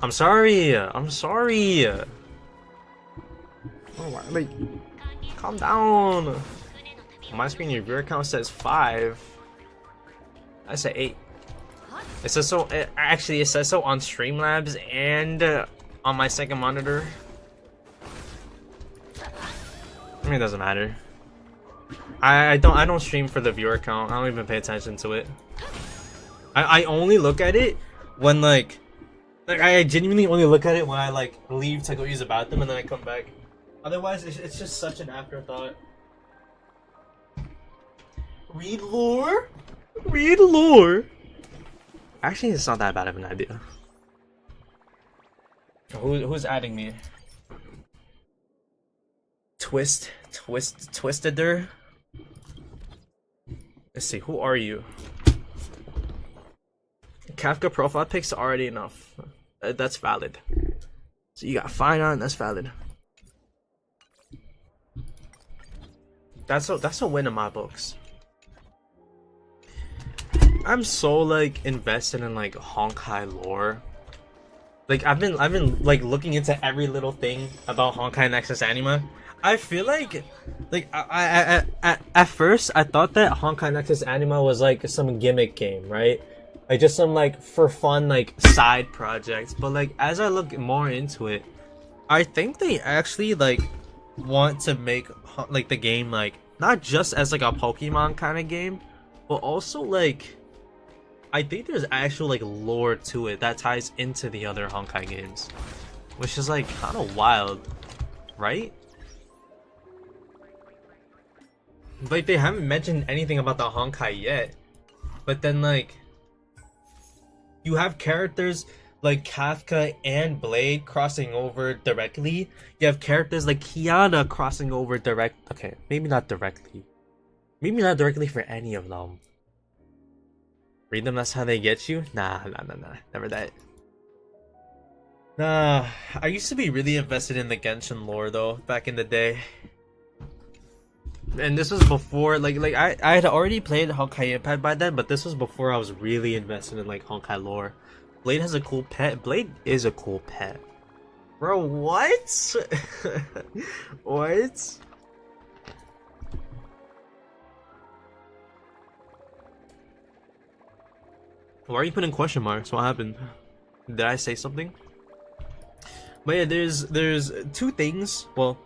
I'm sorry. I'm sorry. Oh, like, calm down. On my screen, your viewer count says 5. I say 8. It says so. Actually, it says so on Streamlabs and on my second monitor. I mean, it doesn't matter. I don't stream for the viewer count. I don't even pay attention to it. I only look at it when like I genuinely only look at it when I like leave to go use the bathroom and then I come back. Otherwise, it's just such an afterthought. Read lore? Read lore? Actually, it's not that bad of an idea. Who's adding me? Twisted there? Let's see, who are you? Kafka profile pics are already enough. That's valid. So you got fine on, that's valid. That's a win in my books. I'm so like invested in like Honkai lore. Like I've been like looking into every little thing about Honkai Nexus Anima. I feel like I at first I thought that Honkai Nexus Anima was like some gimmick game, right? Like just some like for fun like side projects. But like as I look more into it, I think they actually like want to make like the game like not just as like a Pokemon kind of game, but also like I think there's actual like lore to it that ties into the other Honkai games, which is like kind of wild, right? Like they haven't mentioned anything about the Honkai yet, but then like you have characters like Kafka and Blade crossing over directly. You have characters like Kiana crossing over okay, maybe not directly. Maybe not directly for any of them. Read them, that's how they get you? Nah. Never that. Nah, I used to be really invested in the Genshin lore though, back in the day. And this was before, like I had already played Honkai Impact by then, but this was before I was really invested in like Honkai lore. Blade has a cool pet. Blade is a cool pet. Bro, what? What? Why are you putting question marks? What happened? Did I say something? But yeah, there's two things. Well,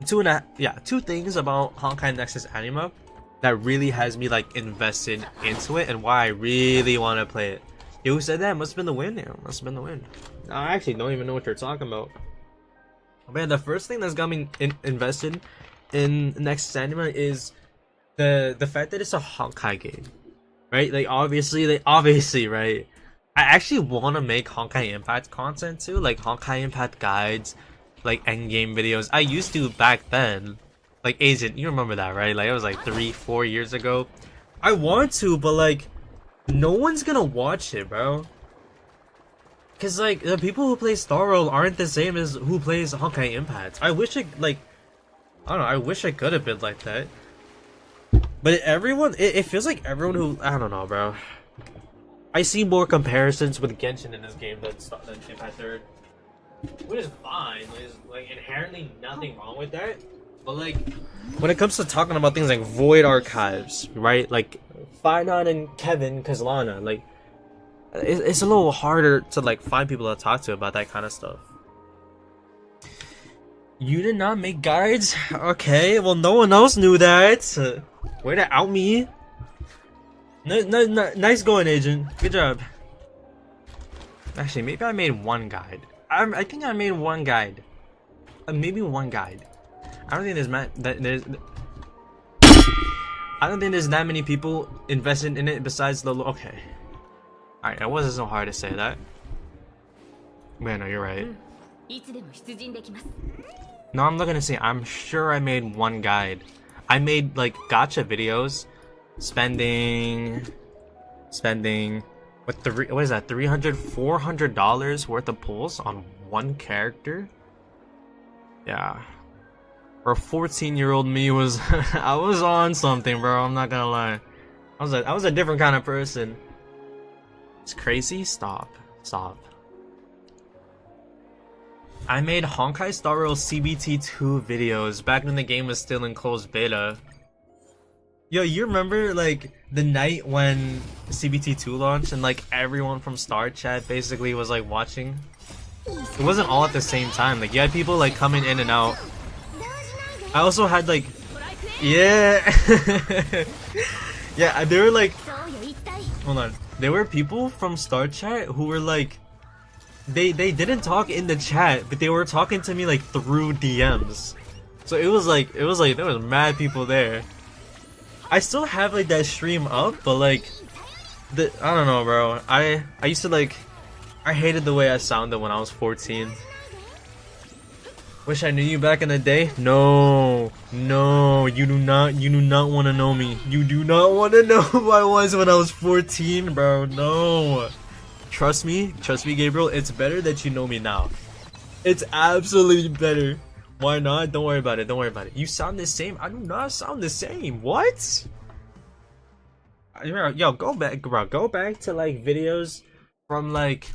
two things about Honkai Nexus Anima that really has me like invested into it and why I really want to play it. Yo, who said that? Must have been the wind. Yeah, must have been the wind. I actually don't even know what you're talking about. But yeah, the first thing that's got me invested in Nexus Anima is the fact that it's a Honkai game. Right? Like obviously, right? I actually want to make Honkai Impact content too, like Honkai Impact guides, like endgame videos. I used to back then. Like Agent, you remember that, right? Like it was like 3-4 years ago. I want to, but like no one's gonna watch it, bro. Cause like the people who play Star World aren't the same as who plays Honkai Impact. I wish it like I don't know, I wish I could have been like that. But everyone, it feels like everyone who, I don't know, bro. I see more comparisons with Genshin in this game than Impact 3rd. Which is fine, there's like inherently nothing wrong with that. But like, when it comes to talking about things like Void Archives, right? Like, Finon and Kevin Kazlana, like, it's a little harder to like find people to talk to about that kind of stuff. You did not make guides? Okay, well no one else knew that. Way to out me. Nice going, Agent. Good job. Actually, maybe I made one guide. I think I made one guide. Maybe one guide. I don't think there's that many people invested in it besides the. Okay. Alright, it wasn't so hard to say that. Man, no, you're right. No, I'm not gonna say. I'm sure I made one guide. I made like gacha videos, spending what is that? $400 worth of pulls on one character. Yeah, for a 14-year-old me was I was on something, bro. I'm not gonna lie. I was a different kind of person. It's crazy. Stop. I made Honkai Star Rail CBT2 videos back when the game was still in closed beta. Yo, you remember like the night when CBT2 launched and like everyone from Star Chat basically was like watching? It wasn't all at the same time. Like you had people like coming in and out. I also had like, yeah, yeah. They were like, hold on. There were people from Star Chat who were like. They didn't talk in the chat, but they were talking to me like through DMs. So it was like there was mad people there. I still have like that stream up, but like I don't know, bro. I used to like I hated the way I sounded when I was 14. Wish I knew you back in the day? No, you do not want to know me. You do not want to know who I was when I was 14, bro. No. Trust me, Gabriel, it's better that you know me now. It's absolutely better. Why not? Don't worry about it. You sound the same. I do not sound the same. What? Yo, go back, bro. Go back to like videos from like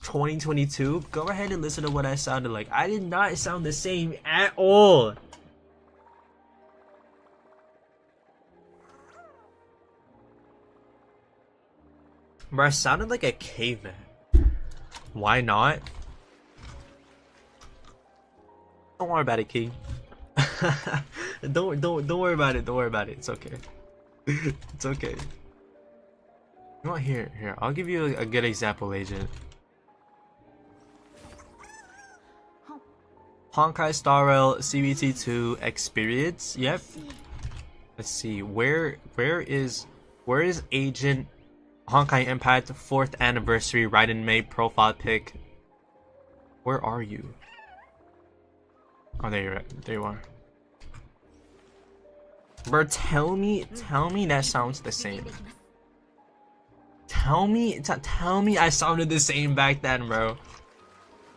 2022. Go ahead and listen to what I sounded like. I did not sound the same at all. Bro, I sounded like a caveman. Why not? Don't worry about it, King. don't worry about it. Don't worry about it. It's okay. It's okay. You know what? Here. I'll give you a good example, Agent. Honkai Star Rail CBT2 experience. Yep. Let's see. Where is Agent Honkai Impact 4th anniversary Raiden May profile pic? Where are you? Oh, there you are. Bro, tell me that sounds the same. Tell me I sounded the same back then, bro.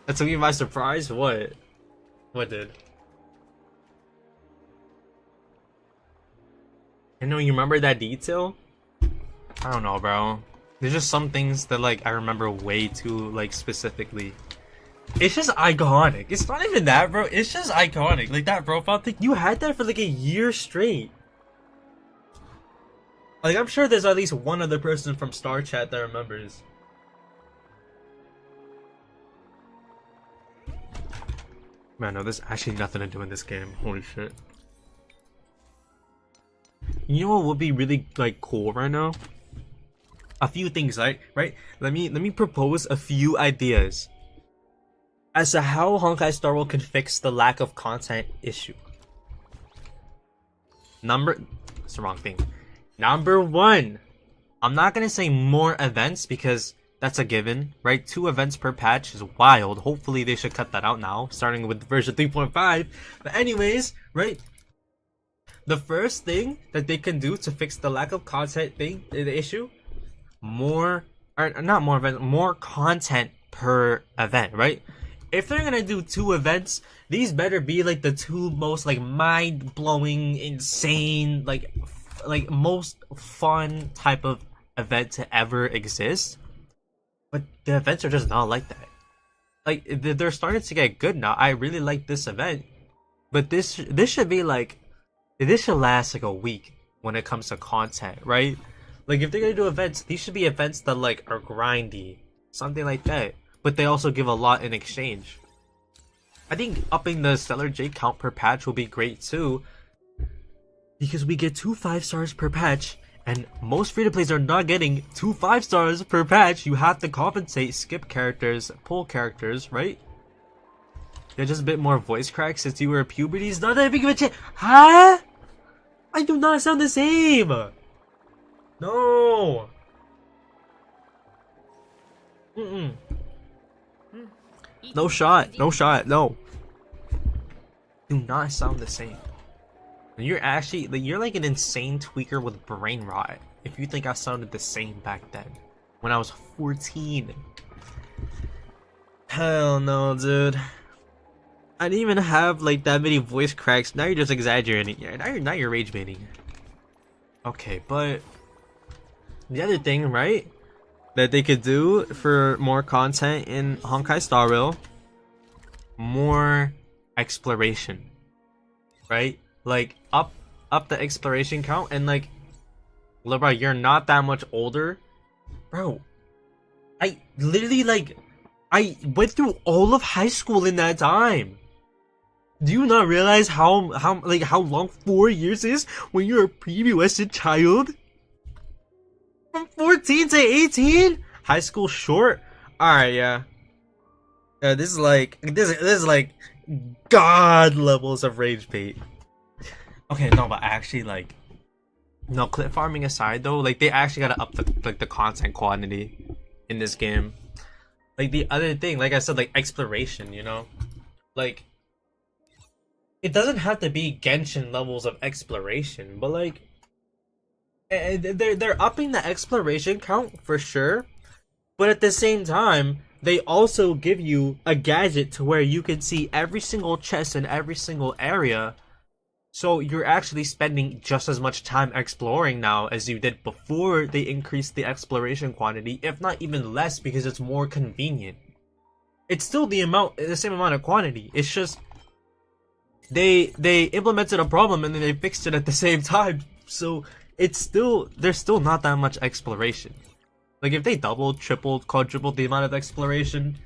That took me by surprise. What did? I know you remember that detail. I don't know, bro. There's just some things that like I remember way too like specifically. It's just iconic. It's not even that, bro. It's just iconic. Like that profile pic, you had that for like a year straight. Like I'm sure there's at least one other person from Star Chat that remembers. Man, no, there's actually nothing to do in this game. Holy shit. You know what would be really like cool right now? A few things, right? Let me propose a few ideas as to how Honkai Star Rail can fix the lack of content issue. It's the wrong thing. Number one, I'm not gonna say more events because that's a given, right? 2 events per patch is wild. Hopefully they should cut that out now, starting with version 3.5. But anyways, right? The first thing that they can do to fix the lack of content thing, the issue, more content per event, right? If they're gonna do 2 events, these better be like the 2 most like mind-blowing, insane, like most fun type of event to ever exist. But the events are just not like that. Like they're starting to get good now. I really like this event, but this should be like, this should last like a week when it comes to content, right? Like if they're gonna do events, these should be events that like are grindy, something like that. But they also give a lot in exchange. I think upping the Stellar J count per patch will be great too, because we get 2 5-stars per patch, and most free-to-plays are not getting 2 5-stars per patch. You have to compensate, skip characters, pull characters, right? They're just a bit more voice cracks since you were puberty. It's not that big of a change. Huh? I do not sound the same. No. No shot. No. Do not sound the same. You're actually like, you're like an insane tweaker with brain rot if you think I sounded the same back then when I was 14. Hell no, dude. I didn't even have like that many voice cracks. Now you're just exaggerating. Yeah, now you're rage baiting. Okay, but the other thing, right, that they could do for more content in Honkai Star Rail, more exploration, right? Like up the exploration count, and like, bro, you're not that much older, bro. I literally like, I went through all of high school in that time. Do you not realize how long 4 years is when you're a prepubescent child? From 14 to 18? High school short? Alright, yeah. This is like god levels of rage bait. Okay, no, but actually, like, no, clip farming aside though, like they actually gotta up the content quantity in this game. Like the other thing, like I said, like exploration, you know, like it doesn't have to be Genshin levels of exploration, but like they're upping the exploration count for sure, but at the same time they also give you a gadget to where you can see every single chest in every single area. So you're actually spending just as much time exploring now as you did before they increased the exploration quantity, if not even less, because it's more convenient. It's still the same amount of quantity. It's just they implemented a problem and then they fixed it at the same time. So there's still not that much exploration. Like if they doubled, tripled, quadrupled the amount of exploration,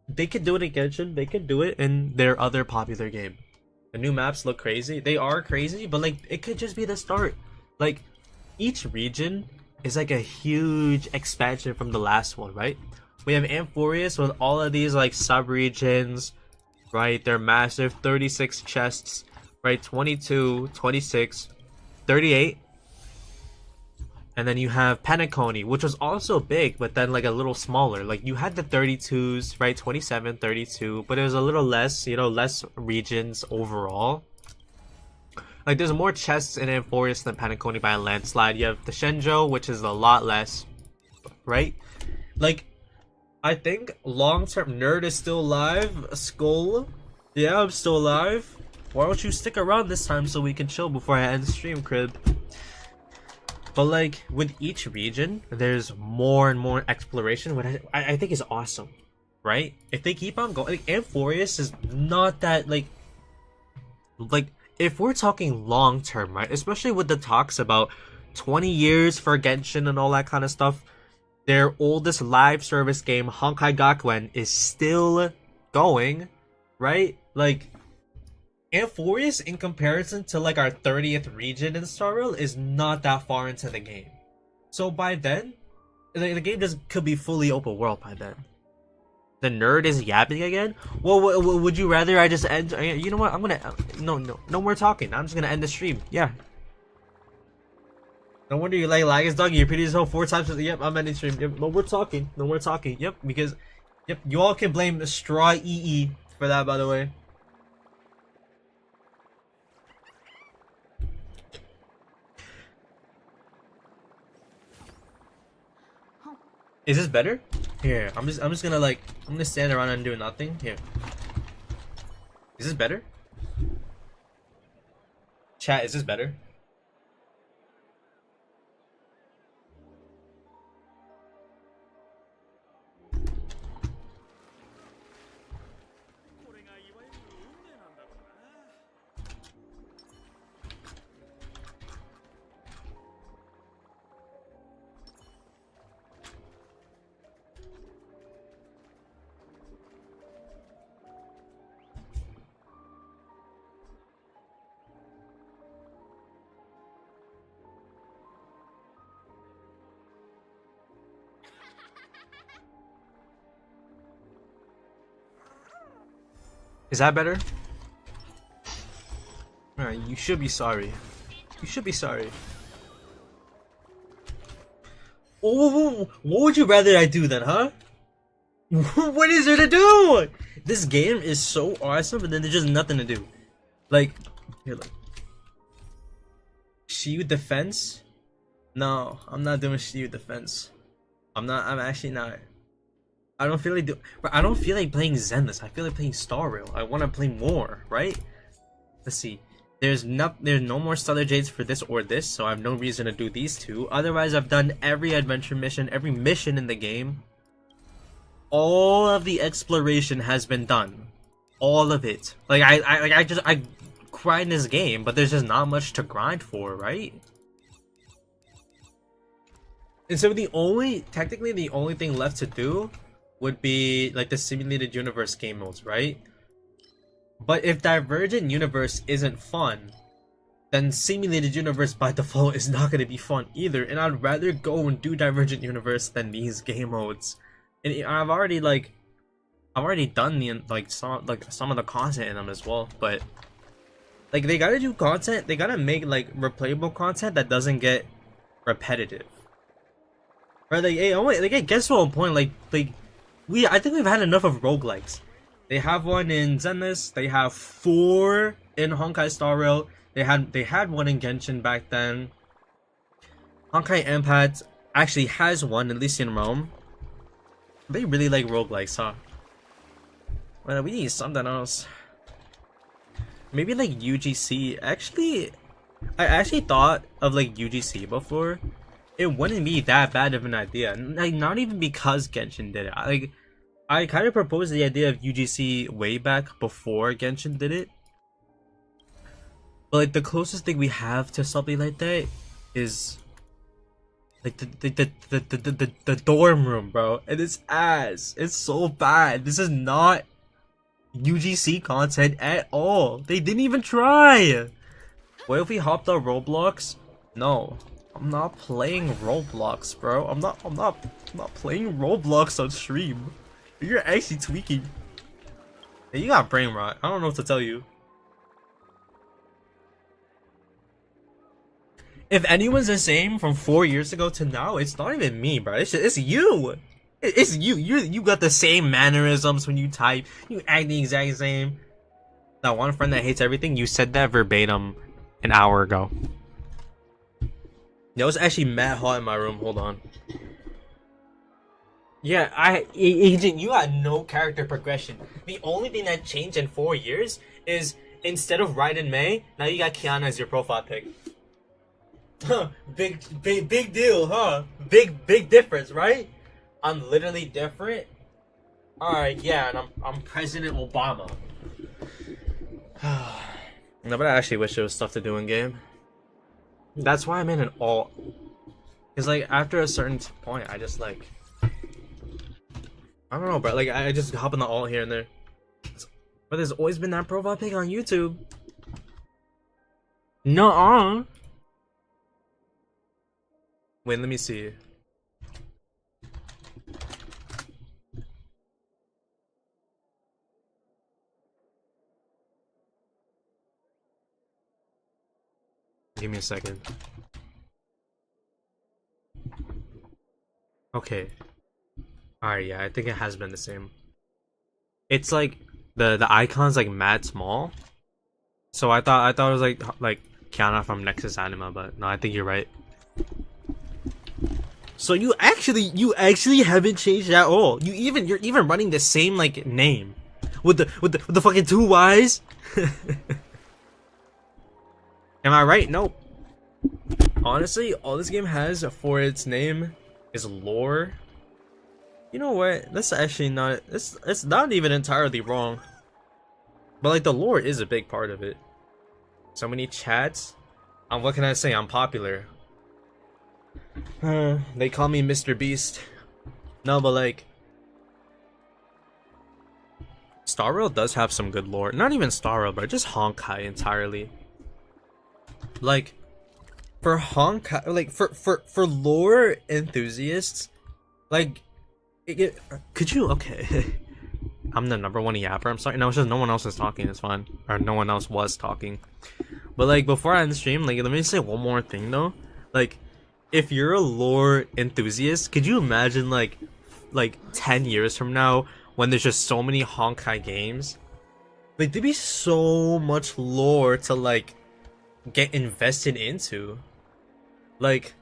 they could do it in Genshin. They could do it in their other popular game. The new maps look crazy. They are crazy, but like it could just be the start. Like each region is like a huge expansion from the last one, right? We have Amphorius with all of these like sub-regions, right? They're massive, 36 chests, right? 22, 26, 38. And then you have Penacony, which was also big, but then like a little smaller. Like you had the 32s, right? 27, 32, but it was a little less, you know, less regions overall. Like there's more chests in Amphorius than Penacony by a landslide. You have the Shenzhou, which is a lot less, right? Like, I think long-term Nerd is still alive. Skull, yeah, I'm still alive. Why don't you stick around this time so we can chill before I end the stream, Crib? But like with each region, there's more and more exploration, which I think is awesome, right? If they keep on going, like Amphorius is not that like if we're talking long term, right? Especially with the talks about 20 years for Genshin and all that kind of stuff, their oldest live service game, Honkai Gakuen, is still going, right? Like Amphorius, in comparison to like our 30th region in Star Rail, is not that far into the game. So by then, the game could be fully open world by then. The Nerd is yapping again? Well, would you rather I just end? You know what? I'm gonna no more talking. I'm just gonna end the stream. Yeah. No wonder you like Lagus Doggy. You repeated yourself 4 times. Yep, I'm ending stream. Yep, no more talking. No more talking. Yep, because you all can blame Straw EE for that, by the way. Is this better? Here, I'm just gonna stand around and do nothing. Here. Is this better? Chat, is this better? Is that better? Alright, you should be sorry. You should be sorry. Oh, what would you rather I do then, huh? What is there to do? This game is so awesome, and then there's just nothing to do. Like, here, look. Shield defense? No, I'm not doing shield defense. I'm actually not. I don't feel like playing Zenless. I feel like playing Star Rail. I want to play more, right? Let's see. There's no more Stellar Jades for this or this, so I have no reason to do these two. Otherwise, I've done every adventure mission, every mission in the game. All of the exploration has been done. All of it. Like I grind this game, but there's just not much to grind for, right? And so technically the only thing left to do would be like the simulated universe game modes, right? But if Divergent Universe isn't fun, then simulated universe by default is not going to be fun either, and I'd rather go and do Divergent Universe than these game modes. And I've already done the some of the content in them as well, but like they gotta do content, they gotta make like replayable content that doesn't get repetitive. Right, like, hey, it gets to a point I think we've had enough of roguelikes. They have one in Zenless, they have 4 in Honkai Star Rail, they had one in Genshin back then. Honkai Impact actually has one, Elysian Realm. They really like roguelikes, huh? Well, we need something else. Maybe like UGC. I actually thought of like UGC before. It wouldn't be that bad of an idea. Like, not even because Genshin did it. I kind of proposed the idea of UGC way back before Genshin did it. But like the closest thing we have to something like that is like the dorm room, bro. And it's ass. It's so bad. This is not UGC content at all. They didn't even try. What if we hopped on Roblox? No. I'm not playing Roblox, bro. I'm not playing Roblox on stream. You're actually tweaking. Hey, you got brain rot. I don't know what to tell you. If anyone's the same from 4 years ago to now, it's not even me, bro. It's you. It's you. You got the same mannerisms when you type. You act the exact same. That one friend that hates everything, you said that verbatim an hour ago. It was actually mad hot in my room. Hold on. Yeah, Agent, you got no character progression. The only thing that changed in 4 years is instead of Raiden May, now you got Kiana as your profile pic. Huh, big deal, huh? Big difference, right? I'm literally different. Alright, yeah, and I'm President Obama. No, but I actually wish there was stuff to do in game. That's why I'm in an alt. Cause like after a certain point, I just like I don't know, bro. Like I just hop in the alt here and there. But there's always been that profile pic on YouTube. Nuh-uh. Wait, let me see. Give me a second. Okay. Alright, yeah, I think it has been the same. It's like the icon's like mad small. So I thought it was like Kiana from Nexus Anima, but no, I think you're right. So you actually haven't changed at all. You're even running the same like name with the fucking 2 Y's. Am I right? Nope. Honestly, all this game has for its name is lore. You know what? That's actually not. It's not even entirely wrong. But like the lore is a big part of it. So many chats. What can I say? I'm popular. They call me Mr. Beast. No, but like Star Rail does have some good lore. Not even Star Rail, but just Honkai entirely. Like for Honkai, like for lore enthusiasts, like could you okay? I'm the #1 yapper. I'm sorry. No, it's just no one else is talking. It's fine, or no one else was talking. But like before I end the stream, like let me say one more thing though. Like if you're a lore enthusiast, could you imagine like 10 years from now when there's just so many Honkai games? Like there'd be so much lore to like get invested into. Like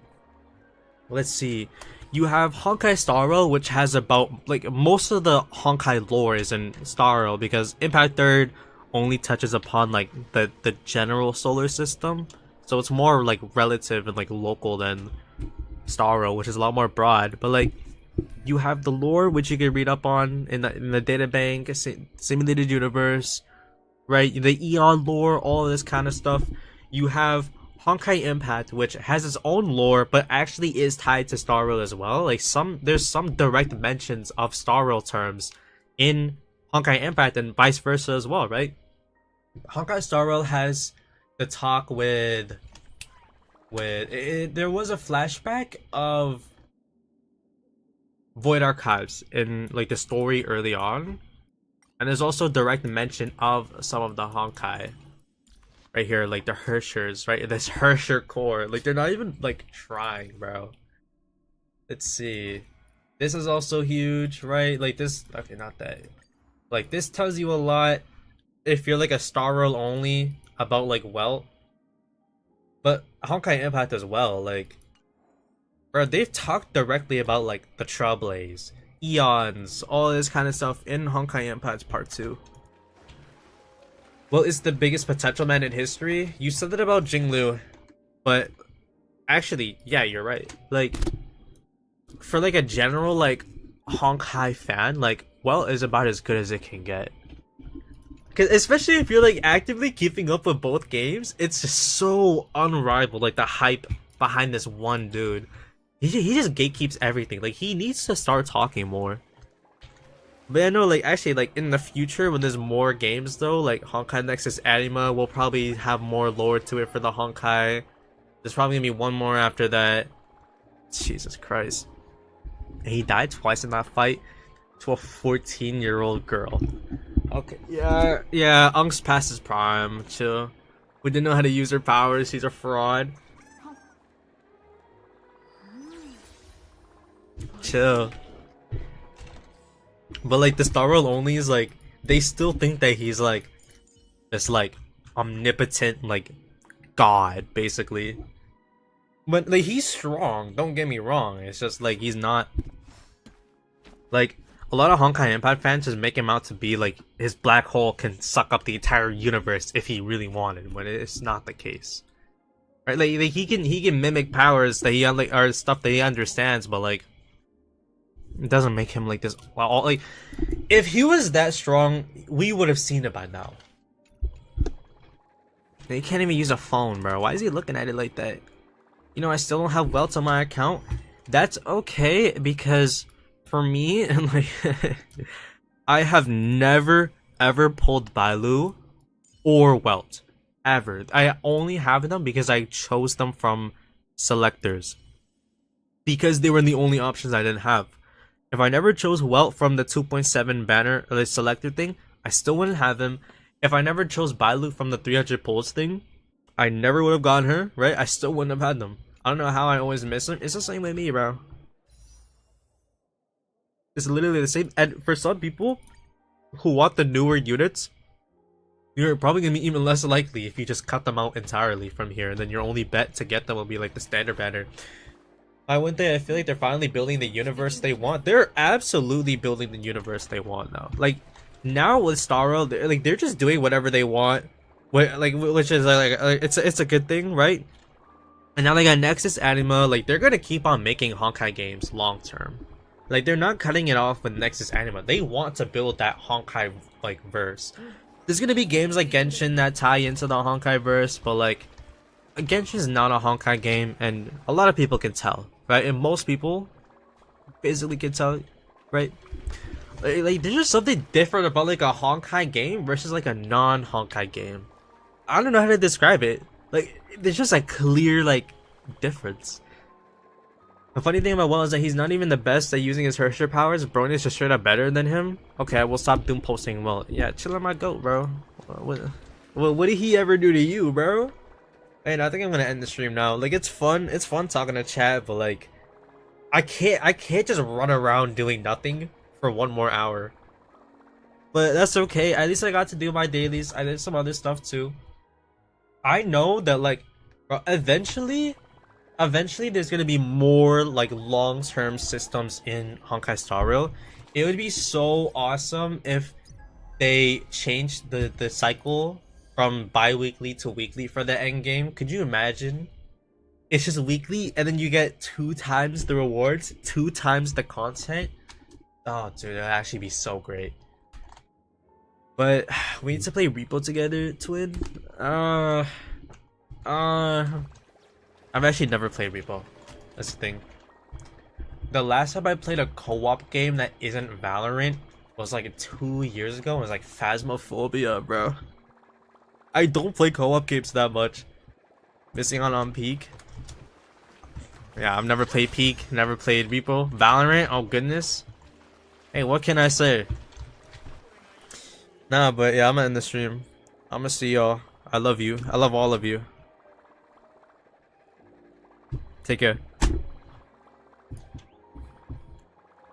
let's see, you have Honkai Star Rail, which has about like most of the Honkai lore is in Star Rail because Impact Third only touches upon like the general solar system, so it's more like relative and like local than Star Rail, which is a lot more broad. But like you have the lore, which you can read up on in the data bank, simulated universe, right? The Eon lore, all of this kind of stuff. You have Honkai Impact, which has its own lore, but actually is tied to Star Rail as well. Like there's some direct mentions of Star Rail terms in Honkai Impact and vice versa as well, right? Honkai Star Rail has the talk with there was a flashback of Void Archives in like the story early on, and there's also direct mention of some of the Honkai. Right here, like the Hershers, right? This Hersher core, like they're not even like trying, bro. Let's see. This is also huge, right? Like this, okay, not that. Like this tells you a lot if you're like a Star Rail only about like Welt. But Honkai Impact as well, like, bro, they've talked directly about like the Trailblaze, Eons, all this kind of stuff in Honkai Impact Part 2. Well, it's the biggest potential man in history. You said that about Jinglu, but actually, yeah, you're right. Like, for like a general like Honkai fan, like Welt is about as good as it can get. Cause especially if you're like actively keeping up with both games, it's just so unrivaled. Like the hype behind this one dude, he just gatekeeps everything. Like he needs to start talking more. But I know, like, actually, like, in the future, when there's more games, though, like, Honkai Nexus Anima will probably have more lore to it for the Honkai. There's probably gonna be one more after that. Jesus Christ. He died twice in that fight to a 14-year-old girl. Okay, yeah, Unk's past his prime. Chill. We didn't know how to use her powers. He's a fraud. Chill. But like the Star World only is like, they still think that he's like this like omnipotent like god basically. But like he's strong, don't get me wrong. It's just like he's not like a lot of Honkai Impact fans just make him out to be like his black hole can suck up the entire universe if he really wanted, when it's not the case. Right? Like he can mimic powers that he like or stuff that he understands, but like it doesn't make him like this. Well, like if he was that strong, we would have seen it by now. He can't even use a phone, bro. Why is he looking at it like that? You know, I still don't have welts on my account. That's okay, because for me, and like I have never ever pulled Bailu or welt ever. I only have them because I chose them from selectors, because they were the only options I didn't have. If I never chose welt from the 2.7 banner or the selector thing, I still wouldn't have him. If I never chose Bailu from the 300 pulls thing, I never would have gotten her, right? I still wouldn't have had them. I don't know how I always miss them. It's the same with me, bro. It's literally the same. And for some people who want the newer units, you're probably gonna be even less likely if you just cut them out entirely from here, and then your only bet to get them will be like the standard banner. I feel like they're finally building the universe they want. They're absolutely building the universe they want now. Like now with Star World, they're just doing whatever they want, which is like it's a good thing, right? And now they got Nexus Anima. Like they're gonna keep on making Honkai games long term. Like they're not cutting it off with Nexus Anima. They want to build that Honkai like verse. There's gonna be games like Genshin that tie into the Honkai verse, but like Genshin is not a Honkai game, and a lot of people can tell, right? And most people basically can tell, right? Like there's just something different about like a Honkai game versus like a non-Honkai game. I don't know how to describe it. Like there's just a clear like difference. The funny thing about Well is that he's not even the best at using his Herrscher powers. Brony is just straight up better than him. Okay, I will stop doom posting Well. Yeah, chill on my goat, bro. What did he ever do to you, bro? And I think I'm gonna end the stream now. Like it's fun talking to chat, but like I can't just run around doing nothing for one more hour. But that's okay. At least I got to do my dailies. I did some other stuff too. I know that like eventually there's gonna be more like long-term systems in Honkai Star Rail. It would be so awesome if they changed the cycle from bi-weekly to weekly for the end game. Could you imagine? It's just weekly and then you get 2 times the rewards, 2 times the content. Oh dude, that'd actually be so great. But we need to play Repo together, Twin. I've actually never played Repo. That's the thing. The last time I played a co-op game that isn't Valorant was like 2 years ago. It was like Phasmophobia, bro. I don't play co-op games that much. Missing out on Peak. Yeah, I've never played Peak, never played Repo. Valorant, oh goodness. Hey, what can I say? Nah, but yeah, I'm gonna end the stream. I'm gonna see y'all. I love you. I love all of you. Take care.